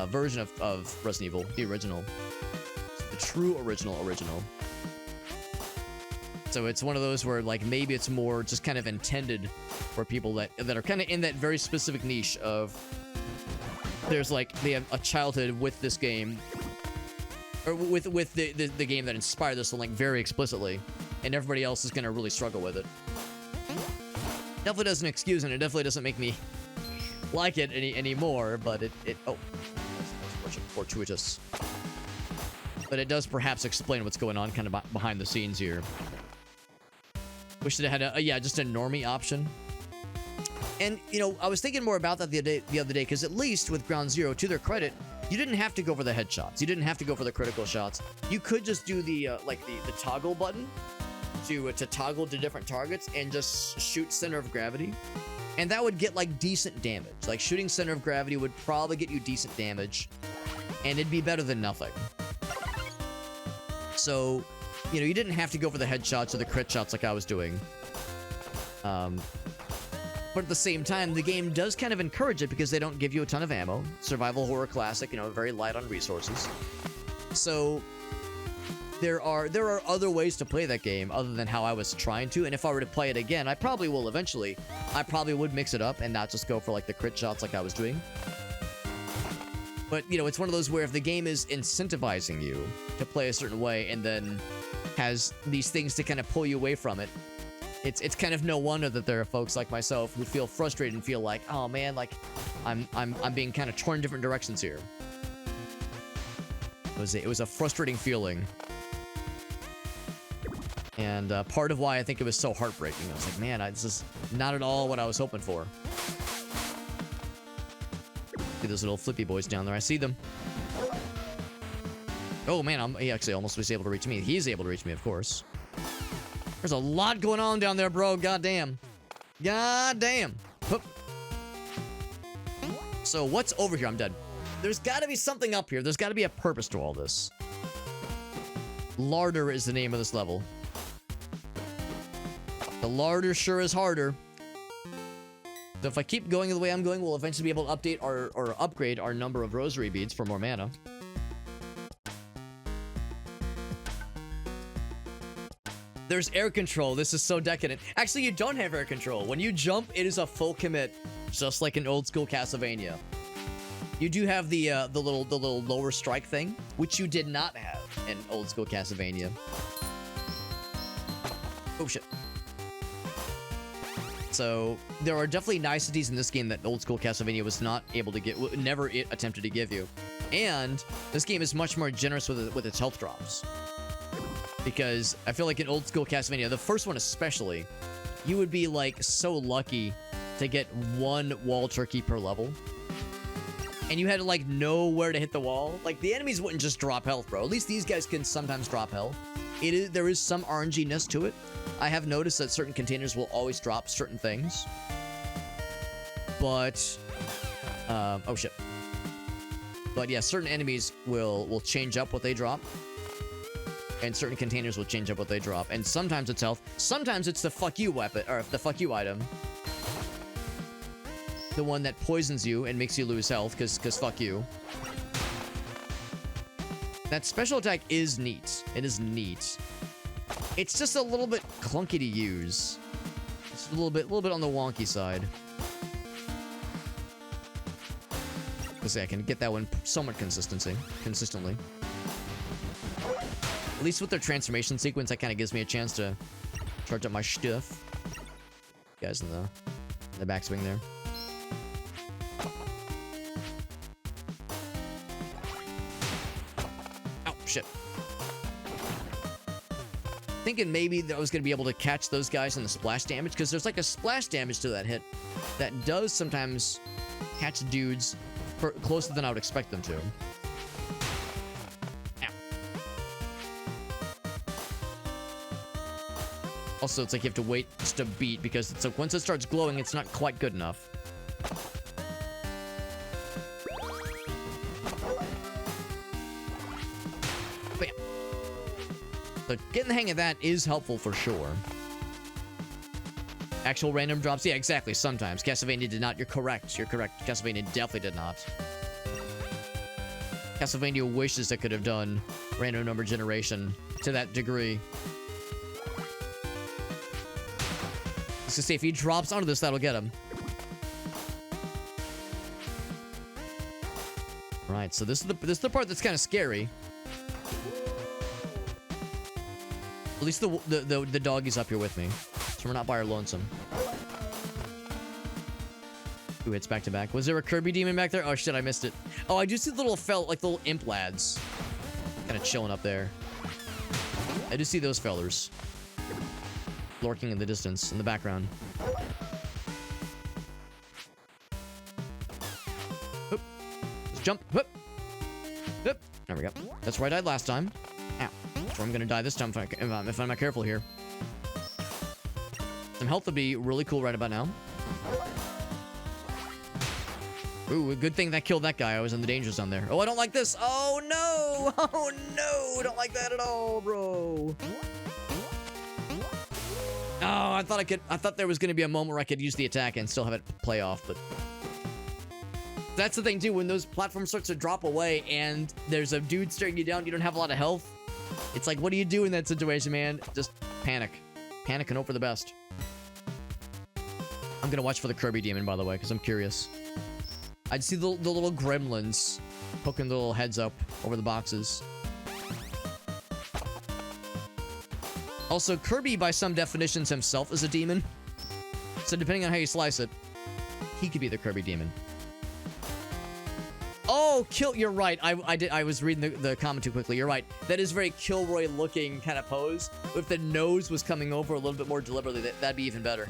version of Resident Evil, the original. The true original. So it's one of those where like maybe it's more just kind of intended for people that are kind of in that very specific niche of there's like they have a childhood with this game or with the game that inspired this one like very explicitly, and everybody else is gonna really struggle with it. Definitely doesn't excuse it. It definitely doesn't make me like it anymore, but it oh, that's fortuitous. But it does perhaps explain what's going on kind of behind the scenes here. Wish it had just a normie option. And, you know, I was thinking more about that the other day, because at least with Ground Zero, to their credit, you didn't have to go for the headshots. You didn't have to go for the critical shots. You could just do the toggle button to toggle to different targets and just shoot center of gravity. And that would get, like, decent damage. Like, shooting center of gravity would probably get you decent damage, and it'd be better than nothing. So, you know, you didn't have to go for the headshots or the crit shots like I was doing. But at the same time, the game does kind of encourage it because they don't give you a ton of ammo. Survival horror classic, you know, very light on resources. So there are other ways to play that game other than how I was trying to. And if I were to play it again, I probably will eventually. I probably would mix it up and not just go for like the crit shots like I was doing. But, you know, it's one of those where if the game is incentivizing you to play a certain way and then has these things to kind of pull you away from it, it's kind of no wonder that there are folks like myself who feel frustrated and feel like, oh man, like I'm being kind of torn in different directions here. It was a frustrating feeling. And part of why I think it was so heartbreaking. I was like, man, this is not at all what I was hoping for. See those little flippy boys down there. I see them. Oh man, he actually almost was able to reach me. He's able to reach me, of course. There's a lot going on down there, bro. Goddamn. Goddamn. Hup. So what's over here? I'm dead. There's got to be something up here. There's got to be a purpose to all this. Larder is the name of this level. The larder sure is harder. So if I keep going the way I'm going, we'll eventually be able to update or upgrade our number of rosary beads for more mana. There's air control. This is so decadent. Actually, you don't have air control. When you jump, it is a full commit, just like an old school Castlevania. You do have the little lower strike thing, which you did not have in old school Castlevania. Oh shit. So there are definitely niceties in this game that old school Castlevania was not able to get, never attempted to give you. And this game is much more generous with its health drops. Because I feel like in old school Castlevania, the first one especially, you would be like so lucky to get one wall turkey per level. And you had to like know where to hit the wall. Like the enemies wouldn't just drop health, bro. At least these guys can sometimes drop health. There is some RNG-ness to it. I have noticed that certain containers will always drop certain things. But, oh shit. But yeah, certain enemies will change up what they drop. And certain containers will change up what they drop. And sometimes it's health. Sometimes it's the fuck you weapon, or the fuck you item. The one that poisons you and makes you lose health, cause fuck you. That special attack is neat. It is neat. It's just a little bit clunky to use. It's a little bit on the wonky side. Let's see, I can get that one somewhat consistently. At least with their transformation sequence, that kind of gives me a chance to charge up my stuff. Guys in the backswing there. Oh, shit. Thinking maybe that I was going to be able to catch those guys in the splash damage, because there's like a splash damage to that hit that does sometimes catch dudes for closer than I would expect them to. Ow. Also, it's like you have to wait just a beat, because it's like once it starts glowing, it's not quite good enough. So getting the hang of that is helpful for sure. Actual random drops? Yeah, exactly. Sometimes. Castlevania did not. You're correct. You're correct. Castlevania definitely did not. Castlevania wishes it could have done random number generation to that degree. Let's just say if he drops onto this, that'll get him. Right, so this is the part that's kind of scary. At least the doggy's up here with me, so we're not by our lonesome. Ooh, hits back to back. Was there a Kirby demon back there? Oh shit, I missed it. Oh, I do see the little little imp lads, kind of chilling up there. I do see those fellers lurking in the distance, in the background. Hoop. Let's jump. Hoop. Hoop. There we go. That's where I died last time. Ow. That's where I'm gonna die this time if I'm not careful here. Some health would be really cool right about now. Ooh, a good thing that killed that guy. I was in the danger zone there. Oh, I don't like this. Oh, no. Oh, no. Don't like that at all, bro. Oh, I thought there was going to be a moment where I could use the attack and still have it play off, but that's the thing, too. When those platforms start to drop away and there's a dude staring you down, you don't have a lot of health. It's like, what do you do in that situation, man? Just panic. Panic and hope for the best. I'm going to watch for the Kirby demon, by the way, because I'm curious. I'd see the little gremlins poking the little heads up over the boxes. Also, Kirby, by some definitions, himself is a demon. So depending on how you slice it, he could be the Kirby demon. Oh, you're right. I was reading the comment too quickly. You're right. That is very Kilroy-looking kind of pose. If the nose was coming over a little bit more deliberately, that'd be even better.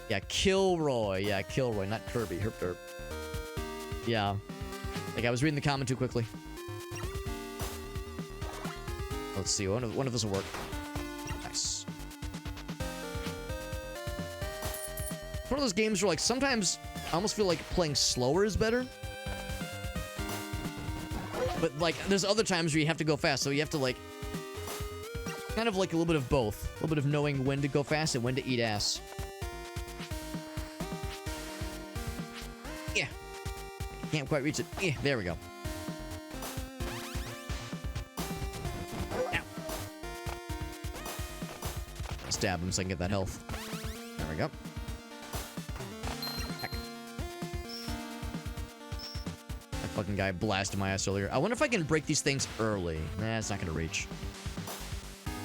Yeah, Kilroy. Yeah, Kilroy, not Kirby. Herp derp. Yeah. Like, I was reading the comment too quickly. Let's see. One of this will work. Nice. It's one of those games where, like, sometimes I almost feel like playing slower is better. But, like, there's other times where you have to go fast, so you have to, like, kind of like a little bit of both. A little bit of knowing when to go fast and when to eat ass. Yeah. Can't quite reach it. Yeah, there we go. Ow. Stab him so I can get that health. There we go. Heck. That fucking guy blasted my ass earlier. I wonder if I can break these things early. Nah, it's not gonna reach.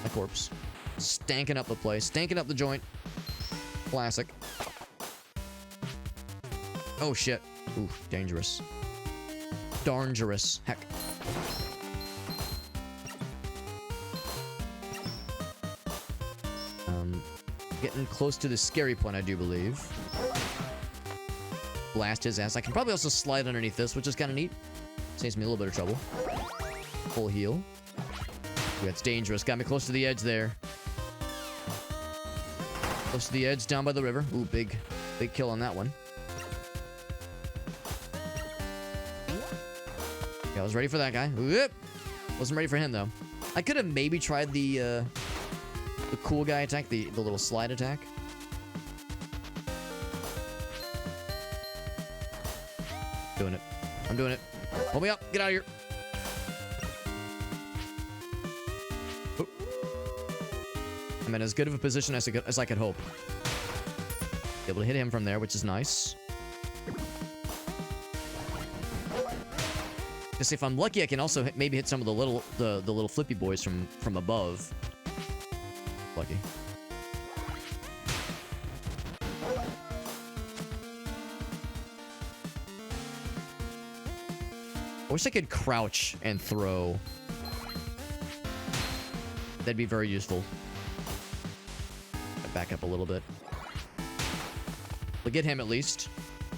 My corpse. Stanking up the place. Stanking up the joint. Classic. Oh, shit. Ooh, dangerous. Dangerous. Heck. Getting close to the scary point, I do believe. Blast his ass. I can probably also slide underneath this, which is kind of neat. Saves me a little bit of trouble. Full heal. Ooh, that's dangerous. Got me close to the edge there. Close to the edge, down by the river. Ooh, big kill on that one. Yeah, I was ready for that guy. Whoop. Wasn't ready for him, though. I could have maybe tried the cool guy attack, the little slide attack. Doing it. I'm doing it. Hold me up. Get out of here. I'm in as good of a position as I could hope. Able to hit him from there, which is nice. Just if I'm lucky, I can also maybe hit some of the little flippy boys from above. Lucky. I wish I could crouch and throw. That'd be very useful. Back up a little bit. We'll get him at least.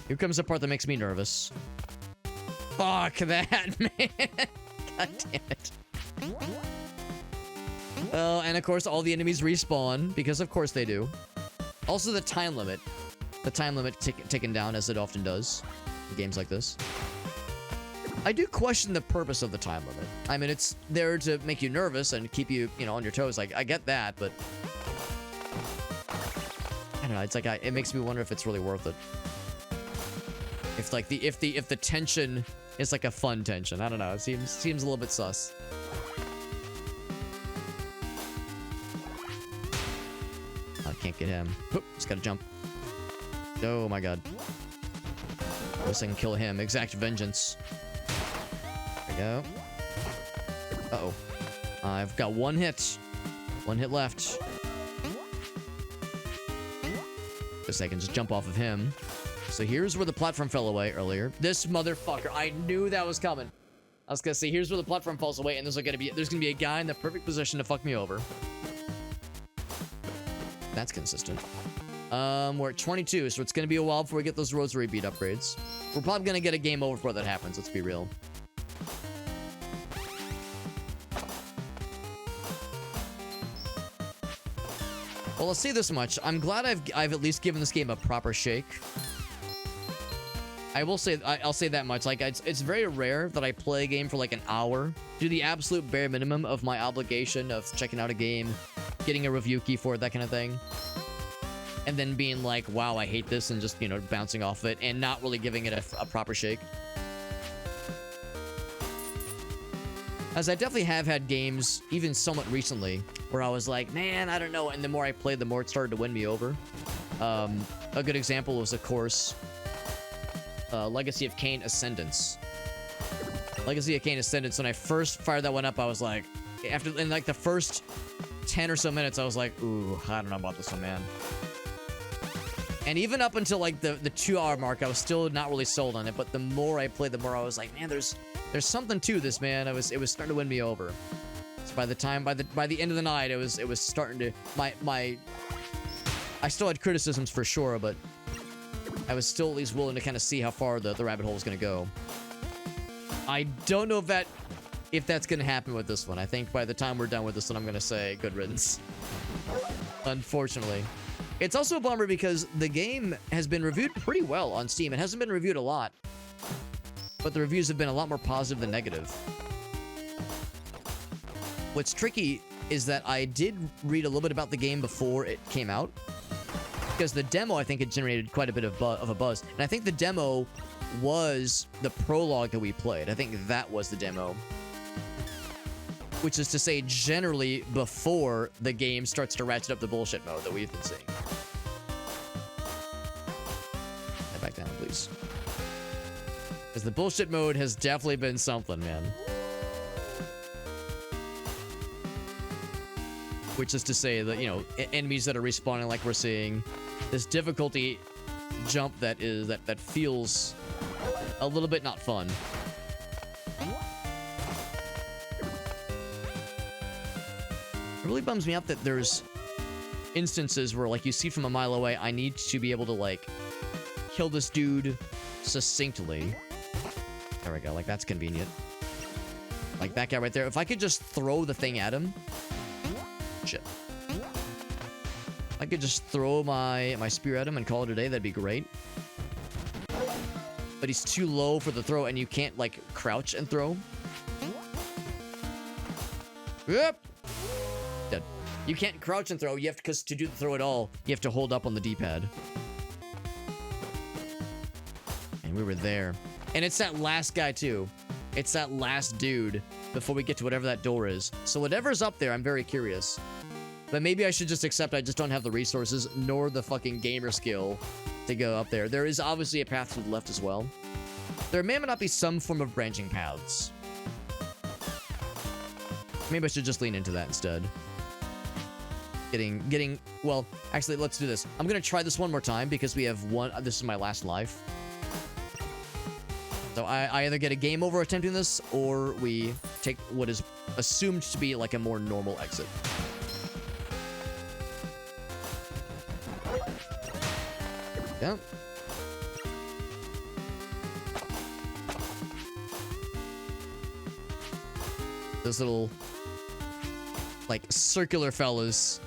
Here comes the part that makes me nervous. Fuck that, man. God damn it. Oh, and of course all the enemies respawn, because of course they do. Also the time limit. The time limit ticking down, as it often does in games like this. I do question the purpose of the time limit. I mean, it's there to make you nervous and keep you, you know, on your toes. Like, I get that, but I don't know. It's like it makes me wonder if it's really worth it. If like if the tension is like a fun tension. I don't know. It seems a little bit sus. I can't get him. Oop, just gotta jump. Oh my god. At least I can kill him. Exact vengeance. There we go. Uh-oh. I've got one hit. One hit left. Guess I can just jump off of him. So here's where the platform fell away earlier. This motherfucker. I knew that was coming. I was gonna say, here's where the platform falls away, and there's gonna be a guy in the perfect position to fuck me over. That's consistent. We're at 22, so it's gonna be a while before we get those rosary bead upgrades. We're probably gonna get a game over before that happens, let's be real. Well, let's say this much. I'm glad I've at least given this game a proper shake. I will say, I'll say that much. Like, it's very rare that I play a game for like an hour, do the absolute bare minimum of my obligation of checking out a game, getting a review key for it, that kind of thing, and then being like, wow, I hate this, and just, you know, bouncing off it and not really giving it a proper shake. As I definitely have had games, even somewhat recently, where I was like, man, I don't know, and the more I played, the more it started to win me over. A good example was, of course, Legacy of Kain Ascendance. Legacy of Kain Ascendance, when I first fired that one up, I was like, in like the first 10 or so minutes, I was like, ooh, I don't know about this one, man. And even up until like the 2-hour mark, I was still not really sold on it, but the more I played, the more I was like, man, there's something to this, man. It was starting to win me over. So by the end of the night, it was starting to I still had criticisms for sure, but I was still at least willing to kind of see how far the rabbit hole was going to go. I don't know if that's going to happen with this one. I think by the time we're done with this one, I'm going to say good riddance. Unfortunately. It's also a bummer because the game has been reviewed pretty well on Steam. It hasn't been reviewed a lot, but the reviews have been a lot more positive than negative. What's tricky is that I did read a little bit about the game before it came out, because the demo, I think, had generated quite a bit of a buzz. And I think the demo was the prologue that we played. I think that was the demo. Which is to say, generally, before the game starts to ratchet up the bullshit mode that we've been seeing. Head back down, please. Because the bullshit mode has definitely been something, man. Which is to say that, you know, enemies that are respawning like we're seeing. This difficulty jump that feels a little bit not fun. It really bums me out that there's instances where, like, you see from a mile away, I need to be able to, like, kill this dude succinctly. There we go. Like, that's convenient. Like, that guy right there. If I could just throw the thing at him. Shit. I could just throw my spear at him and call it a day. That'd be great. But he's too low for the throw, and you can't, like, crouch and throw. Yep. Dead. You can't crouch and throw. You have to, because to do the throw at all, you have to hold up on the D-pad. And we were there. And it's that last guy, too. It's that last dude before we get to whatever that door is. So whatever's up there, I'm very curious. But maybe I should just accept I just don't have the resources nor the fucking gamer skill to go up there. There is obviously a path to the left as well. There may or may not be some form of branching paths. Maybe I should just lean into that instead. Well, actually, let's do this. I'm gonna try this one more time because we have one. This is my last life. So I either get a game over attempting this, or we take what is assumed to be like a more normal exit. Yep. Those little, like, circular fellas.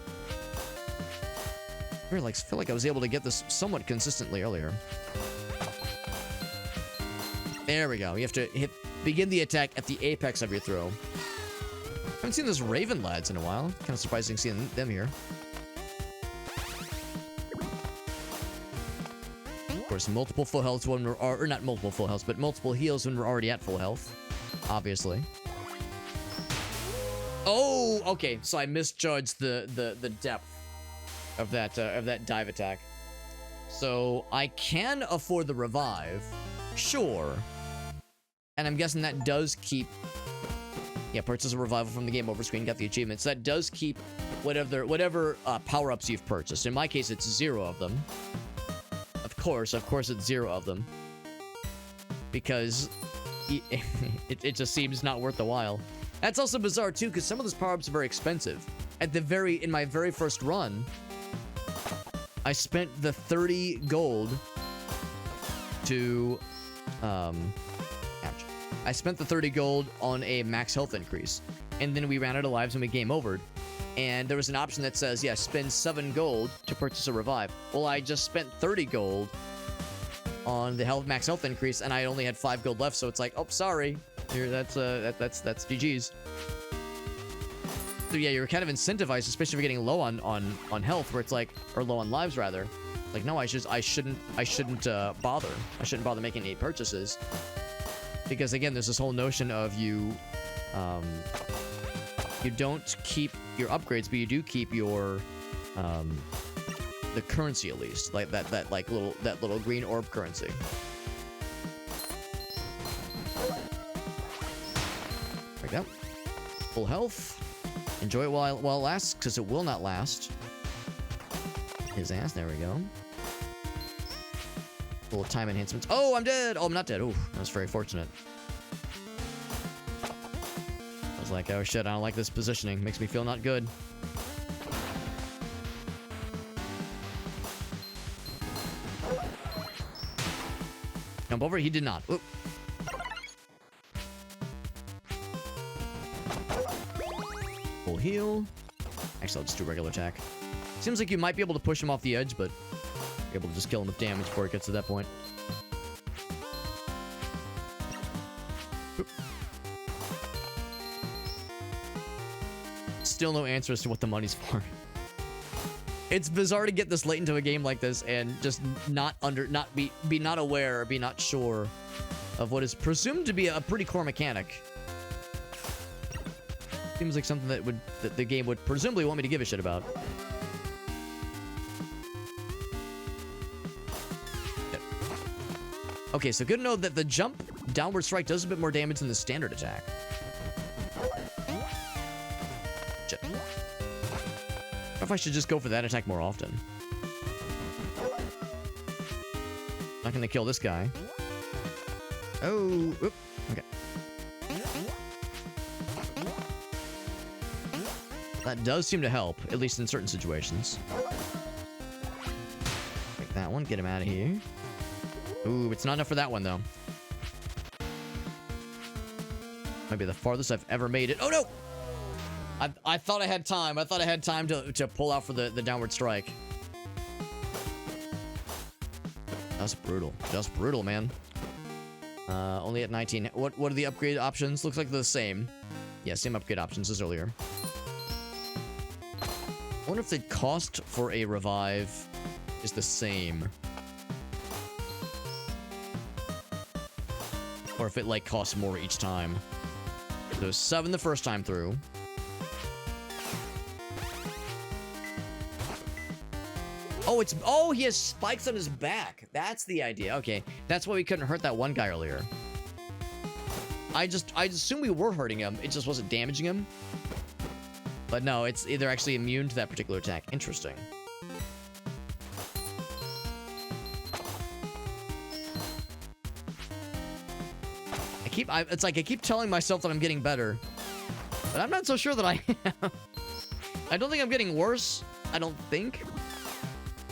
I feel like I was able to get this somewhat consistently earlier. There we go. You have to begin the attack at the apex of your throw. I haven't seen those Raven lads in a while. Kind of surprising seeing them here. Of course, multiple full healths when we're... Or not multiple full healths, but multiple heals when we're already at full health. Obviously. Oh, okay. So I misjudged the depth of that dive attack. So I can afford the revive, sure. And I'm guessing that does keep... Yeah, purchase a revival from the game over screen, got the achievements. So that does keep whatever power-ups you've purchased. In my case, it's 0 of them. Of course it's 0 of them. Because it just seems not worth the while. That's also bizarre too, because some of those power-ups are very expensive. In my very first run, I spent the 30 gold to, ouch. I spent the 30 gold on a max health increase. And then we ran out of lives and we game overed. And there was an option that says, yeah, spend 7 gold to purchase a revive. Well, I just spent 30 gold on the max health increase, and I only had 5 gold left, so it's like, oh, sorry. Here, that's GG's. So yeah, you're kind of incentivized, especially if you're getting low on health, where it's like, or low on lives rather. Like, no, I shouldn't bother. I shouldn't bother making 8 purchases. Because again, there's this whole notion of you don't keep your upgrades, but you do keep your the currency at least, like that little green orb currency. There we go. Full health. Enjoy it while it lasts, because it will not last. His ass. There we go. Full time enhancements. Oh, I'm dead. Oh, I'm not dead. Oh, that was very fortunate. I was like, oh shit, I don't like this positioning. Makes me feel not good. Jump over. He did not. Oop. Full heal. Actually, I'll just do regular attack. Seems like you might be able to push him off the edge, but you're able to just kill him with damage before it gets to that point. Oop. Still no answer as to what the money's for. It's bizarre to get this late into a game like this and just be not aware or be not sure of what is presumed to be a pretty core mechanic. Seems like something that the game would presumably want me to give a shit about. Yep. Okay, so good to know that the jump downward strike does a bit more damage than the standard attack. Shit. I wonder if I should just go for that attack more often. Not gonna kill this guy. Oh, oop. Okay. That does seem to help, at least in certain situations. Take that one, get him out of here. Ooh, it's not enough for that one, though. Might be the farthest I've ever made it. Oh, no! I thought I had time. I thought I had time to pull out for the downward strike. That's brutal. Just brutal, man. Only at 19. What are the upgrade options? Looks like they're the same. Yeah, same upgrade options as earlier. I wonder if the cost for a revive is the same. Or if it, like, costs more each time. So 7 the first time through. Oh, oh, he has spikes on his back. That's the idea. Okay, that's why we couldn't hurt that one guy earlier. I assumed we were hurting him. It just wasn't damaging him. But no, they're actually immune to that particular attack. Interesting. It's like I keep telling myself that I'm getting better, but I'm not so sure that I am. I don't think I'm getting worse. I don't think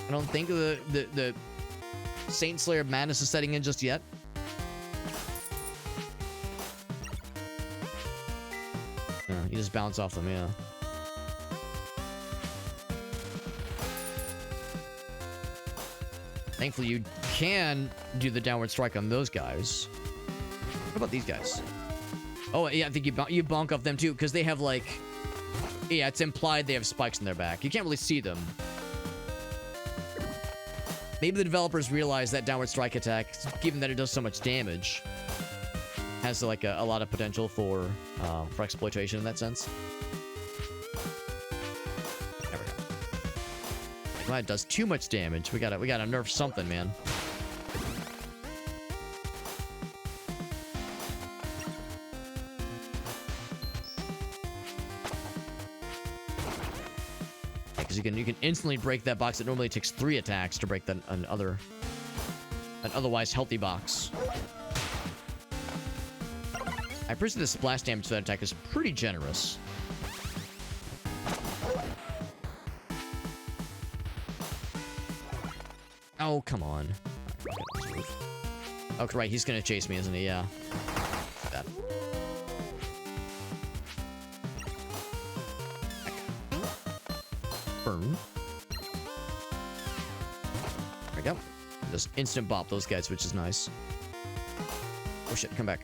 the Saint Slayer madness is setting in just yet. Yeah, you just bounce off them, yeah. Thankfully, you can do the downward strike on those guys. What about these guys? Oh, yeah, I think you bonk off them too, because they have, like... Yeah, it's implied they have spikes in their back. You can't really see them. Maybe the developers realize that downward strike attack, given that it does so much damage, has, like, a lot of potential for exploitation in that sense. There we go. Well, it does too much damage. We gotta nerf something, man. You can instantly break that box. It normally takes 3 attacks to break an otherwise healthy box. I appreciate the splash damage to that attack is pretty generous. Oh, come on. Okay, right, he's gonna chase me, isn't he? Yeah. That. Burn. There we go. Just instant bop those guys, which is nice. Oh shit, come back.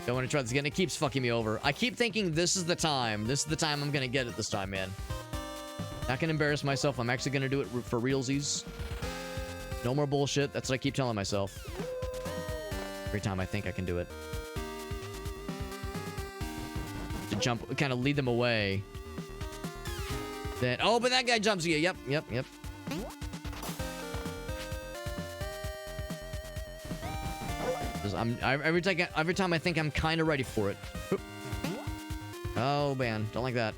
Don't want to try this again. It keeps fucking me over. I keep thinking this is the time. This is the time I'm gonna get it this time, man. Not gonna embarrass myself. I'm actually gonna do it for realsies. No more bullshit. That's what I keep telling myself. Every time I think I can do it. To jump, kind of lead them away. Then, oh, but that guy jumps you. Yep. Every time I think I'm kind of ready for it. Oh, man. Don't like that.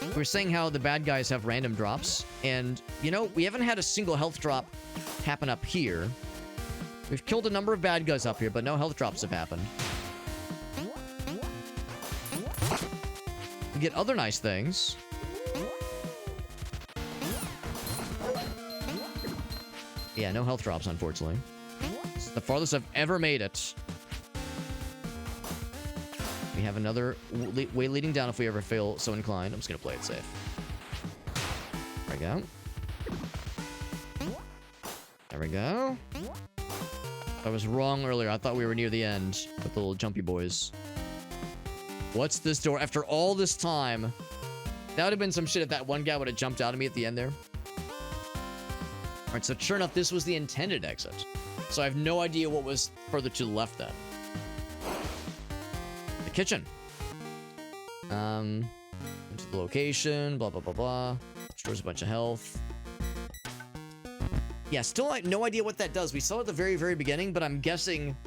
We were saying how the bad guys have random drops. And, you know, we haven't had a single health drop happen up here. We've killed a number of bad guys up here, but no health drops have happened. We get other nice things. Yeah, no health drops, unfortunately. This is the farthest I've ever made it. We have another way leading down if we ever feel so inclined. I'm just gonna play it safe. There we go. There we go. I was wrong earlier. I thought we were near the end with the little jumpy boys. What's this door? After all this time, that would have been some shit if that one guy would have jumped out at me at the end there. All right, so sure enough, this was the intended exit. So I have no idea what was further to the left then. The kitchen. Into the location, blah, blah, blah, blah. Restores a bunch of health. Yeah, still no idea what that does. We saw it at the very, very beginning, but I'm guessing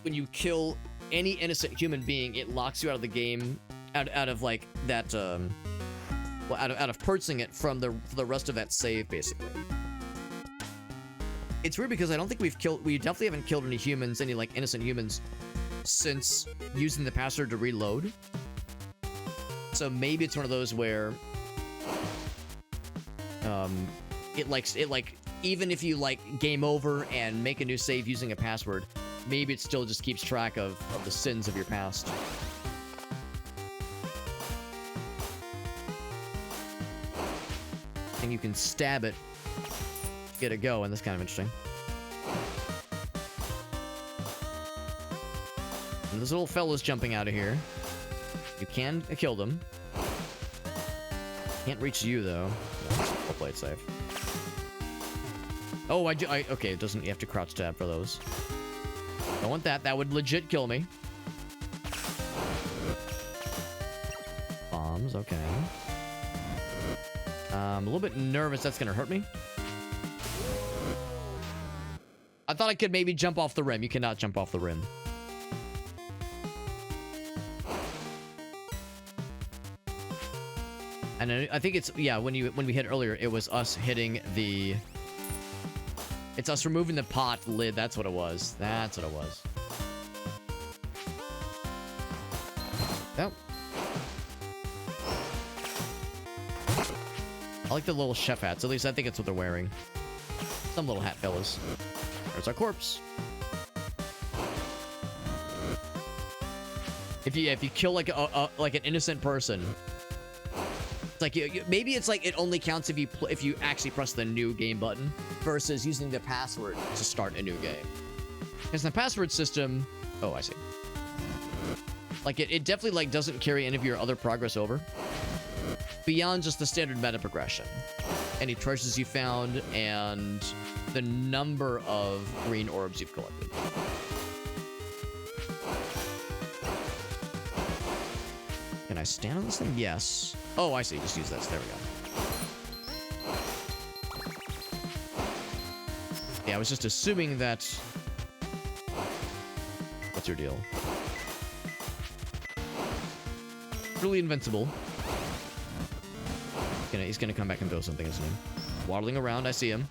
when you kill any innocent human being, it locks you out of the game, out of like that, well, out of purchasing it from the rest of that save, basically. It's weird because I don't think we definitely haven't killed any humans, any like innocent humans, since using the password to reload. So maybe it's one of those where, even if you like game over and make a new save using a password, maybe it still just keeps track of the sins of your past. And you can stab it to get it going. That's kind of interesting. And this little fella's jumping out of here. You can kill them. Can't reach you though. I'll play it safe. Oh, okay, it doesn't, you have to crouch tab for those. Don't want that. That would legit kill me. Bombs, okay. I'm a little bit nervous that's gonna hurt me. I thought I could maybe jump off the rim. You cannot jump off the rim. And I think it's, yeah, when we hit earlier, it was us hitting the... It's us removing the pot lid. That's what it was. That's what it was. Yep. I like the little chef hats. At least I think it's what they're wearing. Some little hat fellas. There's our corpse. If you kill like like an innocent person, it's like maybe it's like it only counts if you actually press the new game button versus using the password to start a new game. Because the password system, oh I see. Like it definitely like doesn't carry any of your other progress over beyond just the standard meta progression. Any treasures you found and the number of green orbs you've collected. Can I stand on this thing? Yes. Oh, I see. Just use this. There we go. Yeah, I was just assuming that... What's your deal? Really invincible. He's gonna come back and throw something, isn't he? Waddling around, I see him.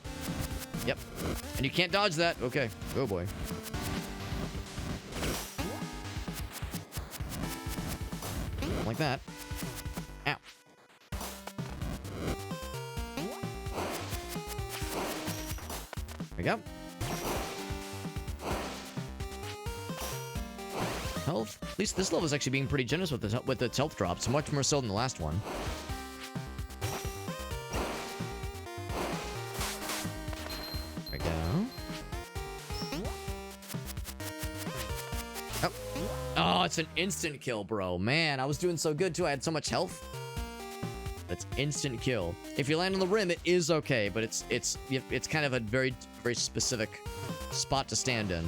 Yep. And you can't dodge that. Okay. Oh boy. Like that. Ow. There we go. Health. At least this level is actually being pretty generous with its health drops. Much more so than the last one. Oh, it's an instant kill, bro. Man, I was doing so good, too. I had so much health. That's instant kill. If you land on the rim, it is okay, but it's kind of a very, very specific spot to stand in.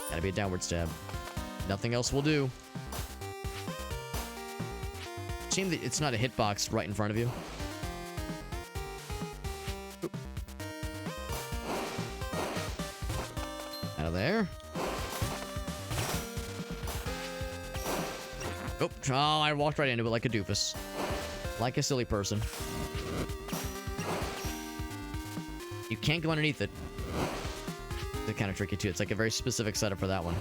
Gotta be a downward stab. Nothing else will do. Shame that it's not a hitbox right in front of you. Oop. Out of there. Oh, I walked right into it like a doofus. Like a silly person. You can't go underneath it. It's kind of tricky, too. It's like a very specific setup for that one.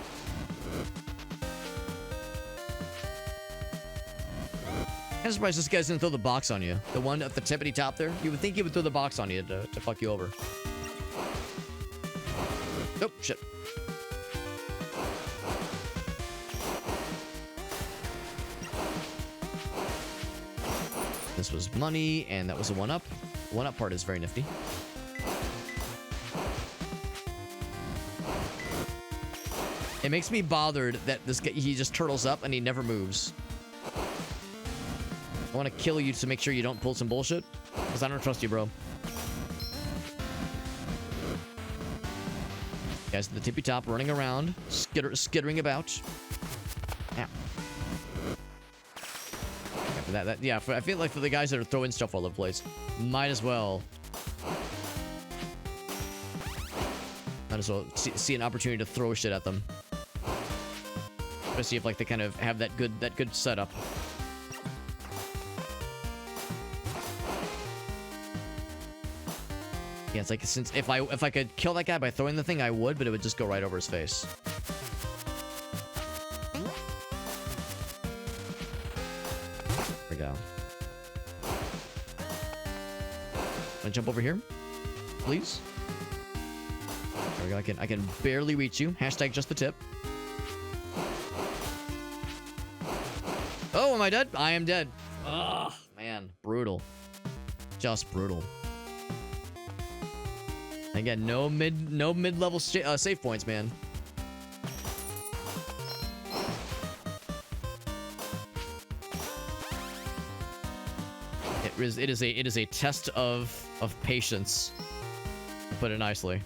I'm surprised this guy's didn't throw the box on you. The one at the tippity top there. You would think he would throw the box on you to fuck you over. Oh, shit. This was money, and that was a one-up. The one-up part is very nifty. It makes me bothered that this guy, he just turtles up and he never moves. I want to kill you to make sure you don't pull some bullshit, because I don't trust you, bro. Guys at the tippy top running around, skittering about. Ow. Yeah, I feel like for the guys that are throwing stuff all over the place, might as well see an opportunity to throw shit at them. Especially if like they kind of have that good setup. Yeah, it's like since if I could kill that guy by throwing the thing, I would, but it would just go right over his face. There we go. Wanna jump over here? Please? There we go. I can barely reach you. Hashtag just the tip. Oh, am I dead? I am dead. Ugh, man. Brutal. Just brutal. Again, no mid-level save points, man. It is a test of patience, to put it nicely.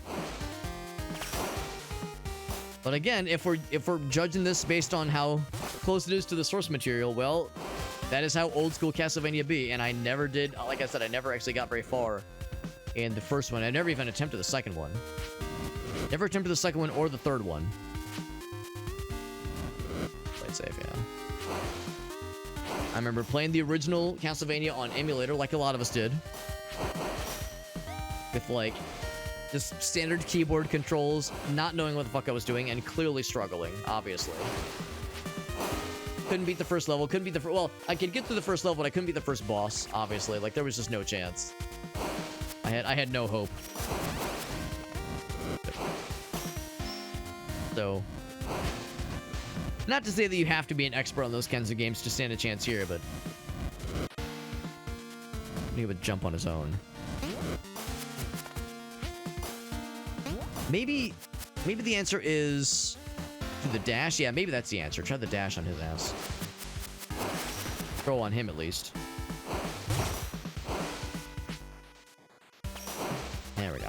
But again, if we're judging this based on how close it is to the source material, well, That is how old school Castlevania be, and I never did, like I said, I never actually got very far in the first one. I never even attempted the second one. Never attempted the second one or the third one. Play it safe, yeah. I remember playing the original Castlevania on emulator, like a lot of us did. With, like, just standard keyboard controls, not knowing what the fuck I was doing, and clearly struggling, obviously. Couldn't beat the first level, couldn't beat the well, I could get through the first level, but I couldn't beat the first boss, obviously. Like, there was just no chance. I had no hope. So, not to say that you have to be an expert on those kinds of games to stand a chance here, but he would jump on his own. Maybe the answer is to the dash. Yeah, maybe that's the answer. Try the dash on his ass. Throw on him at least. There we go.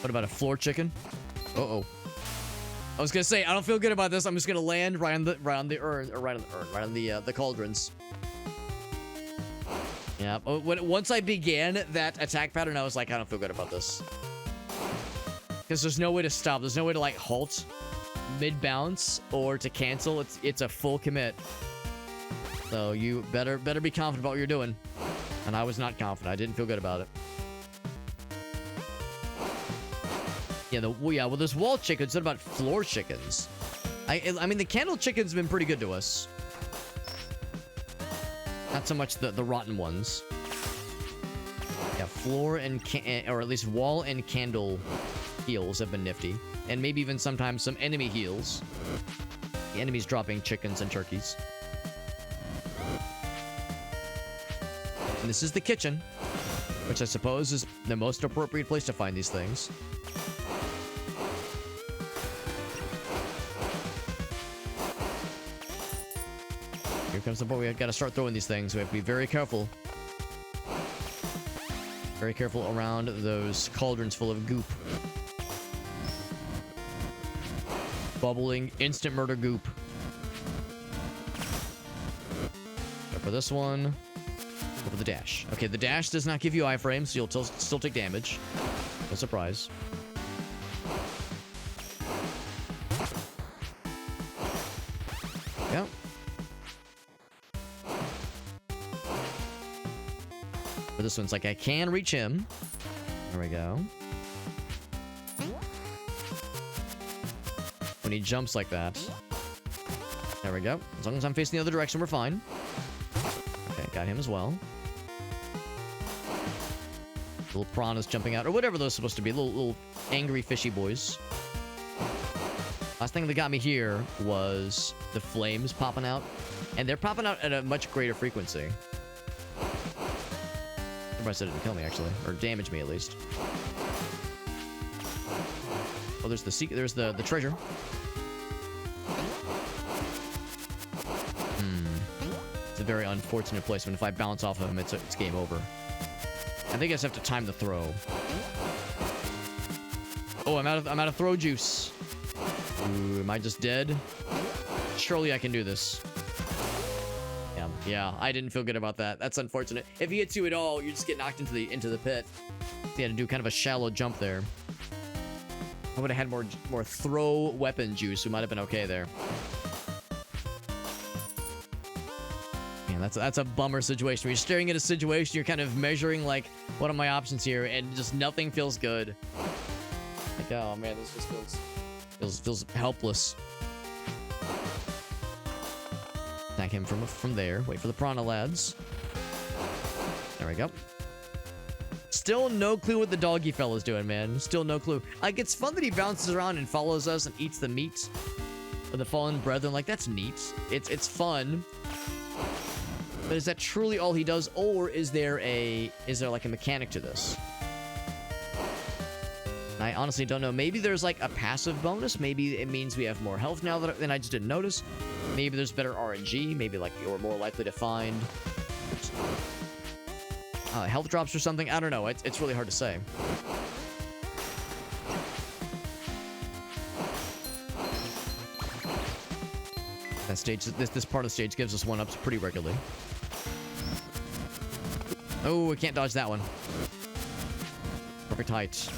What about a floor chicken? Uh-oh. I was gonna say, I don't feel good about this. I'm just gonna land right on the urn, or right on the cauldrons. Yeah, once I began that attack pattern, I was like, I don't feel good about this. Because there's no way to stop. There's no way to, like, halt mid-bounce or to cancel. It's a full commit. So you better be confident about what you're doing. And I was not confident. I didn't feel good about it. Yeah, well, there's wall chickens. What about floor chickens? I mean, the candle chicken's been pretty good to us. Not so much the rotten ones. Yeah, floor and or at least wall and candle heals have been nifty, and maybe even sometimes some enemy heals. The enemies dropping chickens and turkeys. And this is the kitchen, which I suppose is the most appropriate place to find these things. Here comes the point. We gotta start throwing these things. We have to be very careful. Very careful around those cauldrons full of goop. Bubbling, instant murder goop. Go for this one. Go for the dash. Okay, the dash does not give you iframes, so you'll still take damage. No surprise. Yep. But this one's like, I can reach him. There we go. When he jumps like that. There we go. As long as I'm facing the other direction, we're fine. Okay, got him as well. Little piranhas jumping out, or whatever those are supposed to be. Little angry fishy boys. Last thing that got me here was the flames popping out. And they're popping out at a much greater frequency. Everybody said it didn't kill me, actually. Or damage me, at least. Oh, there's the secret. There's the treasure. It's a very unfortunate placement. If I bounce off of him, it's game over. I think I just have to time the throw. Oh, I'm out of throw juice. Ooh, am I just dead? Surely I can do this. Yeah, I didn't feel good about that. That's unfortunate. If he hits you at all, you just get knocked into the pit. So you had to do kind of a shallow jump there. I would have had more throw weapon juice. We might have been okay there. Man, that's a bummer situation. When you're staring at a situation, you're kind of measuring, like, what are my options here, and just nothing feels good. Like, oh man, this just feels helpless. Attack him from there. Wait for the piranha lads. There we go. Still no clue what the doggy fella's doing, man. Still no clue. Like, it's fun that he bounces around and follows us and eats the meat of the fallen brethren. Like, that's neat. It's fun. But is that truly all he does, or is there like a mechanic to this? I honestly don't know. Maybe there's like a passive bonus. Maybe it means we have more health now than I just didn't notice. Maybe there's better RNG. Maybe like you're more likely to find health drops or something. I don't know. It's really hard to say. That stage, this part of the stage gives us one-ups pretty regularly. Oh, I can't dodge that one. Perfect height.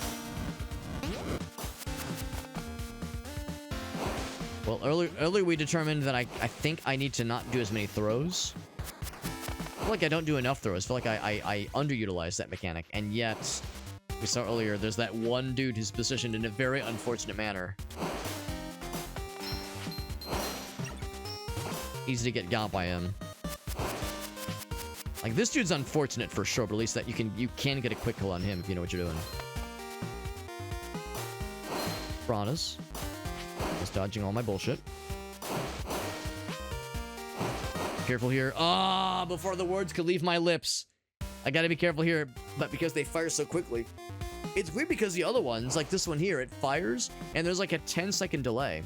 Well, earlier we determined that I think I need to not do as many throws. I feel like I don't do enough throws. I feel like I underutilize that mechanic. And yet, we saw earlier, there's that one dude who's positioned in a very unfortunate manner. Easy to get got by him. Like, this dude's unfortunate for sure, but at least that you can get a quick kill on him if you know what you're doing. Piranhas. Just dodging all my bullshit. Careful here. Ah, before the words could leave my lips. I gotta be careful here, but because they fire so quickly. It's weird because the other ones, like this one here, it fires, and there's like a 10-second delay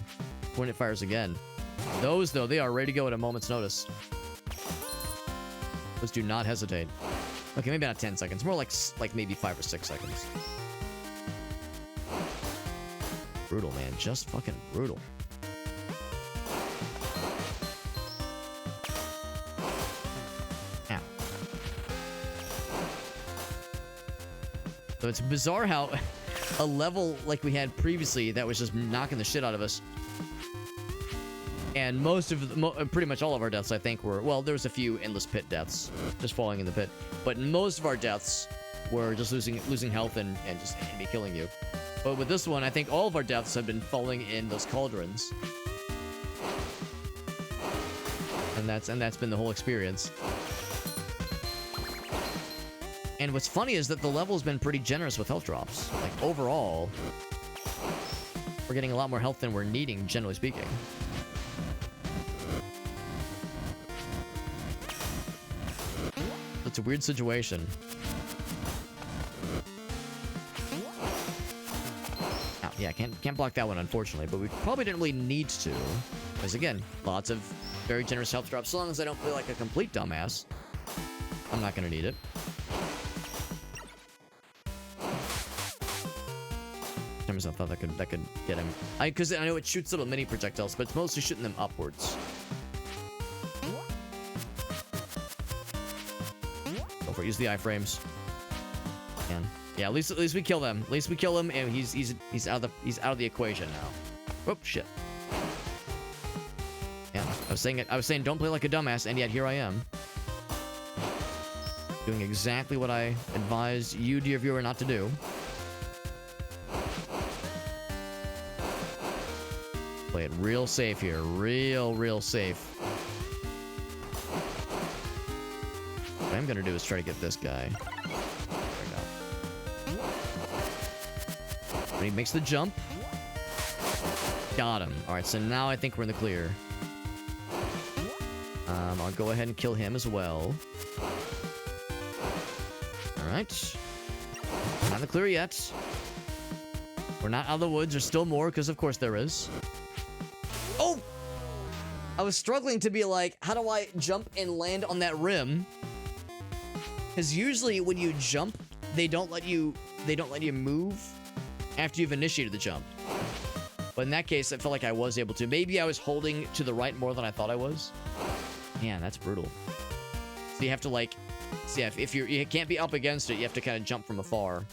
when it fires again. Those, though, they are ready to go at a moment's notice. Those do not hesitate. Okay, maybe not 10 seconds. More like maybe 5 or 6 seconds. Brutal, man. Just fucking brutal. Ow. So it's bizarre how a level like we had previously that was just knocking the shit out of us. And most of pretty much all of our deaths, I think, were... Well, there was a few endless pit deaths. Just falling in the pit. But most of our deaths were just losing health and just me killing you. But with this one, I think all of our deaths have been falling in those cauldrons. And that's been the whole experience. And what's funny is that the level's been pretty generous with health drops. Like, overall, we're getting a lot more health than we're needing, generally speaking. It's a weird situation. Oh, yeah, can't block that one, unfortunately, but we probably didn't really need to. Because, again, lots of very generous health drops. So long as I don't play like a complete dumbass, I'm not going to need it. I thought that could get him. Because I know it shoots little mini projectiles, but it's mostly shooting them upwards. Go for it. Use the iframes. And yeah, at least we kill them. At least we kill him, and he's out of the equation now. Oh shit. Yeah, I was saying don't play like a dumbass, and yet here I am. Doing exactly what I advised you, dear viewer, not to do. Play it real safe here. Real safe. What I'm gonna do is try to get this guy. There we go. When he makes the jump. Got him. Alright, so now I think we're in the clear. I'll go ahead and kill him as well. Alright. Not in the clear yet. We're not out of the woods. There's still more, because of course there is. Oh! I was struggling to be like, how do I jump and land on that rim? Because usually when you jump, they don't let you move after you've initiated the jump. But in that case, I felt like I was able to. Maybe I was holding to the right more than I thought I was. Man, that's brutal. So you have to like, see, yeah, if you can't be up against it, you have to kind of jump from afar.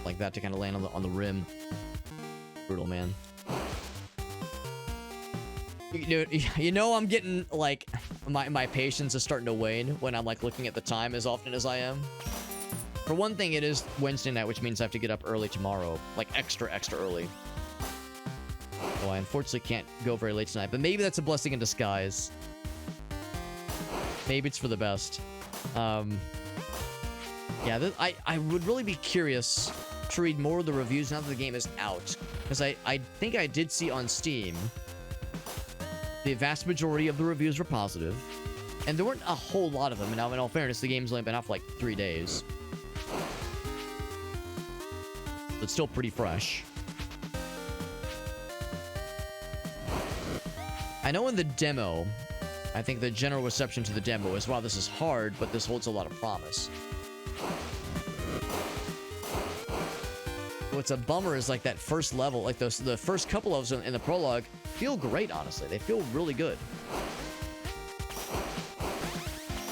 Like that to kind of land on the rim. Brutal, man. You know I'm getting, like, my patience is starting to wane when I'm, like, looking at the time as often as I am. For one thing, it is Wednesday night, which means I have to get up early tomorrow. Like, extra early. So I unfortunately can't go very late tonight, but maybe that's a blessing in disguise. Maybe it's for the best. Yeah, I would really be curious to read more of the reviews now that the game is out. Because I think I did see on Steam... The vast majority of the reviews were positive, and there weren't a whole lot of them. Now, in all fairness, the game's only been out for like 3 days. It's still pretty fresh. I know in the demo, I think the general reception to the demo is, wow, this is hard, but this holds a lot of promise. What's a bummer is like that first level, like the first couple of them in the prologue feel great, honestly. They feel really good.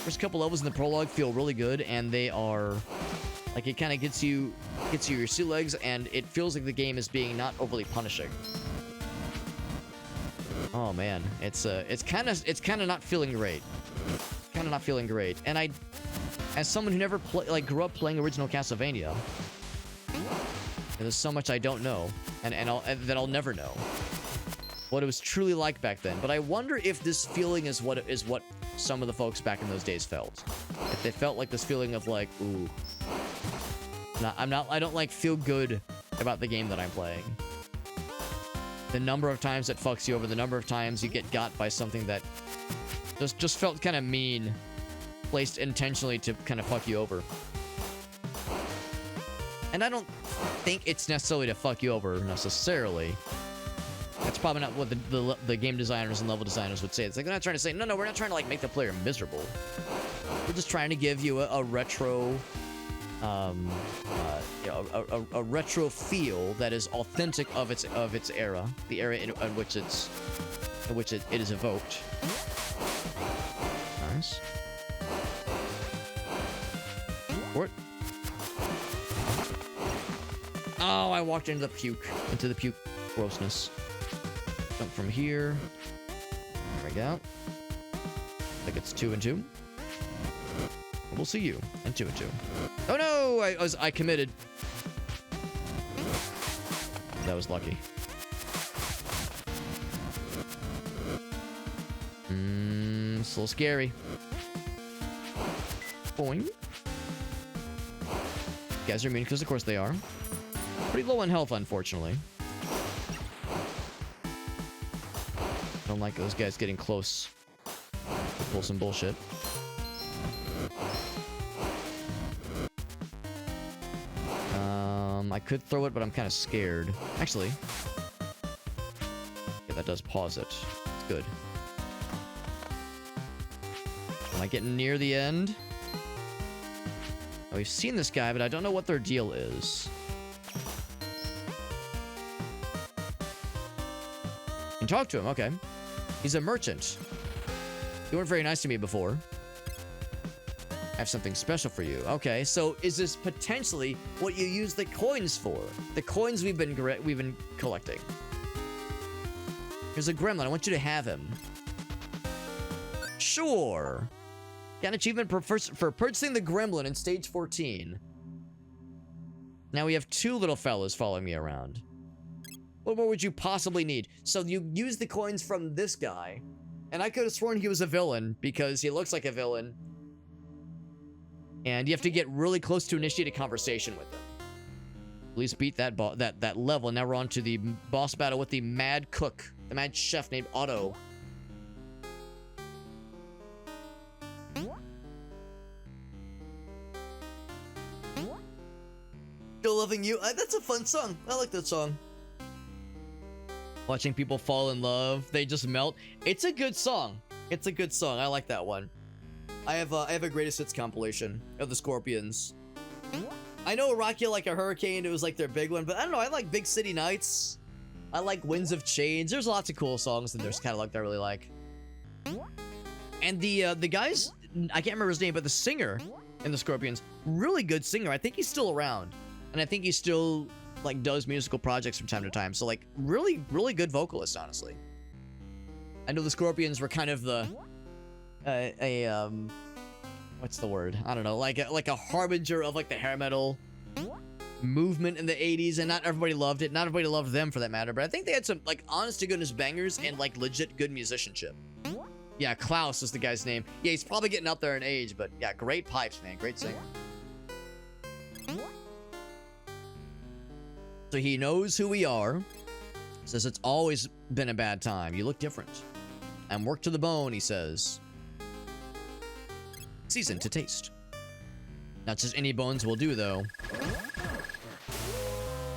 First couple levels in the prologue feel really good, and they are like, it kind of gets you your sea legs, and it feels like the game is being not overly punishing. Oh man, it's kind of not feeling great. Kind of not feeling great. And I, as someone who never grew up playing original Castlevania, there's so much I don't know, and that I'll never know what it was truly like back then. But I wonder if this feeling is what some of the folks back in those days felt. If they felt like this feeling of like, ooh, I don't like feel good about the game that I'm playing. The number of times it fucks you over, the number of times you get got by something that just felt kind of mean, placed intentionally to kind of fuck you over. And I don't think it's necessarily to fuck you over necessarily. That's probably not what the game designers and level designers would say. It's like, they're not trying to say, no, we're not trying to like make the player miserable. We're just trying to give you a retro, a retro feel that is authentic of its era, the era in which it is evoked. Nice. What? Oh, I walked into the puke grossness. Jump from here. There we go. I think it's 2 and 2. We'll see you. And 2 and 2. Oh no! I committed. That was lucky. It's a little scary. Boing. You guys are immune because of course they are. Pretty low on health, unfortunately. I don't like those guys getting close. Pull some bullshit. I could throw it, but I'm kind of scared. Actually. Yeah, that does pause it. It's good. Am I getting near the end? Oh, we've seen this guy, but I don't know what their deal is. You can talk to him, okay. He's a merchant. You weren't very nice to me before. I have something special for you. Okay, so is this potentially what you use the coins for? The coins we've been collecting. Here's a gremlin. I want you to have him. Sure. Got an achievement for purchasing the gremlin in stage 14. Now we have 2 little fellas following me around. What more would you possibly need? So you use the coins from this guy, and I could have sworn he was a villain because he looks like a villain. And you have to get really close to initiate a conversation with him. At least beat that level. Now we're on to the boss battle with the mad cook, the mad chef named Otto. Still loving you. That's a fun song. I like that song. Watching people fall in love, they just melt. It's a good song. It's a good song. I like that one. I have a greatest hits compilation of the Scorpions. I know Rock You Like a Hurricane, it was like their big one, but I don't know, I like Big City Nights. I like Winds of Change. There's lots of cool songs in their catalog that I really like. And the guys, I can't remember his name, but the singer in the Scorpions, really good singer. I think he's still around. And I think he still like does musical projects from time to time. So like really, really good vocalist, honestly. I know the Scorpions were kind of the what's the word? I don't know, like a harbinger of like the hair metal movement in the 80s, and not everybody loved it. Not everybody loved them for that matter, but I think they had some like honest to goodness bangers and like legit good musicianship. Yeah, Klaus is the guy's name. Yeah, he's probably getting up there in age, but yeah, great pipes, man. Great singer. So he knows who we are. Says it's always been a bad time. You look different. I'm worked to the bone, he says. Seasoned to taste. Not just any bones will do, though.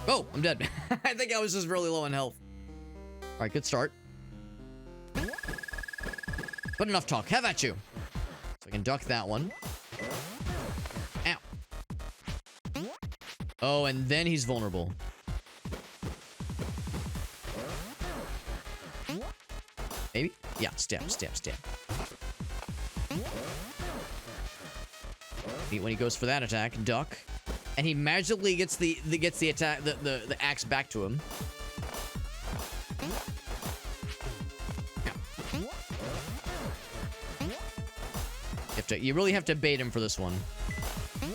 Oh, I'm dead. I think I was just really low on health. All right, good start. But enough talk. Have at you. So I can duck that one. Ow. Oh, and then he's vulnerable. Yeah, stab, stab, stab. When he goes for that attack, duck. And he magically gets the attack, the axe back to him. You really have to bait him for this one. What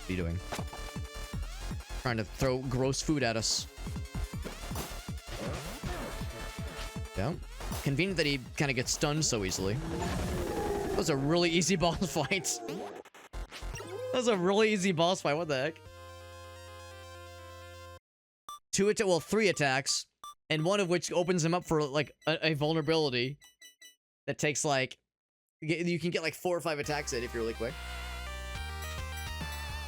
are you doing? Trying to throw gross food at us. Yeah. Convenient that he kind of gets stunned so easily. That was a really easy boss fight. That was a really easy boss fight. What the heck? Three attacks, and one of which opens him up for like a vulnerability that takes like you can get like 4 or 5 attacks in if you're really quick.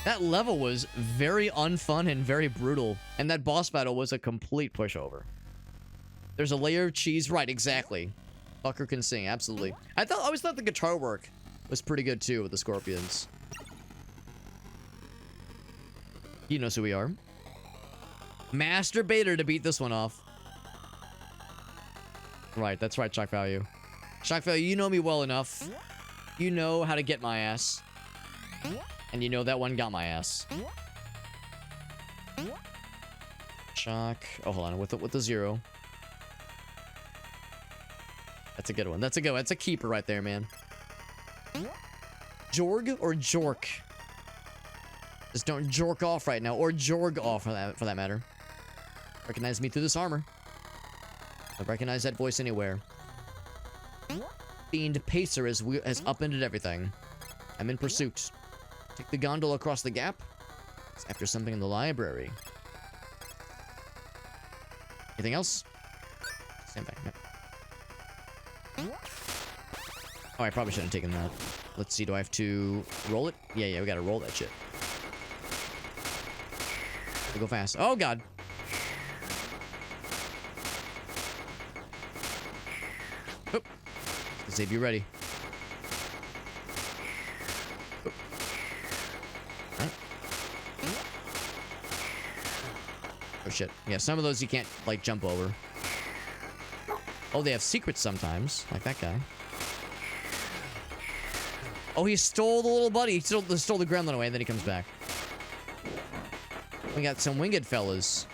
That level was very unfun and very brutal, and that boss battle was a complete pushover. There's a layer of cheese, right? Exactly. Fucker can sing, absolutely. I always thought the guitar work was pretty good too with the scorpions. He knows who we are. Master Baiter to beat this one off. Right, that's right, Shock Value. Shock Value, you know me well enough. You know how to get my ass. And you know that one got my ass. Shock. Oh, hold on. With the 0. That's a good one. That's a good one. That's a keeper right there, man. Jorg or Jork? Just don't jork off right now. Or jorg off for that matter. Recognize me through this armor. I recognize that voice anywhere. Fiend Pacer has upended everything. I'm in pursuit. Take the gondola across the gap. It's after something in the library. Anything else? Same thing. Yep. Oh, I probably shouldn't have taken that. Let's see, do I have to roll it? Yeah, we gotta roll that shit. Go fast. Oh, God. Oh. Save you ready. Oh. Right. Oh, shit. Yeah, some of those you can't, like, jump over. Oh, they have secrets sometimes. Like that guy. Oh, he stole the little buddy. He stole the gremlin away, and then he comes back. We got some winged fellas.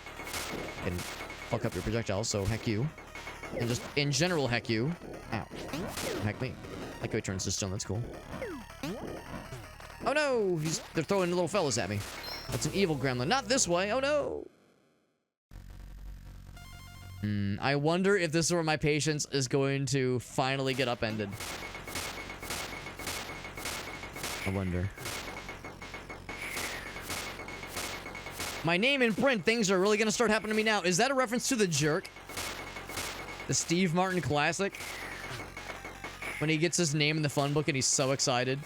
Can fuck up your projectiles, so heck you. And just, in general, heck you. Ow. Heck me. Like how he turns to stone, that's cool. Oh no! They're throwing little fellas at me. That's an evil gremlin. Not this way! Oh no! I wonder if this is where my patience is going to finally get upended. I wonder. My name in print, things are really gonna start happening to me now. Is that a reference to The Jerk? The Steve Martin classic? When he gets his name in the phone book and he's so excited.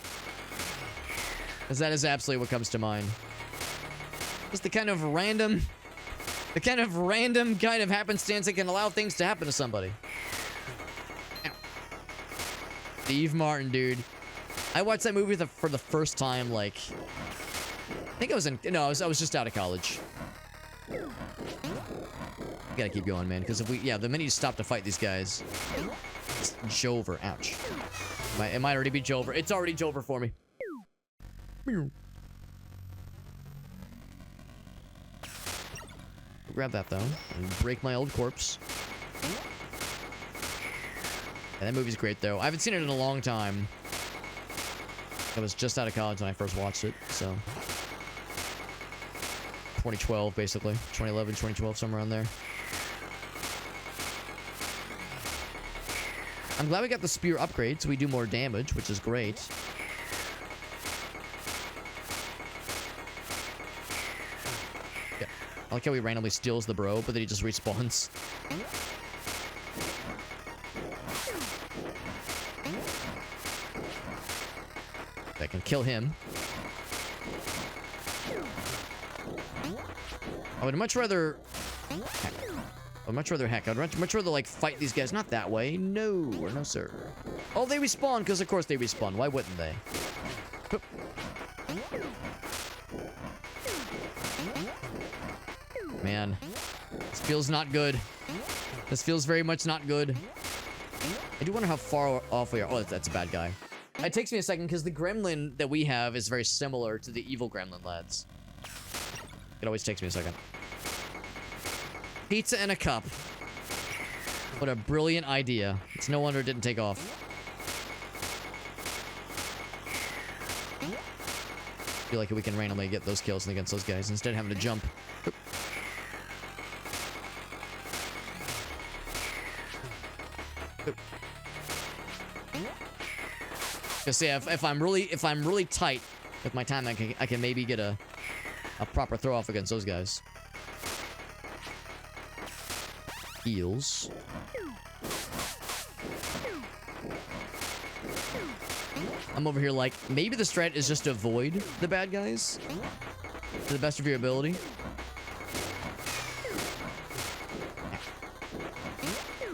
Because that is absolutely what comes to mind. Just the kind of random kind of happenstance that can allow things to happen to somebody. Steve Martin, dude. I watched that movie for the first time, like... I think I was in... No, I was just out of college. We gotta keep going, man, because if we... Yeah, the minute you stop to fight these guys... It's Jover. Ouch. It might already be Jover. It's already Jover for me. Grab that, though, and break my old corpse. Yeah, that movie's great, though. I haven't seen it in a long time. I was just out of college when I first watched it, so... 2012, basically. 2011, 2012, somewhere around there. I'm glad we got the spear upgrade, so we do more damage, which is great. Yeah. I like how he randomly steals the bro, but then he just respawns. I can kill him. I would much rather... Heck. I'd much rather, like, fight these guys. Not that way. No. No, sir. Oh, they respawn, because of course they respawn. Why wouldn't they? Oop. Man. This feels not good. This feels very much not good. I do wonder how far off we are. Oh, that's a bad guy. It takes me a second because the gremlin that we have is very similar to the evil gremlin lads. It always takes me a second. Pizza in a cup. What a brilliant idea. It's no wonder it didn't take off. I feel like we can randomly get those kills against those guys instead of having to jump. Because yeah, if I'm really tight with my time, I can maybe get a proper throw off against those guys. Heals. I'm over here like, maybe the strat is just to avoid the bad guys to the best of your ability.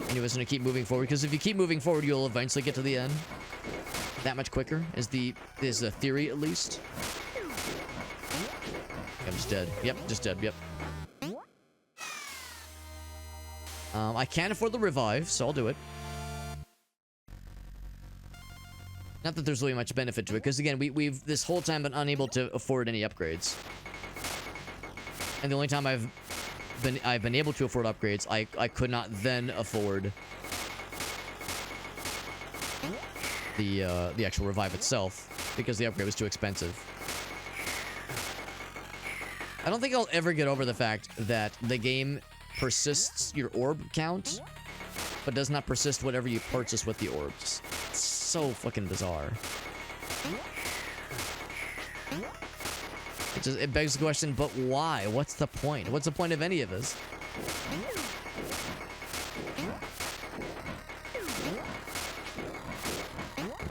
Anyways, I'm gonna keep moving forward, because if you keep moving forward, you'll eventually get to the end. That much quicker is the theory, at least. I'm just dead. Yep, just dead. Yep. I can't afford the revive, so I'll do it. Not that there's really much benefit to it, because again, we've this whole time been unable to afford any upgrades. And the only time I've been able to afford upgrades, I could not then afford the actual revive itself, because the upgrade was too expensive. I don't think I'll ever get over the fact that the game persists your orb count, but does not persist whatever you purchase with the orbs. It's so fucking bizarre. It begs the question, but why? What's the point? What's the point of any of this?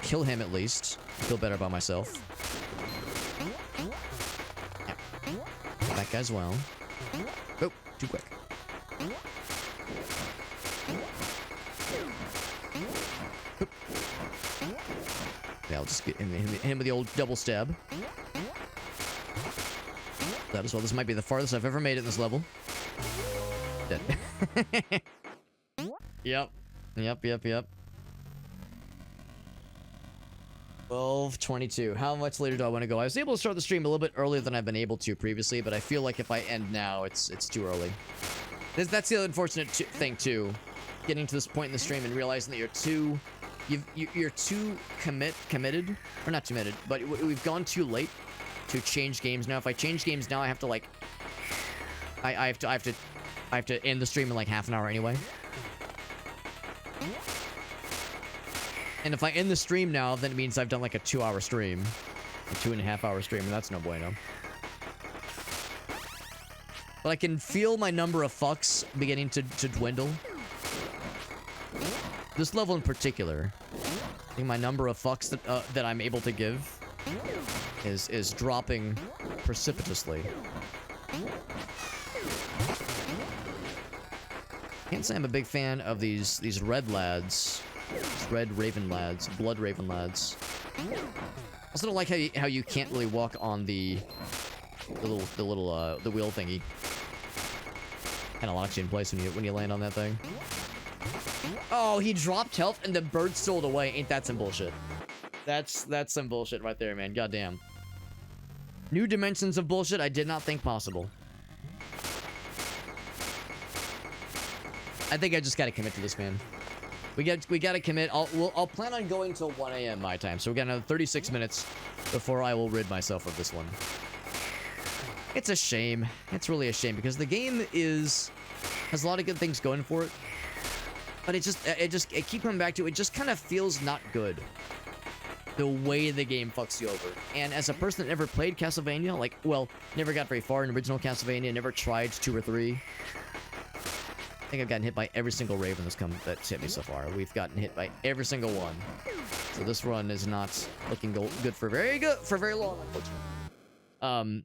Kill him at least. I feel better about myself. Yeah. That guy's well. Oh, too quick. Yeah, I'll just get him with the old double stab. That as well. This might be the farthest I've ever made it in this level. Dead. Yep. 12:22. How much later do I want to go? I was able to start the stream a little bit earlier than I've been able to previously, but I feel like if I end now, it's too early. That's the unfortunate thing too. Getting to this point in the stream and realizing that you're too committed, or not committed, but we've gone too late to change games now. If I change games now, I have to like, I have to end the stream in like half an hour anyway. And if I end the stream now, then it means I've done like a 2-hour stream, a 2.5-hour stream, and that's no bueno. But I can feel my number of fucks beginning to dwindle. This level in particular, I think my number of fucks that I'm able to give is dropping precipitously. Can't say I'm a big fan of these red lads, these red raven lads, blood raven lads. Also don't like how you can't really walk on the wheel thingy. Kind of locks you in place when you land on that thing. Oh, he dropped health and the bird stole it away. Ain't that some bullshit? That's some bullshit right there, man. Goddamn. New dimensions of bullshit I did not think possible. I think I just gotta commit to this, man. We gotta commit. I'll plan on going till 1 a.m. my time, so we got another 36 minutes before I will rid myself of this one. It's a shame. It's really a shame because the game has a lot of good things going for it, but it keeps coming back to it. Just kind of feels not good. The way the game fucks you over. And as a person that never played Castlevania, like, well, never got very far in original Castlevania, never tried 2 or 3. I think I've gotten hit by every single Raven that's hit me so far. We've gotten hit by every single one. So this run is not looking good for very long, unfortunately.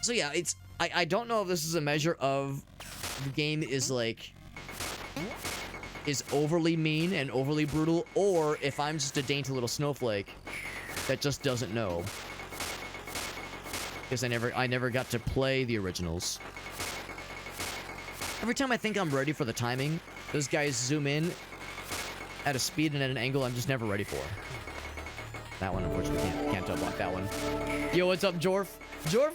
So yeah, I don't know if this is a measure of the game is overly mean and overly brutal, or if I'm just a dainty little snowflake that just doesn't know. Because I never got to play the originals. Every time I think I'm ready for the timing, those guys zoom in at a speed and at an angle I'm just never ready for. That one, unfortunately, can't block that one. Yo, what's up, Jorf? Jorf,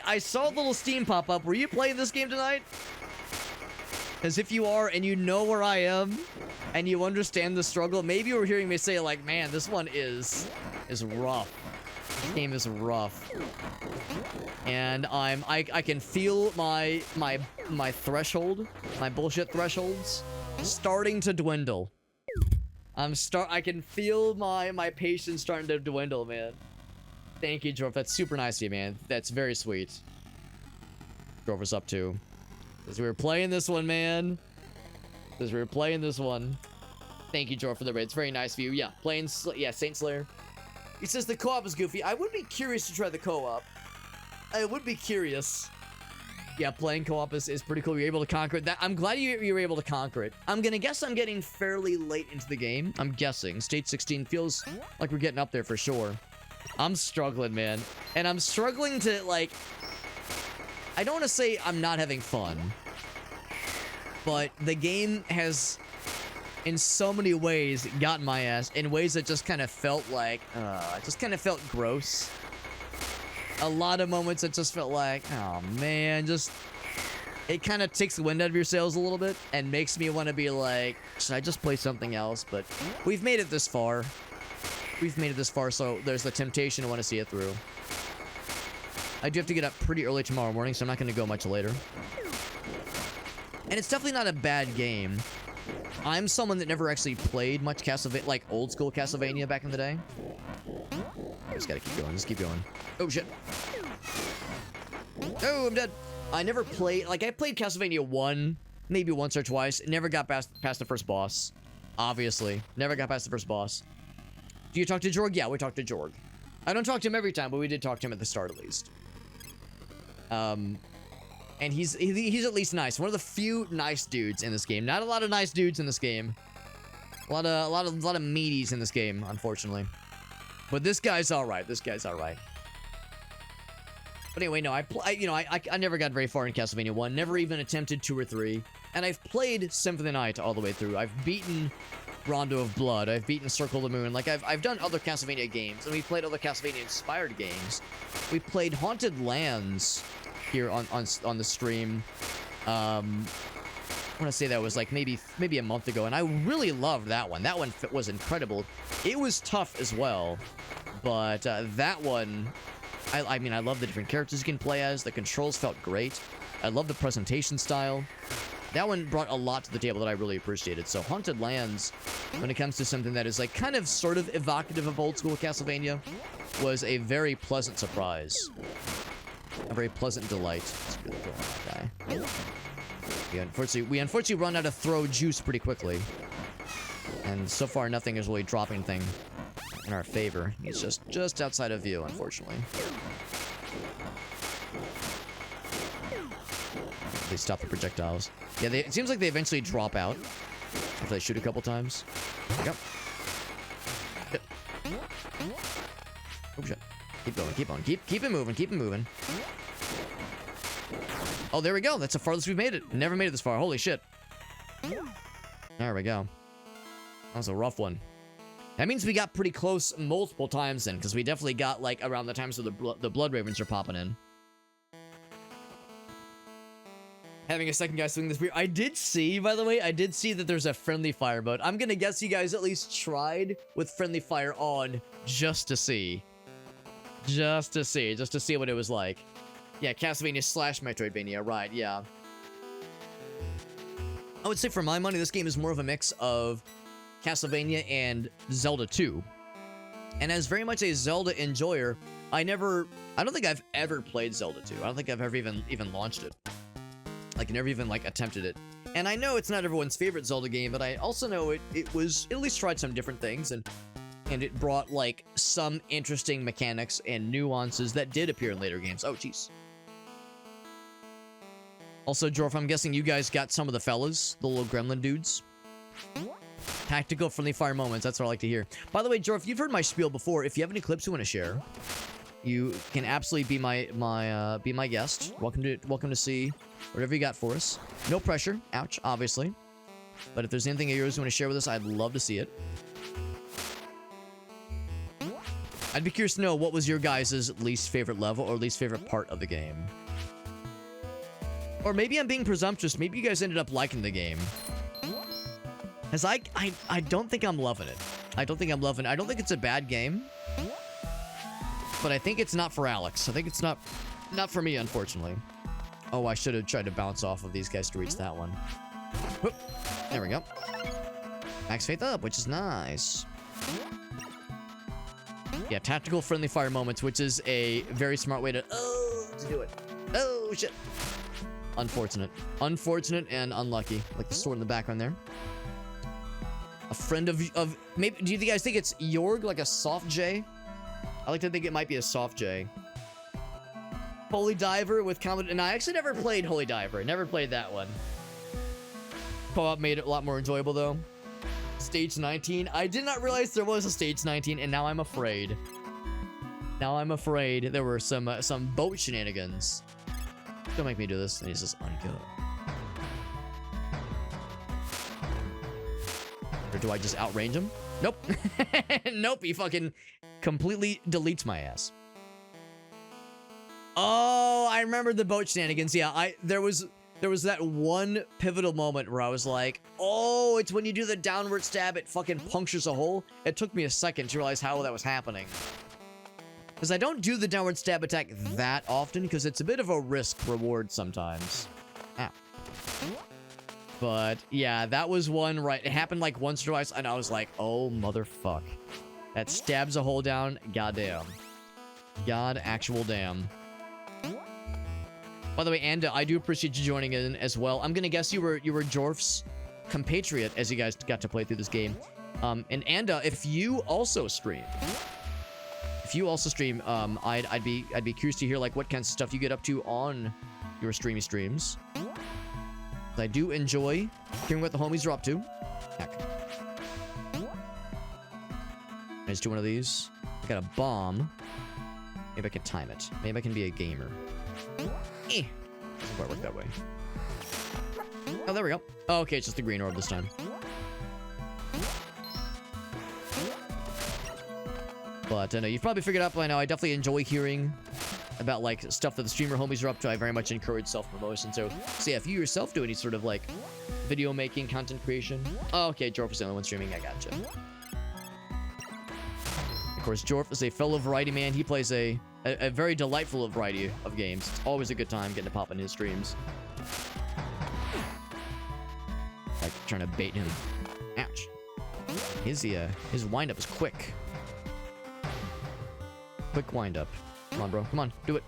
I saw the little Steam pop up. Were you playing this game tonight? As if you are, and you know where I am, and you understand the struggle. Maybe you were hearing me say, like, man, this one is rough. This game is rough. And I can feel my threshold, my bullshit thresholds, starting to dwindle. I can feel my patience starting to dwindle, man. Thank you, Jorf. That's super nice of you, man. That's very sweet. Jorf was up to. Because we were playing this one, man. Because we were playing this one. Thank you, Jorf, for the raid. It's very nice of you. Yeah, playing... Yeah, Saint Slayer. He says the co-op is goofy. I would be curious to try the co-op. I would be curious. Yeah, playing co-op is pretty cool. You're able to conquer it. I'm glad you were able to conquer it. I'm gonna guess I'm getting fairly late into the game. I'm guessing. Stage 16 feels like we're getting up there for sure. I'm struggling, man. And I'm struggling to, like... I don't want to say I'm not having fun. But the game has, in so many ways, gotten my ass. In ways that just kind of felt like... it just kind of felt gross. A lot of moments it just felt like, oh man, just... It kind of takes the wind out of your sails a little bit. And makes me want to be like, should I just play something else? But we've made it this far. We've made it this far, so there's the temptation to want to see it through. I do have to get up pretty early tomorrow morning, so I'm not going to go much later. And it's definitely not a bad game. I'm someone that never actually played much Castlevania, like old school Castlevania back in the day. I just gotta keep going, just keep going. Oh shit. Oh, I'm dead. I never played, like I played Castlevania 1, maybe once or twice. Never got past the first boss. Obviously. Never got past the first boss. Do you talk to Jorg? Yeah, we talked to Jorg. I don't talk to him every time, but we did talk to him at the start at least. And he's at least nice. One of the few nice dudes in this game. Not a lot of nice dudes in this game. A lot of meaties in this game, unfortunately. But this guy's all right. This guy's all right. But anyway, no, I never got very far in Castlevania 1. Never even attempted 2 or 3. And I've played Symphony of the Night all the way through. I've beaten Rondo of Blood. I've beaten Circle of the Moon. Like, I've done other Castlevania games. And we've played other Castlevania-inspired games. We played Haunted Lands here on the stream. I want to say that was like maybe a month ago. And I really loved that one. That one was incredible. It was tough as well. But that one... I mean, I love the different characters you can play as. The controls felt great. I love the presentation style. That one brought a lot to the table that I really appreciated. So Haunted Lands, when it comes to something that is like kind of sort of evocative of old school Castlevania, was a very pleasant surprise. A very pleasant delight. Let's really throw on that guy. We unfortunately run out of throw juice pretty quickly. And so far nothing is really dropping thing in our favor. He's just outside of view, unfortunately. They stop the projectiles. Yeah, it seems like they eventually drop out after they shoot a couple times. Yep. Oh shit. Keep going, keep on. Keep it moving, keep it moving. Oh, there we go. That's the farthest we've made it. Never made it this far. Holy shit. There we go. That was a rough one. That means we got pretty close multiple times then, because we definitely got, like, around the times where the Blood Ravens are popping in. Having a second guy swing this beer. I did see, by the way, that there's a friendly fire mode. I'm gonna guess you guys at least tried with friendly fire on just to see. Just to see what it was like. Yeah, Castlevania / Metroidvania, right, yeah. I would say for my money, this game is more of a mix of Castlevania and Zelda 2. And as very much a Zelda enjoyer, I don't think I've ever played Zelda 2. I don't think I've ever even launched it. Like, never even, like, attempted it. And I know it's not everyone's favorite Zelda game, but I also know it was, at least tried some different things, and it brought, like, some interesting mechanics and nuances that did appear in later games. Oh, jeez. Also, Jorf, I'm guessing you guys got some of the fellas, the little gremlin dudes. Tactical friendly fire moments, that's what I like to hear. By the way, Jorf, you've heard my spiel before. If you have any clips you want to share, you can absolutely be my guest. Welcome to see whatever you got for us. No pressure. Ouch, obviously. But if there's anything of yours you want to share with us, I'd love to see it. I'd be curious to know what was your guys' least favorite level or least favorite part of the game. Or maybe I'm being presumptuous. Maybe you guys ended up liking the game. Because I don't think I'm loving it. I don't think it's a bad game. But I think it's not for Alex. I think it's not for me, unfortunately. Oh, I should have tried to bounce off of these guys to reach that one. Whoop. There we go. Max faith up, which is nice. Yeah, tactical friendly fire moments, which is a very smart way to do it. Oh, shit. Unfortunate. Unfortunate and unlucky. Like the sword in the background there. A friend of maybe, do you guys think it's Jorg, like a soft J? I like to think it might be a soft J. Holy Diver with combat, and I actually never played Holy Diver. Never played that one. Co-op made it a lot more enjoyable though. Stage 19. I did not realize there was a stage 19, and now I'm afraid. Now I'm afraid there were some boat shenanigans. Don't make me do this. And he says, unkill. Or do I just outrange him? Nope. Nope, he fucking completely deletes my ass. Oh, I remember the boat shenanigans. Yeah, there was that one pivotal moment where I was like, oh, it's when you do the downward stab, it fucking punctures a hole. It took me a second to realize how that was happening. Because I don't do the downward stab attack that often, because it's a bit of a risk reward sometimes. Ow. But yeah, that was one, right? It happened like once or twice, and I was like, oh, motherfuck. That stabs a hole down. Goddamn. God actual damn. By the way, Anda, I do appreciate you joining in as well. I'm gonna guess you were Jorf's compatriot as you guys got to play through this game. And Anda, if you also stream, I'd be curious to hear like what kinds of stuff you get up to on your streams. I do enjoy hearing what the homies are up to. Heck. Let's do one of these. I got a bomb. Maybe I can time it. Maybe I can be a gamer. Doesn't quite work that way. Oh, there we go. Oh, okay, it's just the green orb this time. But I know you've probably figured out by now, I definitely enjoy hearing about like stuff that the streamer homies are up to. I very much encourage self-promotion. So yeah, if you yourself do any sort of like video making, content creation. Oh, okay, Jorf is the only one streaming. I gotcha. Of course, Jorf is a fellow variety man. He plays a very delightful variety of games. It's always a good time getting to pop in his streams. Like trying to bait him. Ouch. His wind up is quick. Quick wind up. Come on, bro. Come on, do it.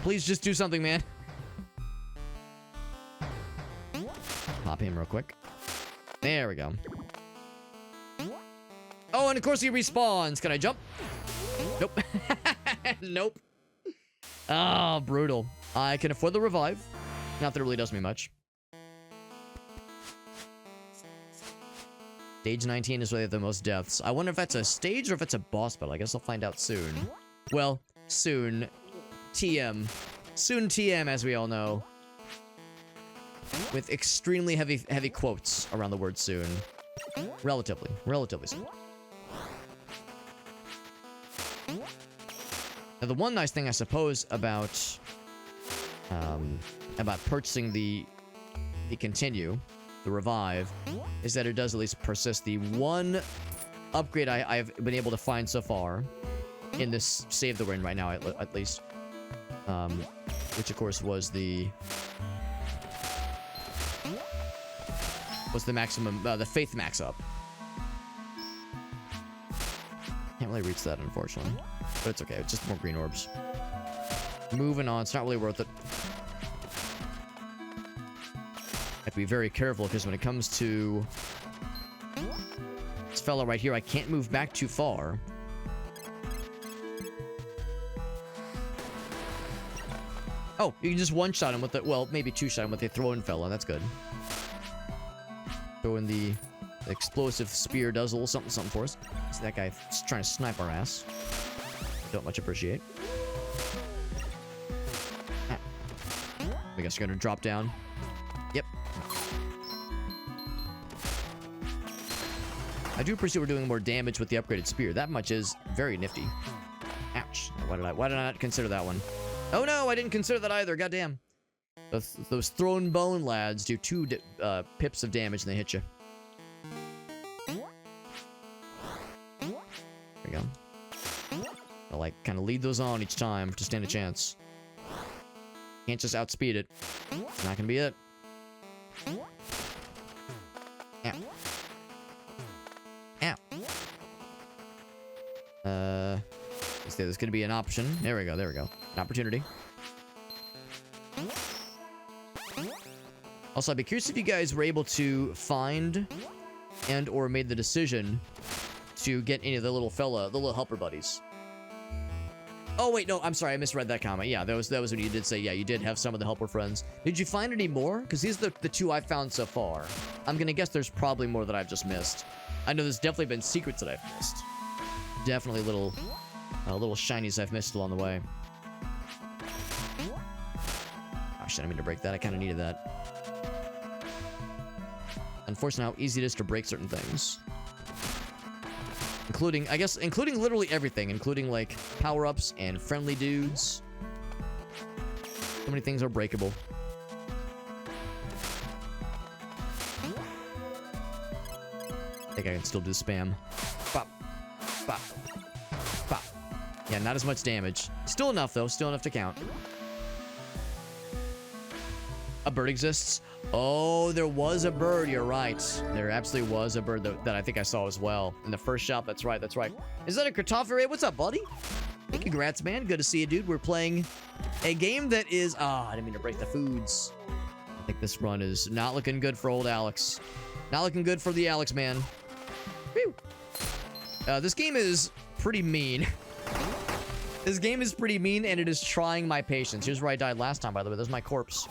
Please just do something, man. Pop him real quick. There we go. Oh, and of course he respawns. Can I jump? Nope. Nope. Ah, brutal. I can afford the revive. Not that it really does me much. Stage 19 is where they have the most deaths. I wonder if that's a stage or if it's a boss battle. I guess I'll find out soon. Well, soon. TM. Soon TM, as we all know. With extremely heavy quotes around the word soon. Relatively soon. Now, the one nice thing, I suppose, about purchasing the continue, the revive, is that it does at least persist. The one upgrade I've been able to find so far in this save that we're in right now, at least, which of course was the maximum, the faith max up. Can't really reach that, unfortunately. But it's okay. It's just more green orbs. Moving on. It's not really worth it. Have to be very careful, because when it comes to this fella right here, I can't move back too far. Oh, you can just one-shot him with it. Well, maybe two-shot him with a throw-in fella. That's good. Throw in the explosive spear does a little something for us. See that guy trying to snipe our ass. Don't much appreciate. I guess you're gonna drop down. Yep. I do appreciate we're doing more damage with the upgraded spear. That much is very nifty. Ouch. Why did I not consider that one? Oh no, I didn't consider that either. Goddamn. Those thrown bone lads do 2 pips of damage and they hit you. There we go. I'll like kind of lead those on each time to stand a chance. Can't just outspeed it. It's not gonna be it. Ow. Ow. There's gonna be an option. There we go. There we go. An opportunity. Also, I'd be curious if you guys were able to find and or made the decision to get any of the little helper buddies. Oh, wait, no, I'm sorry, I misread that comment. Yeah, that was when you did say, yeah, you did have some of the helper friends. Did you find any more? Because these are the 2 I've found so far. I'm gonna guess there's probably more that I've just missed. I know there's definitely been secrets that I've missed. Definitely little shinies I've missed along the way. Oh, shit, I mean to break that. I kind of needed that. Unfortunately, how easy it is to break certain things. Including, I guess, including literally everything. Including, like, power-ups and friendly dudes. So many things are breakable. I think I can still do spam. Pop. Pop. Pop. Yeah, not as much damage. Still enough, though. Still enough to count. A bird exists? Oh, there was a bird. You're right. There absolutely was a bird that I think I saw as well. In the first shop. That's right. That's right. Is that a Kartoffel? What's up, buddy? Hey, congrats, man. Good to see you, dude. We're playing a game that is... I didn't mean to break the foods. I think this run is not looking good for old Alex. Not looking good for the Alex, man. Whew. This game is pretty mean. This game is pretty mean, and it is trying my patience. Here's where I died last time, by the way. There's my corpse.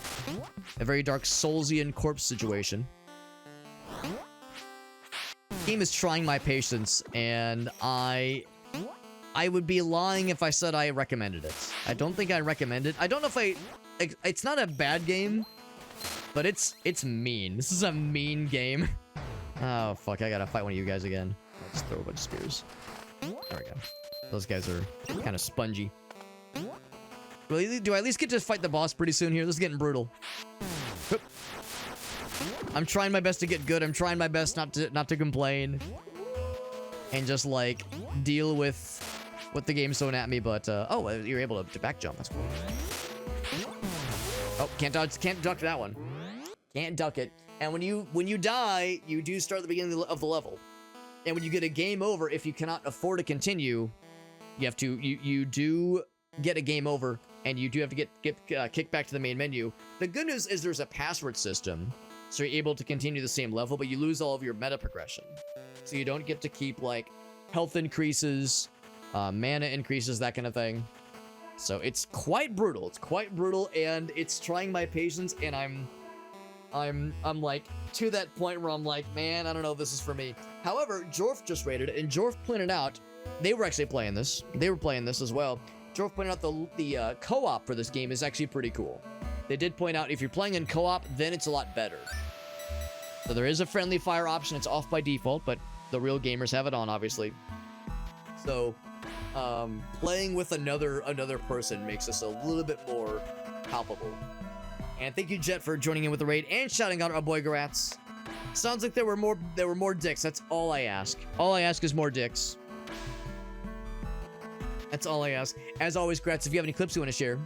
A very dark Soulsian corpse situation. The game is trying my patience, and I would be lying if I said I recommended it. I don't think I recommend it. I don't know if it's not a bad game, but it's mean. This is a mean game. Oh, fuck. I gotta fight one of you guys again. I'll just throw a bunch of spears. There we go. Those guys are kind of spongy. Do I at least get to fight the boss pretty soon here? This is getting brutal. I'm trying my best to get good. I'm trying my best not to complain. And just, like, deal with what the game's throwing at me. But, oh, you're able to back jump. That's cool. Oh, can't duck that one. Can't duck it. And when you die, you do start at the beginning of the level. And when you get a game over, if you cannot afford to continue, you do get a game over, and you do have to get kicked back to the main menu. The good news is there's a password system, so you're able to continue the same level, but you lose all of your meta progression. So you don't get to keep, like, health increases, mana increases, that kind of thing. So it's quite brutal. It's quite brutal, and it's trying my patience, and I'm like, to that point where I'm like, man, I don't know if this is for me. However, Jorf just rated it, and Jorf pointed out, they were actually playing this. They were playing this as well. Jorf pointed out the co-op for this game is actually pretty cool. They did point out if you're playing in co-op, then it's a lot better. So there is a friendly fire option. It's off by default, but the real gamers have it on, obviously. So, playing with another person makes this a little bit more palpable. And thank you, Jet, for joining in with the raid and shouting out our boy Gratz. Sounds like there were more dicks. That's all I ask. All I ask is more dicks. That's all I ask. As always, Gratz, if you have any clips you want to share,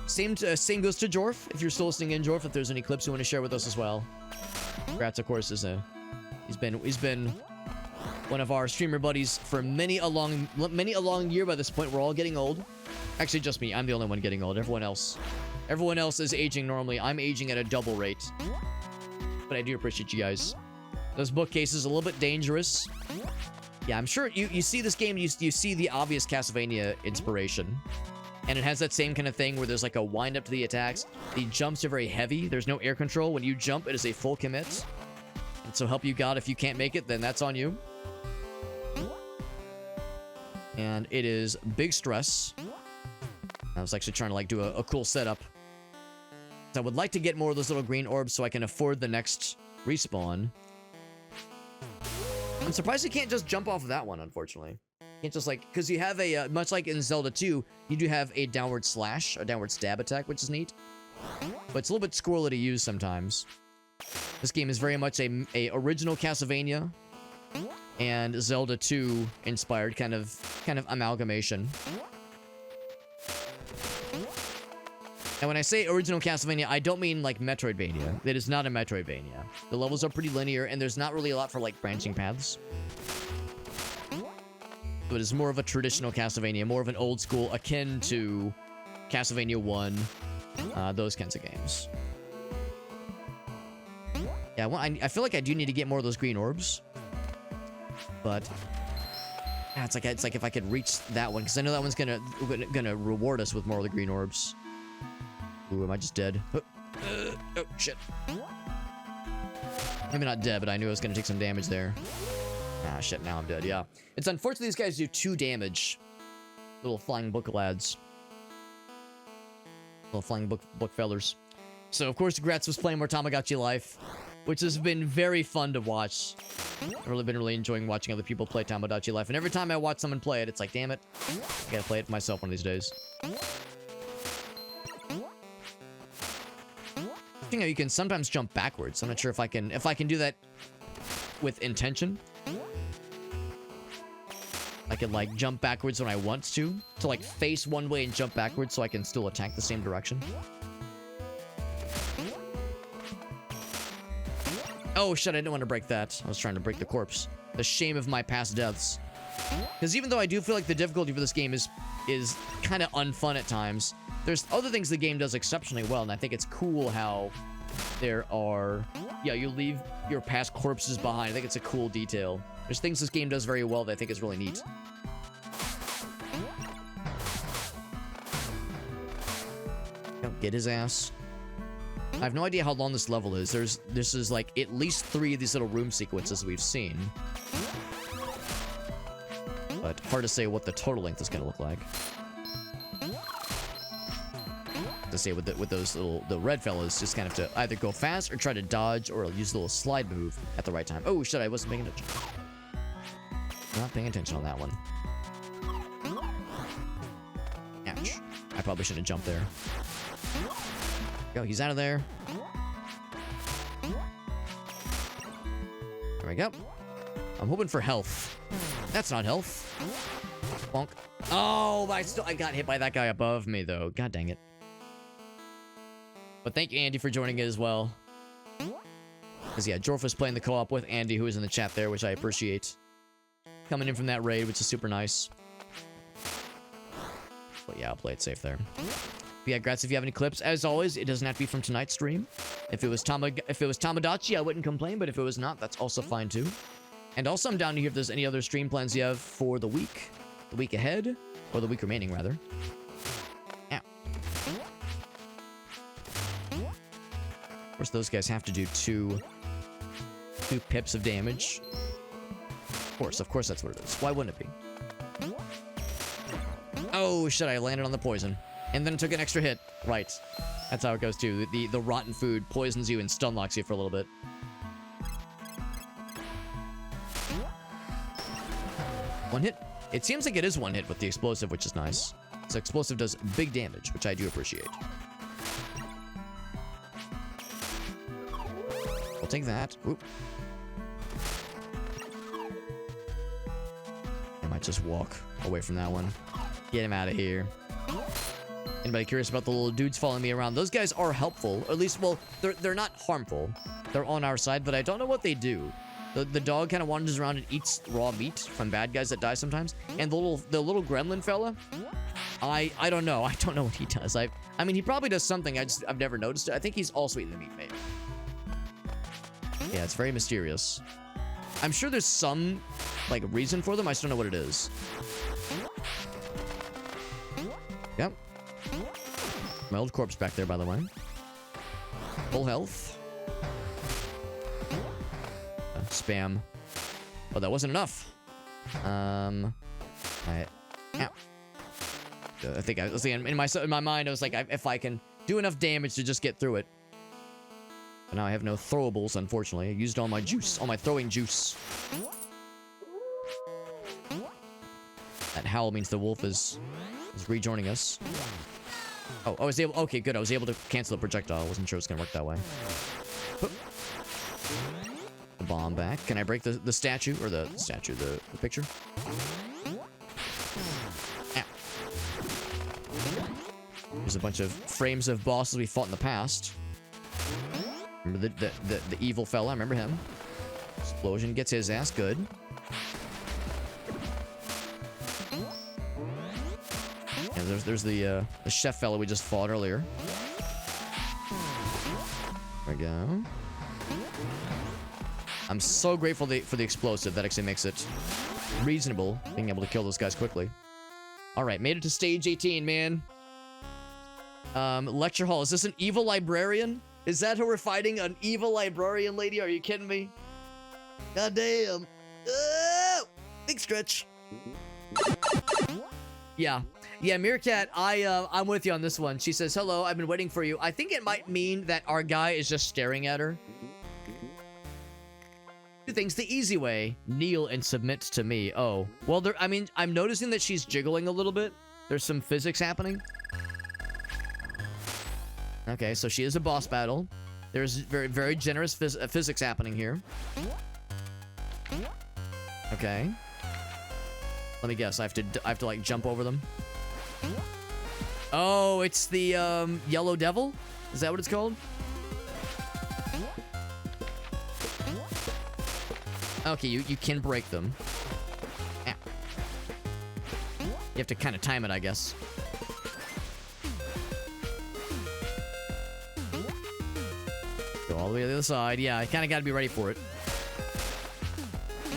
same goes to Jorf. If you're still listening in, Jorf, if there's any clips you want to share with us as well. Gratz, of course, is he's been one of our streamer buddies for many a long year. By this point, we're all getting old. Actually, just me. I'm the only one getting old. Everyone else is aging normally. I'm aging at a double rate. But I do appreciate you guys. Those bookcases a little bit dangerous. Yeah, I'm sure you see this game, you see the obvious Castlevania inspiration. And it has that same kind of thing where there's like a wind up to the attacks. The jumps are very heavy. There's no air control. When you jump, it is a full commit. And so help you God, if you can't make it, then that's on you. And it is big stress. I was actually trying to like do a cool setup. I would like to get more of those little green orbs so I can afford the next respawn. I'm surprised you can't just jump off of that one, unfortunately. You can't just like, because you have a, much like in Zelda 2, you do have a downward slash, a downward stab attack, which is neat. But it's a little bit squirrely to use sometimes. This game is very much a original Castlevania and Zelda 2 inspired kind of amalgamation. And when I say original Castlevania, I don't mean like Metroidvania. It is not a Metroidvania. The levels are pretty linear, and there's not really a lot for like branching paths. But it is more of a traditional Castlevania, more of an old school, akin to Castlevania 1, those kinds of games. Yeah, well, I feel like I do need to get more of those green orbs. But yeah, it's like if I could reach that one, because I know that one's gonna reward us with more of the green orbs. Ooh, am I just dead? Oh, shit. Maybe not dead, but I knew I was going to take some damage there. Ah, shit, now I'm dead, yeah. It's unfortunate these guys do 2 damage. Little flying book lads. Little flying book fellers. So, of course, Gratz was playing more Tamagotchi Life, which has been very fun to watch. I've really been enjoying watching other people play Tamagotchi Life, and every time I watch someone play it, it's like, damn it, I gotta play it myself one of these days. You know, you can sometimes jump backwards. I'm not sure if I can do that with intention. I can like jump backwards when I want to like face one way and jump backwards so I can still attack the same direction. Oh shit, I didn't want to break that. I was trying to break the corpse. The shame of my past deaths. Because even though I do feel like the difficulty for this game is kind of unfun at times, there's other things the game does exceptionally well, and I think it's cool how there are... Yeah, you leave your past corpses behind. I think it's a cool detail. There's things this game does very well that I think is really neat. Don't get his ass. I have no idea how long this level is. This is like at least 3 of these little room sequences we've seen. But hard to say what the total length is going to look like. To say with those the red fellas, just kind of to either go fast or try to dodge or use a little slide move at the right time. Oh shit, I wasn't paying attention. Not paying attention on that one. Ouch. I probably shouldn't have jumped there. Go, he's out of there. There we go. I'm hoping for health. That's not health. Bonk. Oh, but I got hit by that guy above me though. God dang it. But thank you, Andy, for joining it as well. Because, yeah, Jorf was playing the co-op with Andy, who was in the chat there, which I appreciate. Coming in from that raid, which is super nice. But, yeah, I'll play it safe there. But, yeah, Gratz, if you have any clips, as always, it doesn't have to be from tonight's stream. If it was Tamagotchi, I wouldn't complain, but if it was not, that's also fine, too. And also, I'm down to hear if there's any other stream plans you have for the week ahead, or the week remaining, rather. Of course, those guys have to do two pips of damage. Of course that's what it is. Why wouldn't it be? Oh, shit, I landed on the poison. And then took an extra hit. Right. That's how it goes, too. The rotten food poisons you and stun locks you for a little bit. One hit. It seems like it is one hit with the explosive, which is nice. So explosive does big damage, which I do appreciate. I'll take that. Oop. I might just walk away from that one. Get him out of here. Anybody curious about the little dudes following me around? Those guys are helpful. Or at least, well, they're not harmful. They're on our side, but I don't know what they do. The dog kind of wanders around and eats raw meat from bad guys that die sometimes. And the little gremlin fella, I don't know. I don't know what he does. I mean, he probably does something. I've never noticed it. I think he's also eating the meat, maybe. Yeah, it's very mysterious. I'm sure there's some, like, reason for them. I just don't know what it is. Yep. My old corpse back there, by the way. Full health. Spam. Oh, that wasn't enough. Ow. I think I was thinking in my mind. I was like, if I can Do enough damage to just get through it. But now I have no throwables, unfortunately. I used all my juice, all my throwing juice. That howl means the wolf is rejoining us. Oh, I was able... Okay, good. I was able to cancel the projectile. I wasn't sure it was going to work that way. The bomb back. Can I break the statue? Or the statue, the picture? Ow. There's a bunch of frames of bosses we fought in the past. Remember the evil fella? I remember him. Explosion gets his ass. Good. Yeah, there's the chef fella we just fought earlier. There we go. I'm so grateful for the explosive. That actually makes it reasonable being able to kill those guys quickly. Alright, made it to stage 18, man. Lecture hall. Is this an evil librarian? Is that who we're fighting? An evil librarian lady? Are you kidding me? God damn. Oh, big stretch. Yeah. Yeah, Meerkat, I'm with you on this one. She says, hello, I've been waiting for you. I think it might mean that our guy is just staring at her. Do things the easy way. Kneel and submit to me. Oh. Well, I mean, I'm noticing that she's jiggling a little bit. There's some physics happening. Okay, so she is a boss battle. There's very, very generous physics happening here. Okay. Let me guess. I have to like jump over them. Oh, it's the yellow devil? Is that what it's called? Okay, you can break them. Ow. You have to kind of time it, I guess. Go all the way to the other side. Yeah, I kind of got to be ready for it.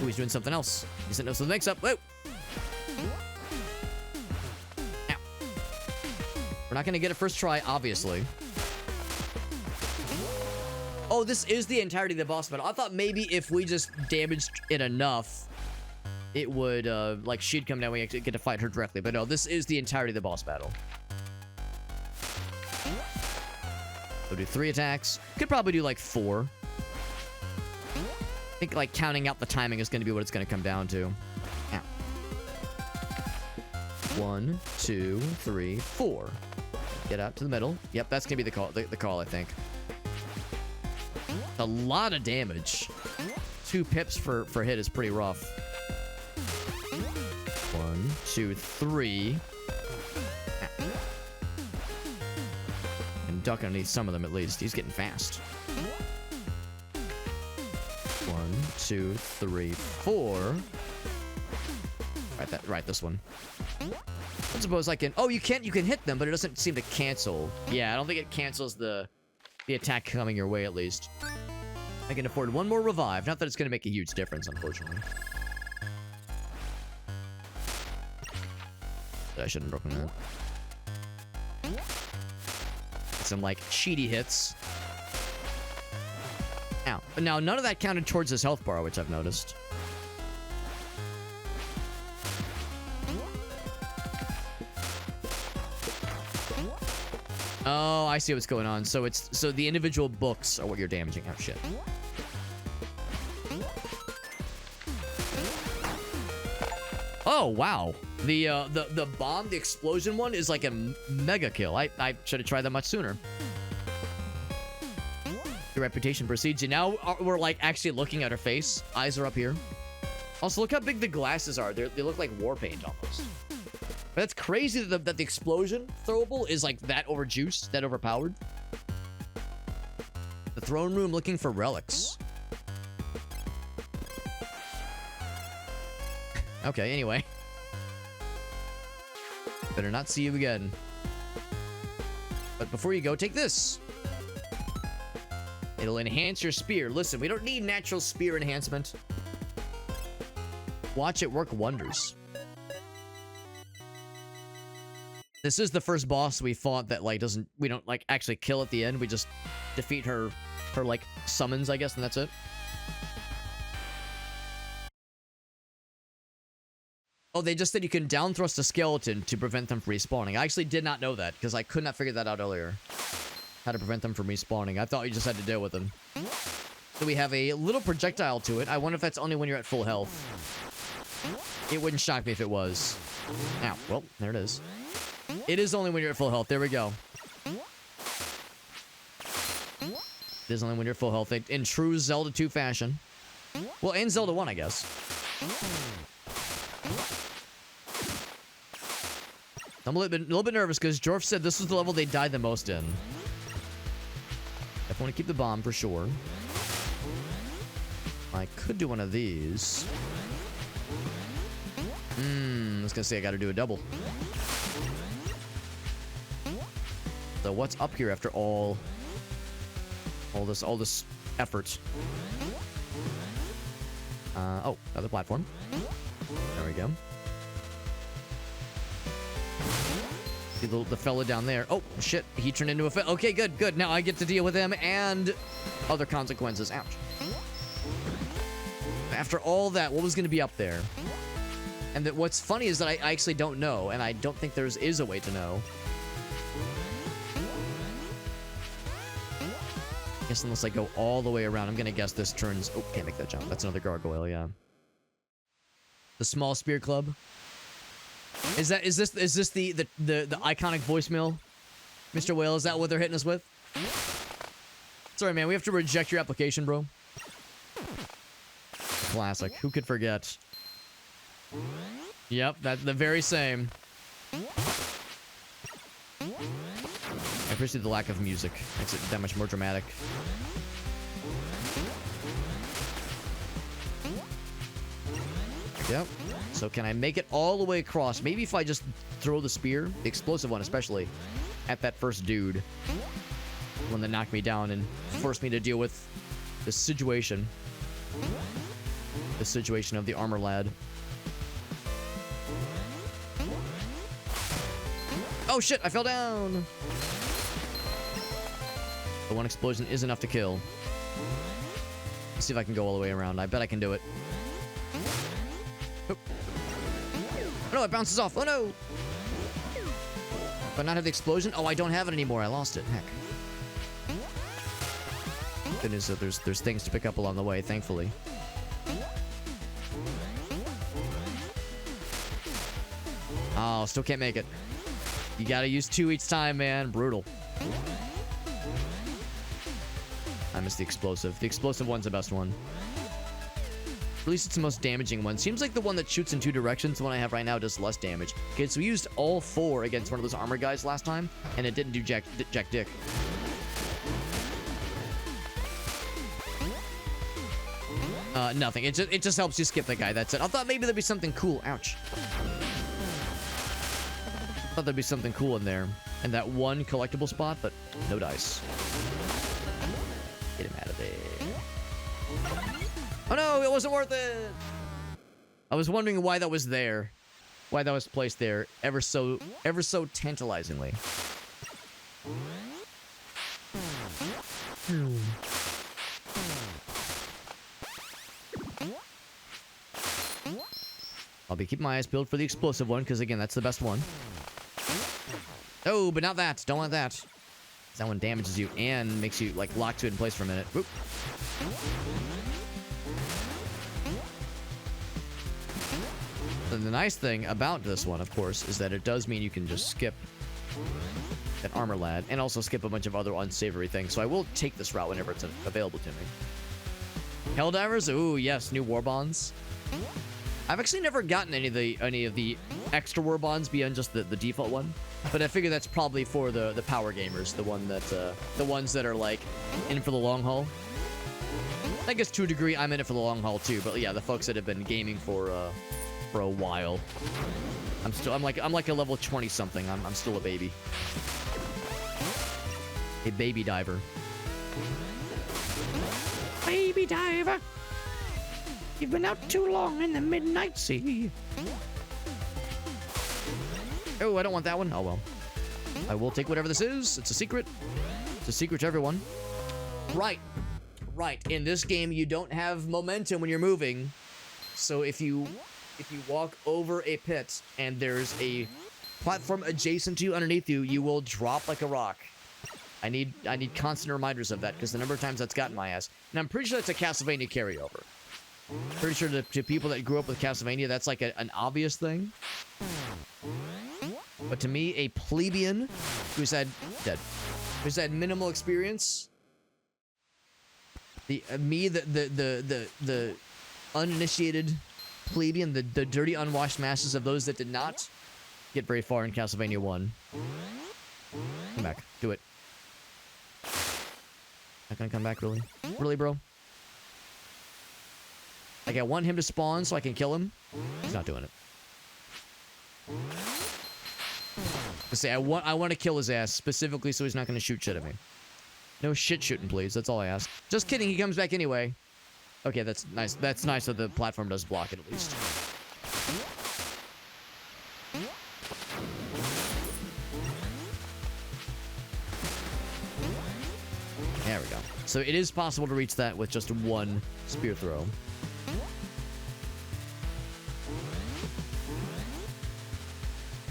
Ooh, he's doing something else. He's setting up some mix up. Whoa! Ow. We're not going to get it first try, obviously. Oh, this is the entirety of the boss battle. I thought maybe if we just damaged it enough, it would, like, she'd come down, we actually get to fight her directly. But no, this is the entirety of the boss battle. We'll do 3 attacks. Could probably do, like, 4. I think, like, counting out the timing is going to be what it's going to come down to. Ow. 1, 2, 3, 4. Get out to the middle. Yep, that's going to be the call, I think. A lot of damage. 2 pips for hit is pretty rough. 1, 2, 3. And duck underneath some of them at least. He's getting fast. 1, 2, 3, 4. Right, this one. I suppose I can. Oh, you can hit them, but it doesn't seem to cancel. Yeah, I don't think it cancels the attack coming your way at least. I can afford 1 more revive. Not that it's going to make a huge difference, unfortunately. I shouldn't have broken that. Some, like, cheaty hits. Ow. But now, none of that counted towards his health bar, which I've noticed. Oh, I see what's going on. So the individual books are what you're damaging. Oh, shit. Oh, wow. The bomb, the explosion one is like a mega kill. I should have tried that much sooner. Your reputation precedes you. Now we're like actually looking at her face. Eyes are up here. Also, look how big the glasses are. They look like war paint almost. But that's crazy that the explosion throwable is like that overjuiced, that overpowered. The throne room looking for relics. Okay, anyway. Better not see you again. But before you go, take this. It'll enhance your spear. Listen, we don't need natural spear enhancement. Watch it work wonders. This is the first boss we fought that, like, we don't, like, actually kill at the end. We just defeat her, like, summons, I guess, and that's it. Oh, they just said you can down thrust a skeleton to prevent them from respawning. I actually did not know that, because I could not figure that out earlier. How to prevent them from respawning. I thought you just had to deal with them. So we have a little projectile to it. I wonder if that's only when you're at full health. It wouldn't shock me if it was. Ow. Well, there it is. It is only when you're at full health. There we go. It is only when you're at full health. In true Zelda 2 fashion. Well, and Zelda 1, I guess. I'm a little bit nervous because Jorf said this was the level they died the most in. I want to keep the bomb for sure. I could do one of these. I was gonna say I gotta do a double. So what's up here after all this effort? Oh, another platform. There we go. See the fella down there. Oh, shit. He turned into a okay, good, good. Now I get to deal with him and other consequences. Ouch. After all that, what was going to be up there? And what's funny is that I actually don't know, and I don't think there is a way to know. I guess unless I go all the way around, I'm going to guess this turns... Oh, can't make that jump. That's another gargoyle, yeah. The small spear club. Is this the iconic voicemail? Mr. Whale, is that what they're hitting us with? Sorry, man, we have to reject your application, bro. Classic. Who could forget? Yep, that's the very same. I appreciate the lack of music. Makes it that much more dramatic. Yep. So can I make it all the way across? Maybe if I just throw the spear, the explosive one especially, at that first dude. One that knocked me down and forced me to deal with the situation. The situation of the armor lad. Oh shit, I fell down! The one explosion is enough to kill. Let's see if I can go all the way around. I bet I can do it. Oh, oh no, it bounces off. Oh no! Do I not have the explosion? Oh, I don't have it anymore. I lost it. Heck. Good news that there's things to pick up along the way, thankfully. Oh, still can't make it. You gotta use 2 each time, man. Brutal. I missed the explosive. The explosive one's the best one. At least it's the most damaging one. Seems like the one that shoots in 2 directions, the one I have right now, does less damage. Okay, so we used all 4 against one of those armor guys last time, and it didn't do jack dick. Nothing. It just helps you skip the guy. That's it. I thought maybe there'd be something cool. Ouch. I thought there'd be something cool in there. In that one collectible spot, but no dice. Get him out of there. Oh no, it wasn't worth it! I was wondering why that was there. Why that was placed there ever so tantalizingly. I'll be keeping my eyes peeled for the explosive one, because again, that's the best one. Oh, but not that. Don't want that. That one damages you and makes you, like, lock to it in place for a minute. Oop. And the nice thing about this one, of course, is that it does mean you can just skip that armor lad and also skip a bunch of other unsavory things. So I will take this route whenever it's available to me. Helldivers? Ooh, yes. New war bonds. I've actually never gotten any of the extra war bonds beyond just the default one. But I figure that's probably for the power gamers, the ones that are like in for the long haul. I guess to a degree I'm in it for the long haul too, but yeah, the folks that have been gaming for a while. I'm like a level 20 something. I'm still a baby. A baby diver. Baby diver. You've been out too long in the midnight sea. Oh, I don't want that one. Oh, well. I will take whatever this is. It's a secret. It's a secret to everyone. Right. Right. In this game, you don't have momentum when you're moving. So if you walk over a pit and there's a platform adjacent to you underneath you, you will drop like a rock. I need constant reminders of that, because the number of times that's gotten my ass. And I'm pretty sure that's a Castlevania carryover. Pretty sure to people that grew up with Castlevania, that's like an obvious thing. But to me, a plebeian who's had minimal experience, the uninitiated plebeian, the dirty, unwashed masses of those that did not get very far in Castlevania 1. Come back. Do it. Not gonna come back, really? Really, bro? Like, I want him to spawn so I can kill him. He's not doing it. I say I want to kill his ass specifically so he's not gonna shoot shit at me. No shit shooting, please. That's all I ask. Just kidding. He comes back anyway. Okay, that's nice. That's nice that the platform does block it at least. There we go. So it is possible to reach that with just one spear throw.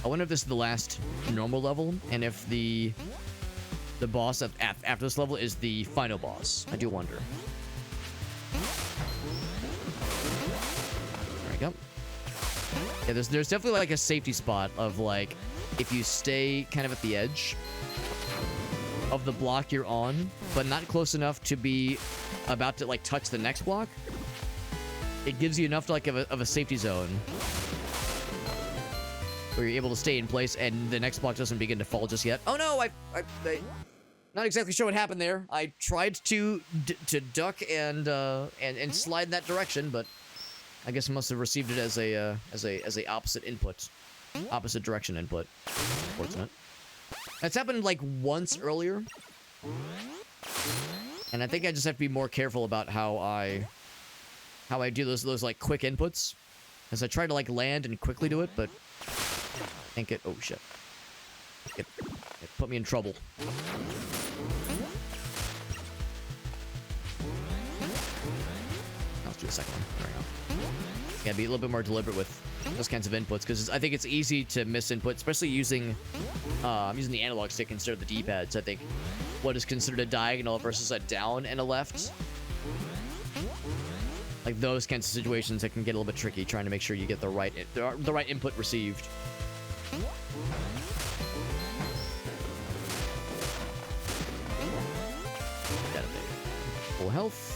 I wonder if this is the last normal level, and if the boss after this level is the final boss. I do wonder. There we go. Yeah, there's definitely like a safety spot of like, if you stay kind of at the edge of the block you're on, but not close enough to be about to like touch the next block, it gives you enough to, like of a safety zone where you're able to stay in place and the next block doesn't begin to fall just yet. Oh no, I not exactly sure what happened there. I tried to duck and slide in that direction, but I guess I must have received it as a opposite input, opposite direction input. Unfortunate. That's happened like once earlier, and I think I just have to be more careful about how I do those like quick inputs, as I try to like land and quickly do it, but I think it. Oh shit! It put me in trouble. Let's do the second one. There we go. Gotta be a little bit more deliberate with those kinds of inputs, because I think it's easy to miss input, especially using I'm using the analog stick instead of the D-pads. I think what is considered a diagonal versus a down and a left, like those kinds of situations, it can get a little bit tricky trying to make sure you get the right input received. Got it. Full health.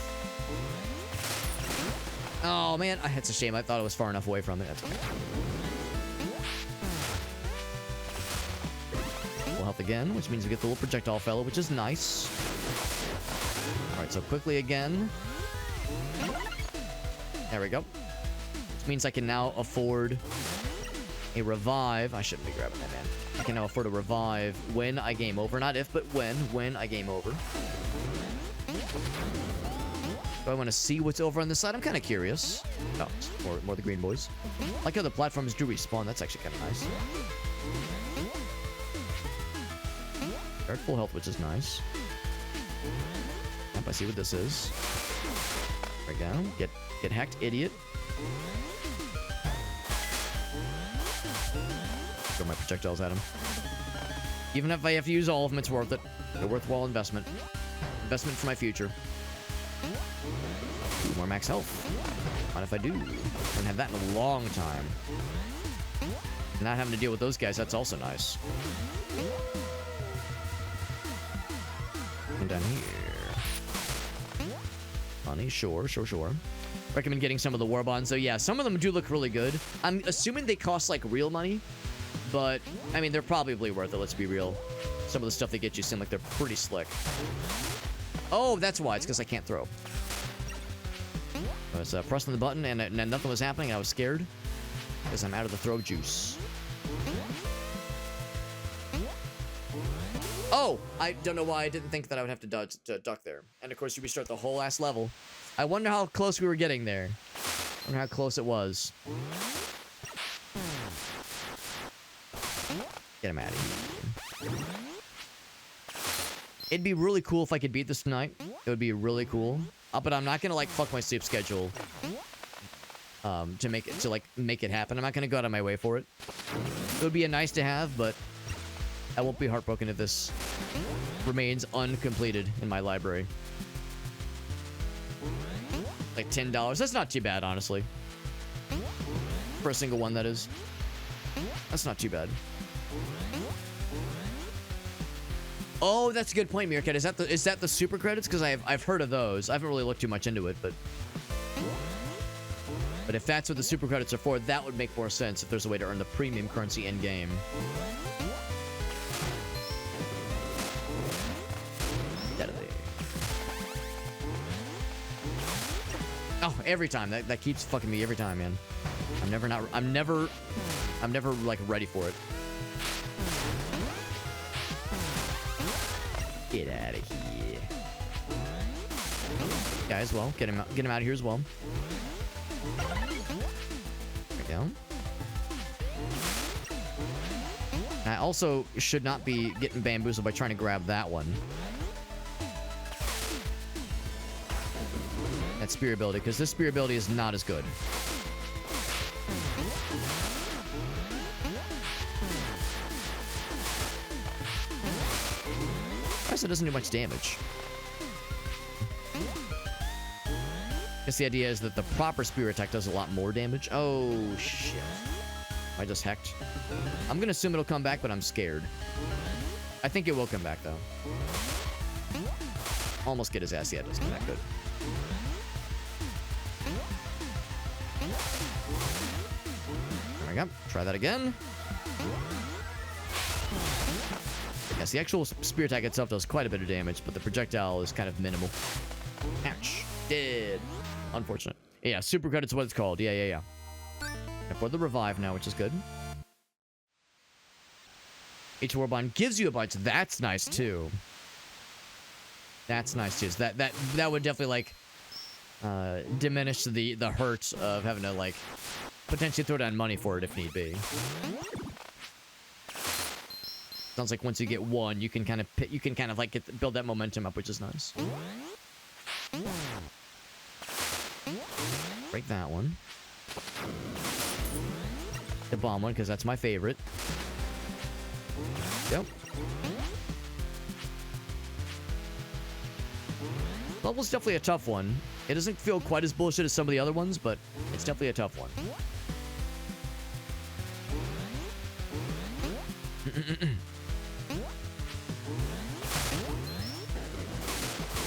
Oh man, it's a shame. I thought it was far enough away from it. That's okay. Full health again, which means we get the little projectile fellow, which is nice. Alright, so quickly again. There we go. Which means I can now afford a revive. I shouldn't be grabbing that, man. I can now afford a revive when I game over. Not if, but when I game over. Do I want to see what's over on this side? I'm kind of curious. Oh, more the green boys. I like how the platforms do respawn. That's actually kind of nice. They're at full health, which is nice. Yep, I see what this is. There we go. Get hacked, idiot. Throw my projectiles at him. Even if I have to use all of them, it's worth it. A worthwhile investment. Investment for my future. Ooh, more max health. What if I do? I haven't had that in a long time. Not having to deal with those guys, that's also nice. And down here. Money, sure. Recommend getting some of the war bonds. So yeah, some of them do look really good. I'm assuming they cost like real money, but I mean, they're probably worth it, let's be real. Some of the stuff they get you seem like they're pretty slick. Oh, that's why. It's because I can't throw. I was pressing the button and nothing was happening. I was scared because I'm out of the throw juice. Oh, I don't know why I didn't think that I would have to duck there. And of course, you restart the whole ass level. I wonder how close we were getting there. I wonder how close it was. Get him out of here. It'd be really cool if I could beat this tonight. It would be really cool. But I'm not gonna like fuck my sleep schedule to make it happen. I'm not gonna go out of my way for it. It would be a nice to have, but I won't be heartbroken if this remains uncompleted in my library. Like $10. That's not too bad, honestly. For a single one, that is. That's not too bad. Oh, that's a good point, Meerkat. Is that the super credits? Because I've heard of those. I haven't really looked too much into it, but if that's what the super credits are for, that would make more sense if there's a way to earn the premium currency in game. Get out of there. Oh, every time that keeps fucking me every time, man. I'm never like ready for it. Get out of here. Guy as well. Get him out of here as well. There we go. I also should not be getting bamboozled by trying to grab that one. That spear ability, because this spear ability is not as good. It doesn't do much damage. I guess the idea is that the proper spear attack does a lot more damage. Oh, shit. I just hecked. I'm gonna assume it'll come back, but I'm scared. I think it will come back, though. Almost get his ass. Yeah, it does come back good. There we go. Try that again. Yes, the actual spear attack itself does quite a bit of damage, but the projectile is kind of minimal. Ouch. Dead. Unfortunate. Yeah, super credit's what it's called. Yeah. And for the revive now, which is good. Each Warbond gives you a bunch. That's nice, too. That's nice, too. So that would definitely, like, diminish the hurt of having to, like, potentially throw down money for it if need be. Sounds like once you get one, you can kind of like build that momentum up, which is nice. Break that one. The bomb one, because that's my favorite. Yep. Level's definitely a tough one. It doesn't feel quite as bullshit as some of the other ones, but it's definitely a tough one.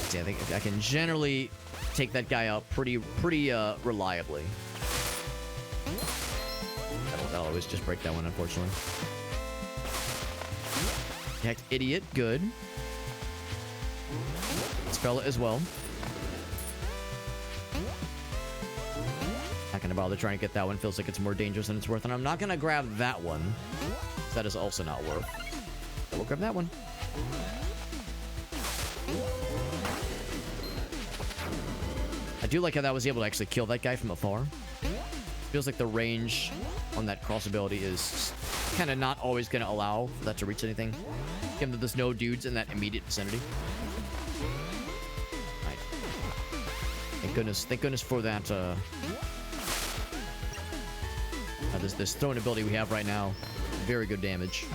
See, I think I can generally take that guy out pretty reliably. That'll always just break that one, unfortunately. Heck, idiot, good. Spell it as well. Not gonna bother trying to get that one. Feels like it's more dangerous than it's worth, and I'm not gonna grab that one. That is also not worth. But we'll grab that one. I do like how that was able to actually kill that guy from afar. Feels like the range on that cross ability is kind of not always going to allow for that to reach anything. Given that there's no dudes in that immediate vicinity. Right. Thank goodness for that. This throwing ability we have right now. Very good damage.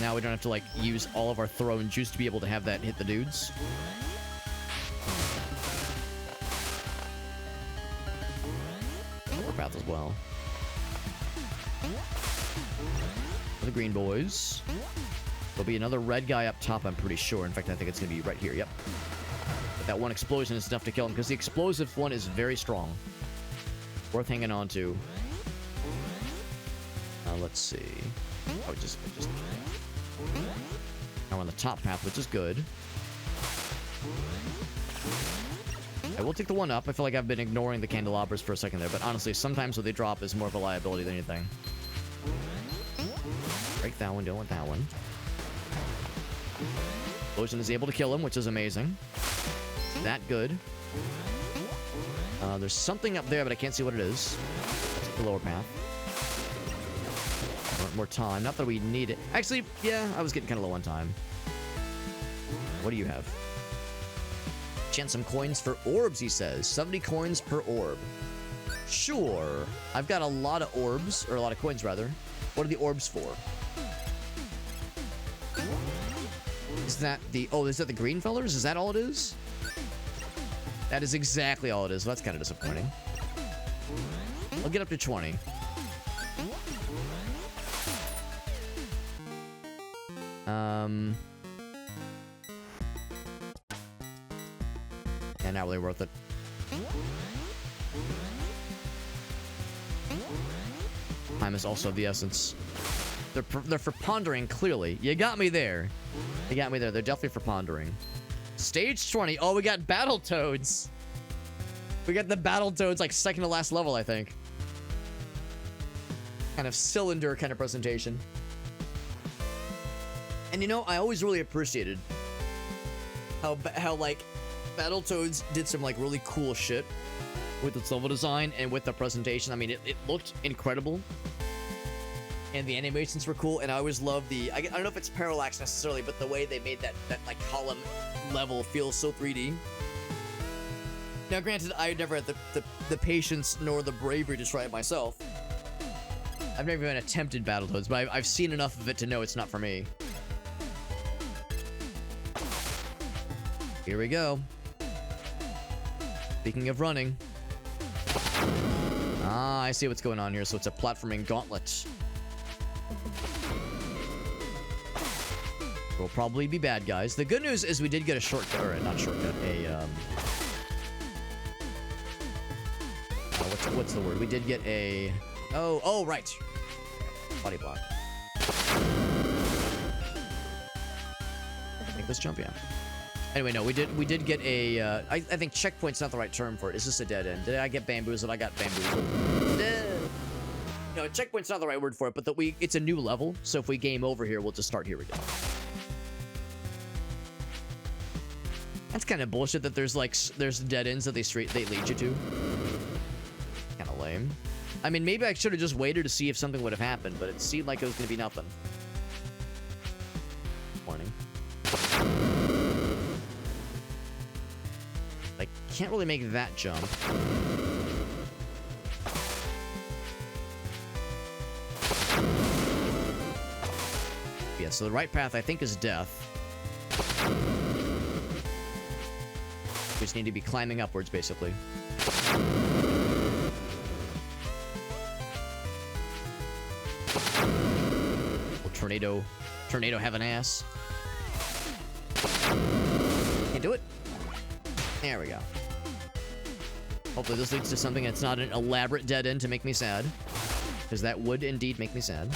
Now we don't have to, like, use all of our throwing juice to be able to have that hit the dudes. Path as well. For the green boys. There'll be another red guy up top, I'm pretty sure. In fact, I think it's going to be right here. Yep. But that one explosion is enough to kill him, because the explosive one is very strong. Worth hanging on to. Let's see. Oh, just now we're on the top path, which is good. I will take the one up. I feel like I've been ignoring the candelabras for a second there, but honestly, sometimes what they drop is more of a liability than anything. Break that one, don't want that one. Explosion is able to kill him, which is amazing. That good. There's something up there, but I can't see what it is. That's the lower path. More time. Not that we need it. Actually, yeah, I was getting kind of low on time. What do you have? Chance some coins for orbs, he says. 70 coins per orb. Sure. I've got a lot of orbs, or a lot of coins, rather. What are the orbs for? Is that the... Oh, is that the green fellers? Is that all it is? That is exactly all it is. Well, that's kind of disappointing. I'll get up to 20. Yeah, not really worth it. Time is also of the essence. They're for pondering, clearly. You got me there. You got me there. They're definitely for pondering. Stage 20. Oh, we got Battletoads. We got the Battletoads, like, second to last level, I think. Kind of cylinder kind of presentation. And you know, I always really appreciated how like, Battletoads did some, like, really cool shit with its level design and with the presentation. I mean, it looked incredible. And the animations were cool, and I always loved the... I don't know if it's parallax necessarily, but the way they made that like, column level feel so 3D. Now, granted, I never had the patience nor the bravery to try it myself. I've never even attempted Battletoads, but I've seen enough of it to know it's not for me. Here we go. Speaking of running. Ah, I see what's going on here. So it's a platforming gauntlet. We'll probably be bad guys. The good news is we did get a shortcut, or not shortcut, what's the word? We did get a... Oh, right. Body block. Make this jump, yeah. Anyway, no, we did get a, I think checkpoint's not the right term for it. Is this a dead end? Did I get bamboozled? I got bamboozled. No, checkpoint's not the right word for it, but it's a new level, so if we game over here, we'll just start here again. That's kind of bullshit that there's dead ends that they lead you to. Kind of lame. I mean, maybe I should have just waited to see if something would have happened, but it seemed like it was going to be nothing. Warning. I can't really make that jump. Yeah, so the right path, I think, is death. We just need to be climbing upwards, basically. Well, tornado have an ass. Can't do it. There we go. Hopefully this leads to something that's not an elaborate dead end to make me sad. Because that would indeed make me sad.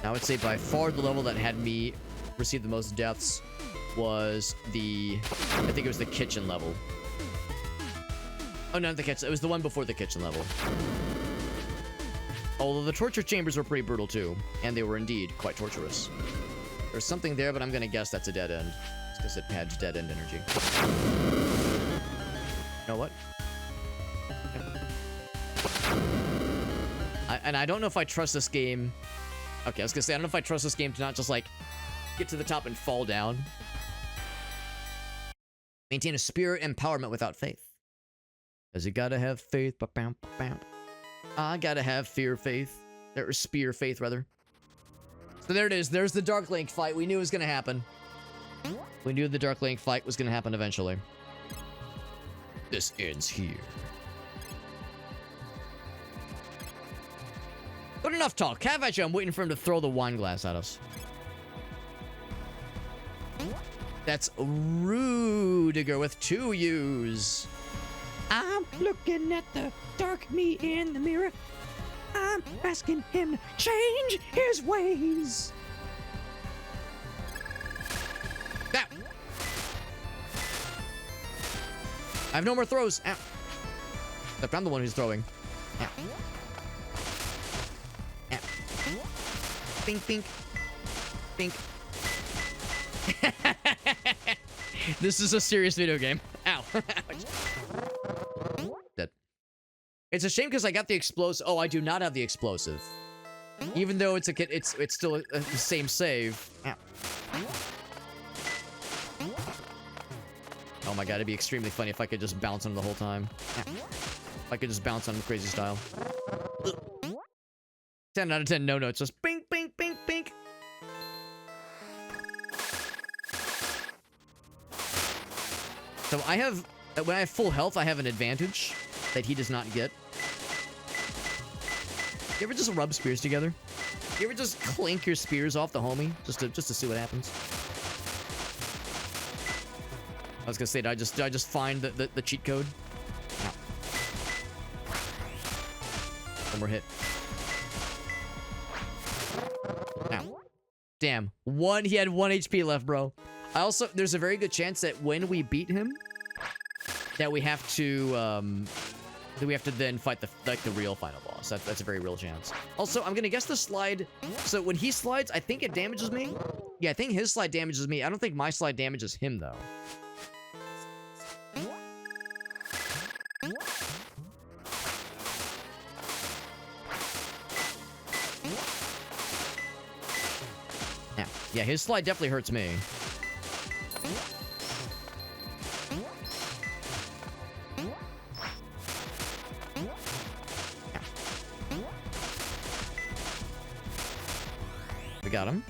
I would say by far the level that had me receive the most deaths was I think it was the kitchen level. Oh, not the kitchen. It was the one before the kitchen level. Although the torture chambers were pretty brutal too. And they were indeed quite torturous. There's something there, but I'm gonna guess that's a dead end. It's because it had dead end energy. You know what? And I don't know if I trust this game. Okay, I was gonna say, I don't know if I trust this game to not just, like, get to the top and fall down. Maintain a spirit empowerment without faith. Because you gotta have faith. I gotta have faith. Or spear faith, rather. So there it is. There's the Dark Link fight. We knew it was gonna happen. We knew the Dark Link fight was gonna happen eventually. This ends here. But enough talk. Cavacho, I'm waiting for him to throw the wine glass at us. That's Rudiger with 2 U's. I'm looking at the dark me in the mirror. I'm asking him to change his ways. That. I have no more throws. Ow. Except I'm the one who's throwing. Ow. Ow. Bink, bink. Bink. This is a serious video game. Ow. Dead. It's a shame because I got the explosive. Oh, I do not have the explosive. Even though it's it's still the same save. Ow. Oh my god, it'd be extremely funny if I could just bounce him the whole time. Ow. I could just bounce on him crazy style. 10 out of 10 no notes. Just bink, bink, bink, bink. So I have, when I have full health, I have an advantage that he does not get. You ever just rub spears together? You ever just clink your spears off the homie just to see what happens? I was gonna say, did I just find the cheat code? No. One more hit. Ow. Damn. He had 1 HP left, bro. I also, there's a very good chance that when we beat him, that we have to then fight the real final boss. That's a very real chance. Also, I'm gonna guess the slide. So when he slides, I think it damages me. Yeah, I think his slide damages me. I don't think my slide damages him though. Yeah, his slide definitely hurts me. We got him.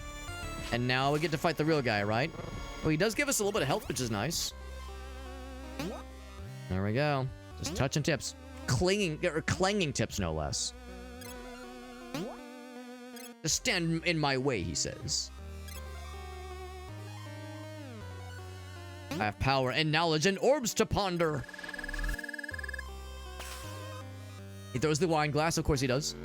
And now we get to fight the real guy, right? Well, he does give us a little bit of health, which is nice. There we go. Just touching tips. Clanging tips, no less. Just stand in my way, he says. I have power and knowledge and orbs to ponder. He throws the wine glass. Of course he does.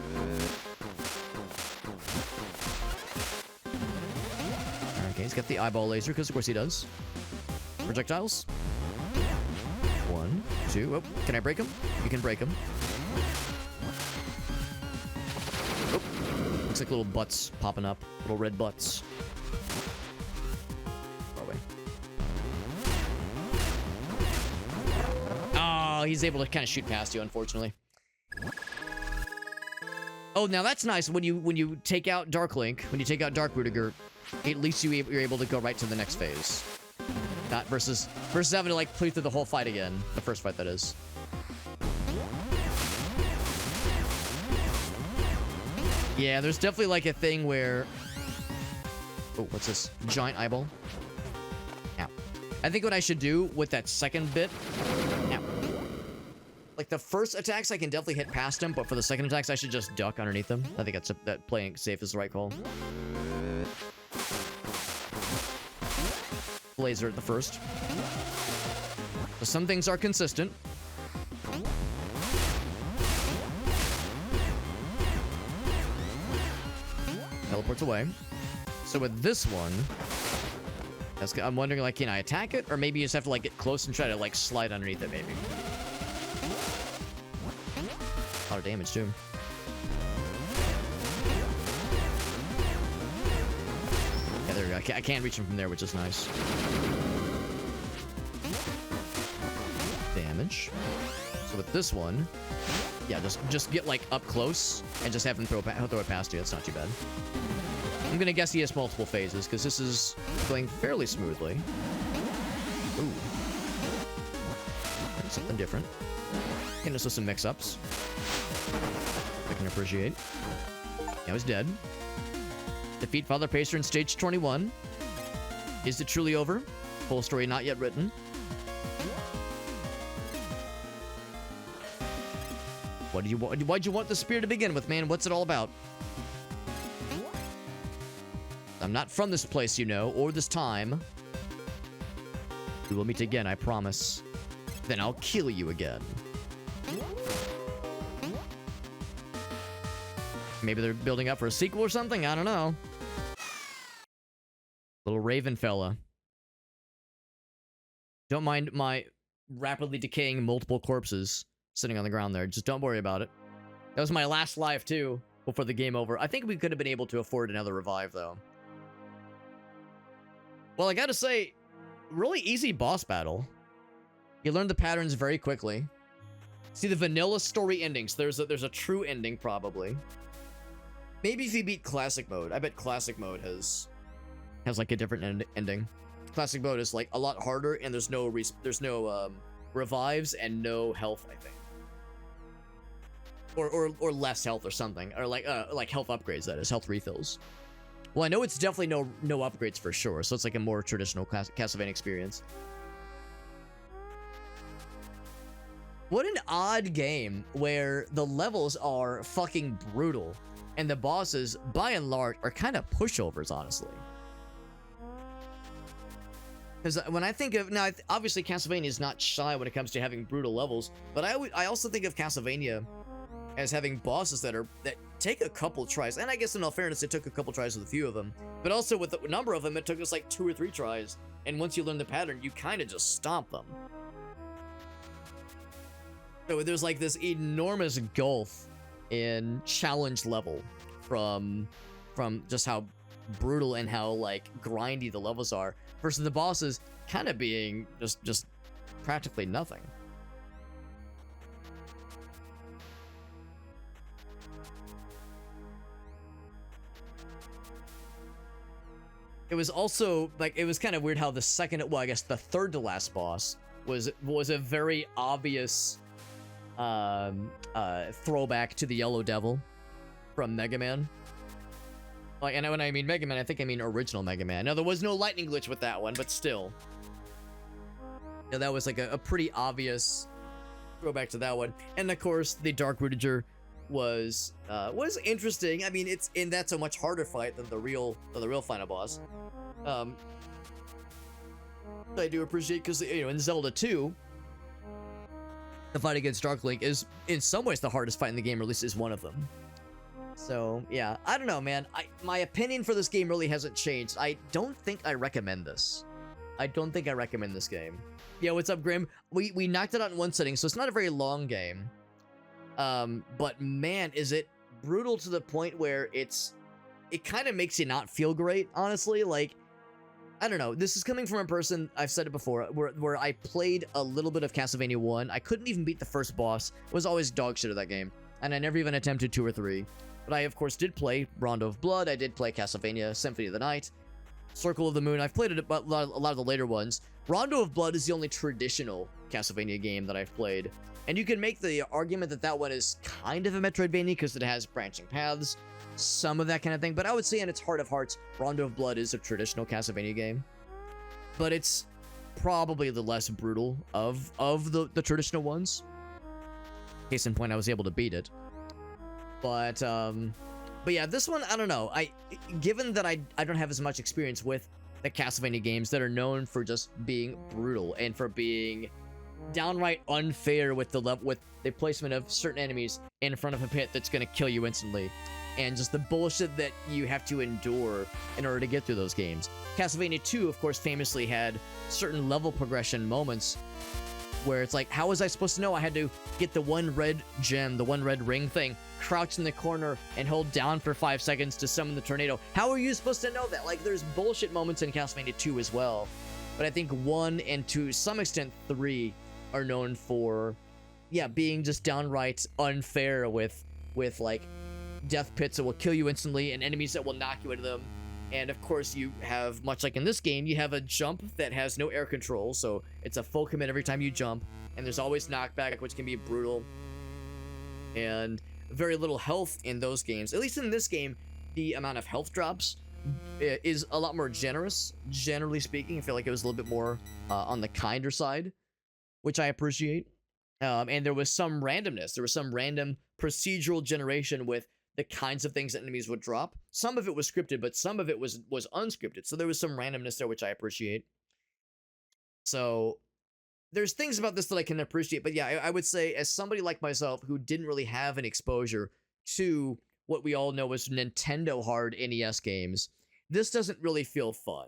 Okay, he's got the eyeball laser, because of course he does. Projectiles. 1, 2. Oh, can I break him? You can break him. Oh, looks like little butts popping up. Little red butts. Oh, he's able to kind of shoot past you, unfortunately. Oh, now that's nice. When you take out Dark Link, when you take out Dark Rudiger, at least you're able to go right to the next phase. Not versus having to like play through the whole fight again. The first fight, that is. Yeah, there's definitely like a thing where... Oh, what's this? Giant eyeball. Ow. I think what I should do with that second bit... Ow. Like, the first attacks, I can definitely hit past him, but for the second attacks, I should just duck underneath them. I think that playing safe is the right call. Laser at the first. So some things are consistent. Teleports away. So with this one, I'm wondering, like, can I attack it? Or maybe you just have to, like, get close and try to, like, slide underneath it, maybe. A lot of damage, too. Yeah, there we go. I can't reach him from there, which is nice. Damage. So with this one, yeah, just get, like, up close and just have him throw it past you. That's not too bad. I'm gonna guess he has multiple phases, because this is going fairly smoothly. Ooh. Something different. Getting us with some mix-ups. I can appreciate. Now he's dead. Defeat Father Pacer in stage 21. Is it truly over? Full story not yet written. What do you want? Why'd you want the spear to begin with, man? What's it all about? I'm not from this place, you know, or this time. We will meet again, I promise. Then I'll kill you again. Maybe they're building up for a sequel or something? I don't know. Little raven fella. Don't mind my rapidly decaying multiple corpses sitting on the ground there. Just don't worry about it. That was my last life, too, before the game over. I think we could have been able to afford another revive, though. Well, I gotta say, really easy boss battle. You learn the patterns very quickly. See, the vanilla story endings. There's a true ending, probably. Maybe if you beat classic mode. I bet classic mode has like a different ending. Classic mode is like a lot harder, and there's no revives and no health, I think. or less health or something, or like health upgrades, that is, health refills. Well, I know it's definitely no upgrades for sure, so it's like a more traditional Castlevania experience. What an odd game where the levels are fucking brutal and the bosses, by and large, are kind of pushovers, honestly. Because when I think of, now, obviously Castlevania is not shy when it comes to having brutal levels, but I also think of Castlevania as having bosses that take a couple tries. And I guess in all fairness, it took a couple tries with a few of them. But also with a number of them, it took us like 2 or 3 tries. And once you learn the pattern, you kind of just stomp them. So there's like this enormous gulf in challenge level from just how brutal and how like grindy the levels are versus the bosses kind of being just practically nothing. It was also like, it was kind of weird how the second, well, I guess the third to last boss was a very obvious throwback to the Yellow Devil from Mega Man. Like, and when I mean Mega Man, I think I mean original Mega Man. Now, there was no lightning glitch with that one, but still. Yeah, that was like a pretty obvious throwback to that one. And of course, the Dark Rutager was interesting. I mean, that's a much harder fight than the real final boss. I do appreciate, because in Zelda 2, the fight against Dark Link is in some ways the hardest fight in the game, or at least is one of them. So yeah, I don't know, man. My opinion for this game really hasn't changed. I don't think I recommend this. I don't think I recommend this game. Yeah, what's up, Grim? We knocked it out in one sitting, so it's not a very long game. But man, is it brutal to the point where it kind of makes you not feel great, honestly. Like, I don't know. This is coming from a person, I've said it before, where I played a little bit of Castlevania 1. I couldn't even beat the first boss. It was always dog shit at that game. And I never even attempted 2 or 3. But I, of course, did play Rondo of Blood. I did play Castlevania Symphony of the Night, Circle of the Moon. I've played it, but a lot of the later ones. Rondo of Blood is the only traditional Castlevania game that I've played. And you can make the argument that that one is kind of a Metroidvania because it has branching paths, some of that kind of thing. But I would say in its heart of hearts, Rondo of Blood is a traditional Castlevania game. But it's probably the less brutal of the traditional ones. Case in point, I was able to beat it. But yeah, this one, I don't know. Given that I don't have as much experience with the Castlevania games that are known for just being brutal and for being downright unfair with the placement of certain enemies in front of a pit that's going to kill you instantly, and just the bullshit that you have to endure in order to get through those games. Castlevania 2, of course, famously had certain level progression moments where it's like, how was I supposed to know I had to get the one red gem, the one red ring thing, crouch in the corner and hold down for 5 seconds to summon the tornado? How are you supposed to know that? Like, there's bullshit moments in Castlevania 2 as well. But I think 1 and to some extent 3 are known for, yeah, being just downright unfair with like death pits that will kill you instantly and enemies that will knock you into them. And of course, you have, much like in this game, you have a jump that has no air control, so it's a full commit every time you jump, and there's always knockback, which can be brutal, and very little health in those games. At least in this game, the amount of health drops is a lot more generous, generally speaking. I feel like it was a little bit more on the kinder side, which I appreciate. And there was some randomness. There was some random procedural generation with the kinds of things that enemies would drop. Some of it was scripted, but some of it was unscripted. So there was some randomness there, which I appreciate. So there's things about this that I can appreciate. But yeah, I would say, as somebody like myself who didn't really have an exposure to what we all know as Nintendo hard NES games, this doesn't really feel fun.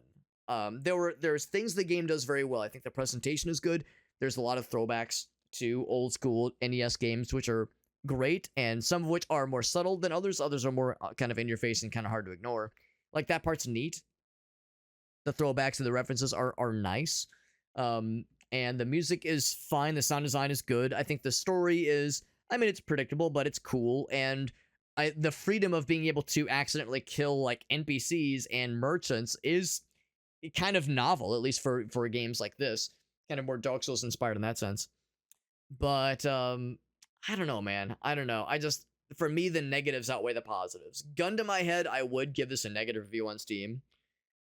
There's things the game does very well. I think the presentation is good. There's a lot of throwbacks to old school NES games, which are great, and some of which are more subtle than others. Others are more kind of in your face and kind of hard to ignore. Like, that part's neat. The throwbacks and the references are nice. And the music is fine. The sound design is good. I think the story is, I mean, it's predictable, but it's cool. And the freedom of being able to accidentally kill like NPCs and merchants is kind of novel, at least for games like this. Kind of more Dark Souls inspired in that sense. But I don't know, man. I don't know. For me, the negatives outweigh the positives. Gun to my head, I would give this a negative review on Steam.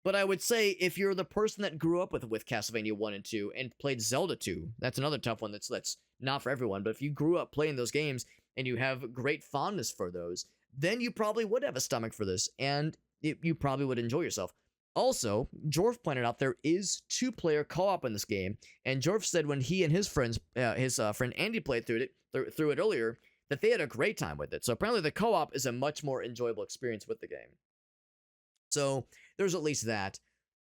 But I would say if you're the person that grew up with Castlevania 1 and 2 and played Zelda 2, that's another tough one that's not for everyone. But if you grew up playing those games and you have great fondness for those, then you probably would have a stomach for this, and you probably would enjoy yourself. Also, Jorf pointed out there is 2-player co-op in this game, and Jorf said when he and his friends, his friend Andy played through it earlier, that they had a great time with it. So apparently the co-op is a much more enjoyable experience with the game. So there's at least that.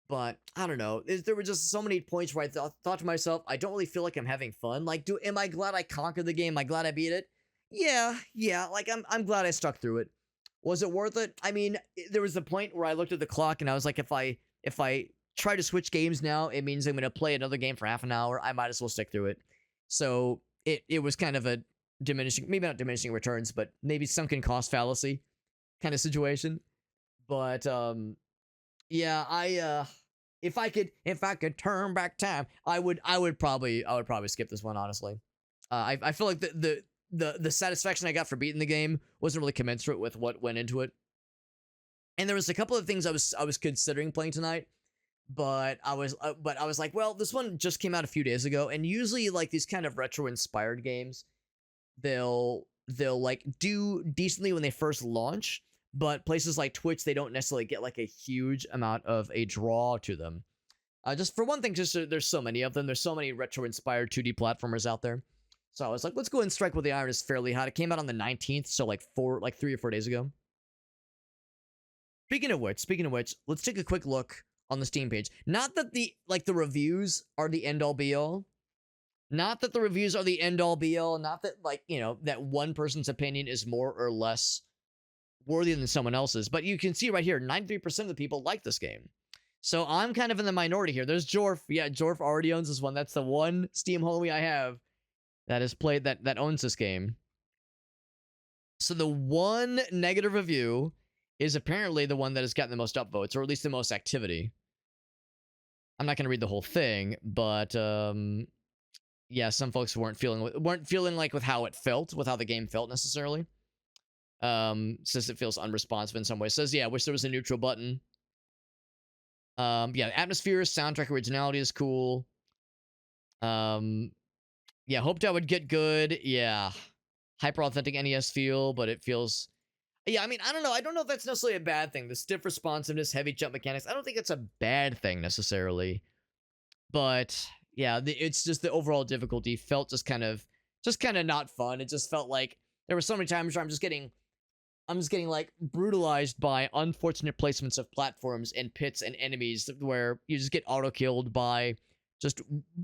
But I don't know. There were just so many points where I thought to myself, I don't really feel like I'm having fun. Like, am I glad I conquered the game? Am I glad I beat it? Yeah. Like I'm glad I stuck through it. Was it worth it? I mean, there was a point where I looked at the clock and I was like, if I try to switch games now, it means I'm going to play another game for half an hour. I might as well stick through it. So it was kind of a maybe not diminishing returns, but maybe sunken cost fallacy kind of situation. But yeah, if I could turn back time, I would probably skip this one, honestly. I feel like the satisfaction I got for beating the game wasn't really commensurate with what went into it. And there was a couple of things I was considering playing tonight, but I was like, well, this one just came out a few days ago, and usually like these kind of retro inspired games, they'll like do decently when they first launch, but places like Twitch, they don't necessarily get like a huge amount of a draw to them. Just for one thing, just there's so many of them. There's so many retro inspired 2D platformers out there. So I was like, let's go and strike while the iron is fairly hot. It came out on the 19th, so like 3 or 4 days ago. Speaking of which, let's take a quick look on the Steam page. Not that the reviews are the end all be all. Not that the reviews are the end all be all. Not that that one person's opinion is more or less worthy than someone else's. But you can see right here, 93% of the people like this game. So I'm kind of in the minority here. There's Jorf. Yeah, Jorf already owns this one. That's the one Steam homie I have that has played that owns this game. So the one negative review is apparently the one that has gotten the most upvotes, or at least the most activity. I'm not going to read the whole thing, but yeah, some folks weren't feeling like with how it felt, with how the game felt necessarily. Says it feels unresponsive in some ways. Says, yeah, wish there was a neutral button. Yeah, atmosphere, soundtrack originality is cool. Yeah, hoped I would get good. Yeah. Hyper authentic NES feel, but it feels... Yeah, I mean, I don't know. I don't know if that's necessarily a bad thing. The stiff responsiveness, heavy jump mechanics, I don't think it's a bad thing necessarily. But yeah, it's just the overall difficulty felt just kind of not fun. It just felt like there were so many times where I'm just getting like brutalized by unfortunate placements of platforms and pits and enemies where you just get auto-killed by just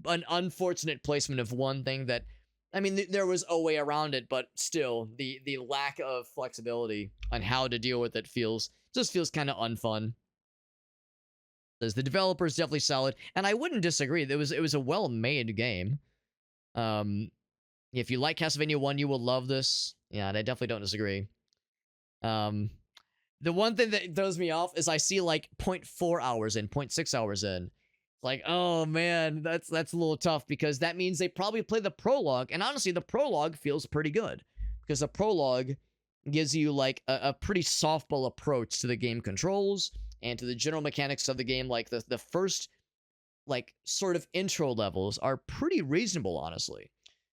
an unfortunate placement of one thing that, I mean, there was a way around it, but still, the lack of flexibility on how to deal with it feels kind of unfun. Says the developer is definitely solid, and I wouldn't disagree. It was a well-made game. If you like Castlevania 1, you will love this. Yeah, and I definitely don't disagree. The one thing that throws me off is I see like 0.4 hours in, 0.6 hours in. Like, oh man, that's a little tough, because that means they probably play the prologue, and honestly, the prologue feels pretty good, because the prologue gives you like a pretty softball approach to the game controls and to the general mechanics of the game. Like the first like sort of intro levels are pretty reasonable, honestly.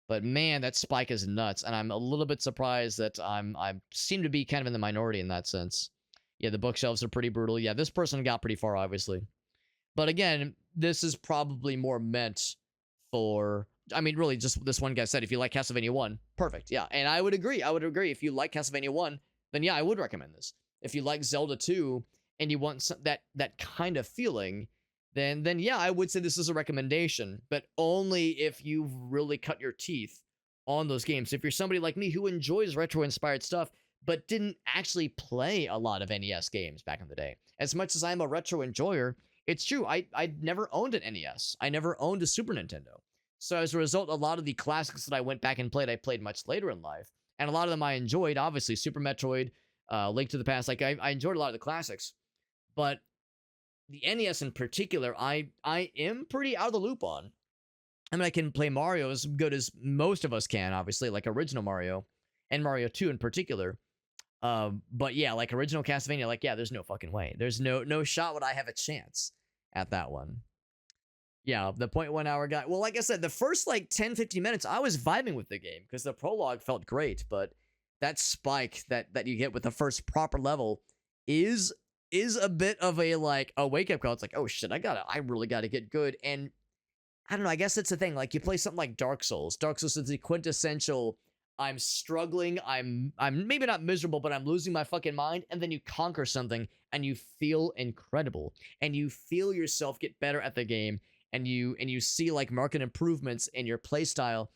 But man, that spike is nuts, and I'm a little bit surprised that I seem to be kind of in the minority in that sense. Yeah, the bookshelves are pretty brutal. Yeah, this person got pretty far, obviously. But again, this is probably more meant for... I mean, really, just this one guy said, if you like Castlevania 1, perfect. Yeah, and I would agree. If you like Castlevania 1, then yeah, I would recommend this. If you like Zelda 2 and you want that kind of feeling, then yeah, I would say this is a recommendation, but only if you've really cut your teeth on those games. If you're somebody like me who enjoys retro-inspired stuff, but didn't actually play a lot of NES games back in the day. As much as I'm a retro enjoyer, it's true, I never owned an NES. I never owned a Super Nintendo. So as a result, a lot of the classics that I went back and played, I played much later in life. And a lot of them I enjoyed, obviously, Super Metroid, Link to the Past. Like, I enjoyed a lot of the classics. But the NES in particular, I am pretty out of the loop on. I mean, I can play Mario as good as most of us can, obviously, like original Mario and Mario 2 in particular. But yeah, like original Castlevania, like, yeah, there's no fucking way. There's no shot would I have a chance at that one. Yeah, the 0.1 hour guy. Well, like I said, the first like 10, 15 minutes, I was vibing with the game because the prologue felt great, but that spike that you get with the first proper level is a bit of a like a wake up call. It's like, oh shit, I really gotta get good. And I don't know, I guess it's the thing. Like you play something like Dark Souls. Dark Souls is the quintessential I'm struggling, I'm maybe not miserable, but I'm losing my fucking mind, and then you conquer something and you feel incredible. And you feel yourself get better at the game, and you see like market improvements in your playstyle.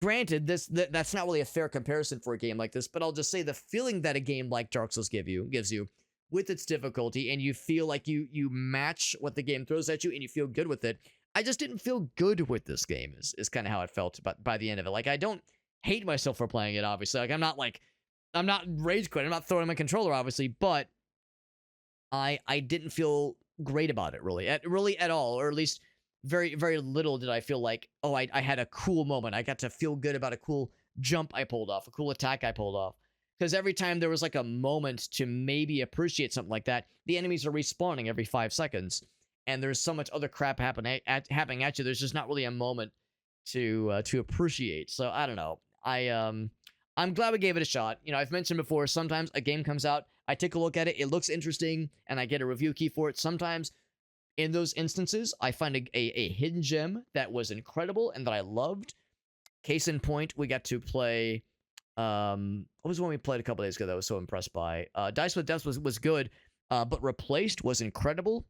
Granted, that's not really a fair comparison for a game like this, but I'll just say the feeling that a game like Dark Souls gives you with its difficulty, and you feel like you match what the game throws at you, and you feel good with it. I just didn't feel good with this game. Is kind of how it felt by the end of it. Like I don't hate myself for playing it. Obviously, like I'm not rage quit. I'm not throwing my controller, obviously, but I didn't feel great about it really at all, or at least very very little did I feel like, oh, I had a cool moment. I got to feel good about a cool jump I pulled off, a cool attack I pulled off. Because every time there was like a moment to maybe appreciate something like that, the enemies are respawning every 5 seconds, and there's so much other crap happening at you. There's just not really a moment to appreciate. So I don't know. I'm glad we gave it a shot. You know, I've mentioned before, sometimes a game comes out, I take a look at it, it looks interesting, and I get a review key for it. Sometimes, in those instances, I find a hidden gem that was incredible and that I loved. Case in point, we got to play... what was one we played a couple days ago that I was so impressed by? Dice with Death was good, but Replaced was incredible.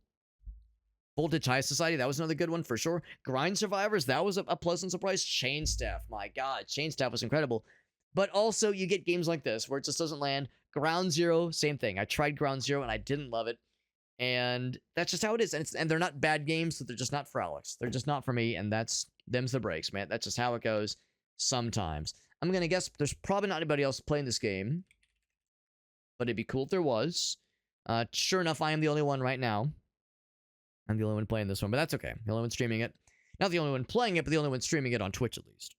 Voltage High Society, that was another good one for sure. Grind Survivors, that was a pleasant surprise. Chain Staff, my god, Chain Staff was incredible. But also, you get games like this where it just doesn't land. Ground Zero, same thing. I tried Ground Zero and I didn't love it. And that's just how it is. And they're not bad games, but they're just not for Alex. They're just not for me, and them's the breaks, man. That's just how it goes sometimes. I'm gonna guess there's probably not anybody else playing this game, but it'd be cool if there was. Sure enough, I am the only one right now. I'm the only one playing this one, but that's okay. The only one streaming it. Not the only one playing it, but the only one streaming it on Twitch at least.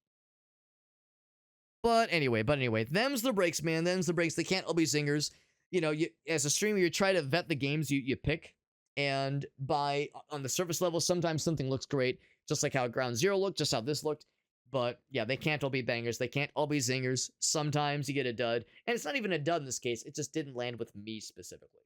But anyway, them's the breaks, man. Them's the breaks. They can't all be zingers. You know, as a streamer, you try to vet the games you pick, and on the surface level, sometimes something looks great, just like how Ground Zero looked, just how this looked. But yeah, they can't all be bangers. They can't all be zingers. Sometimes you get a dud, and it's not even a dud in this case. It just didn't land with me specifically.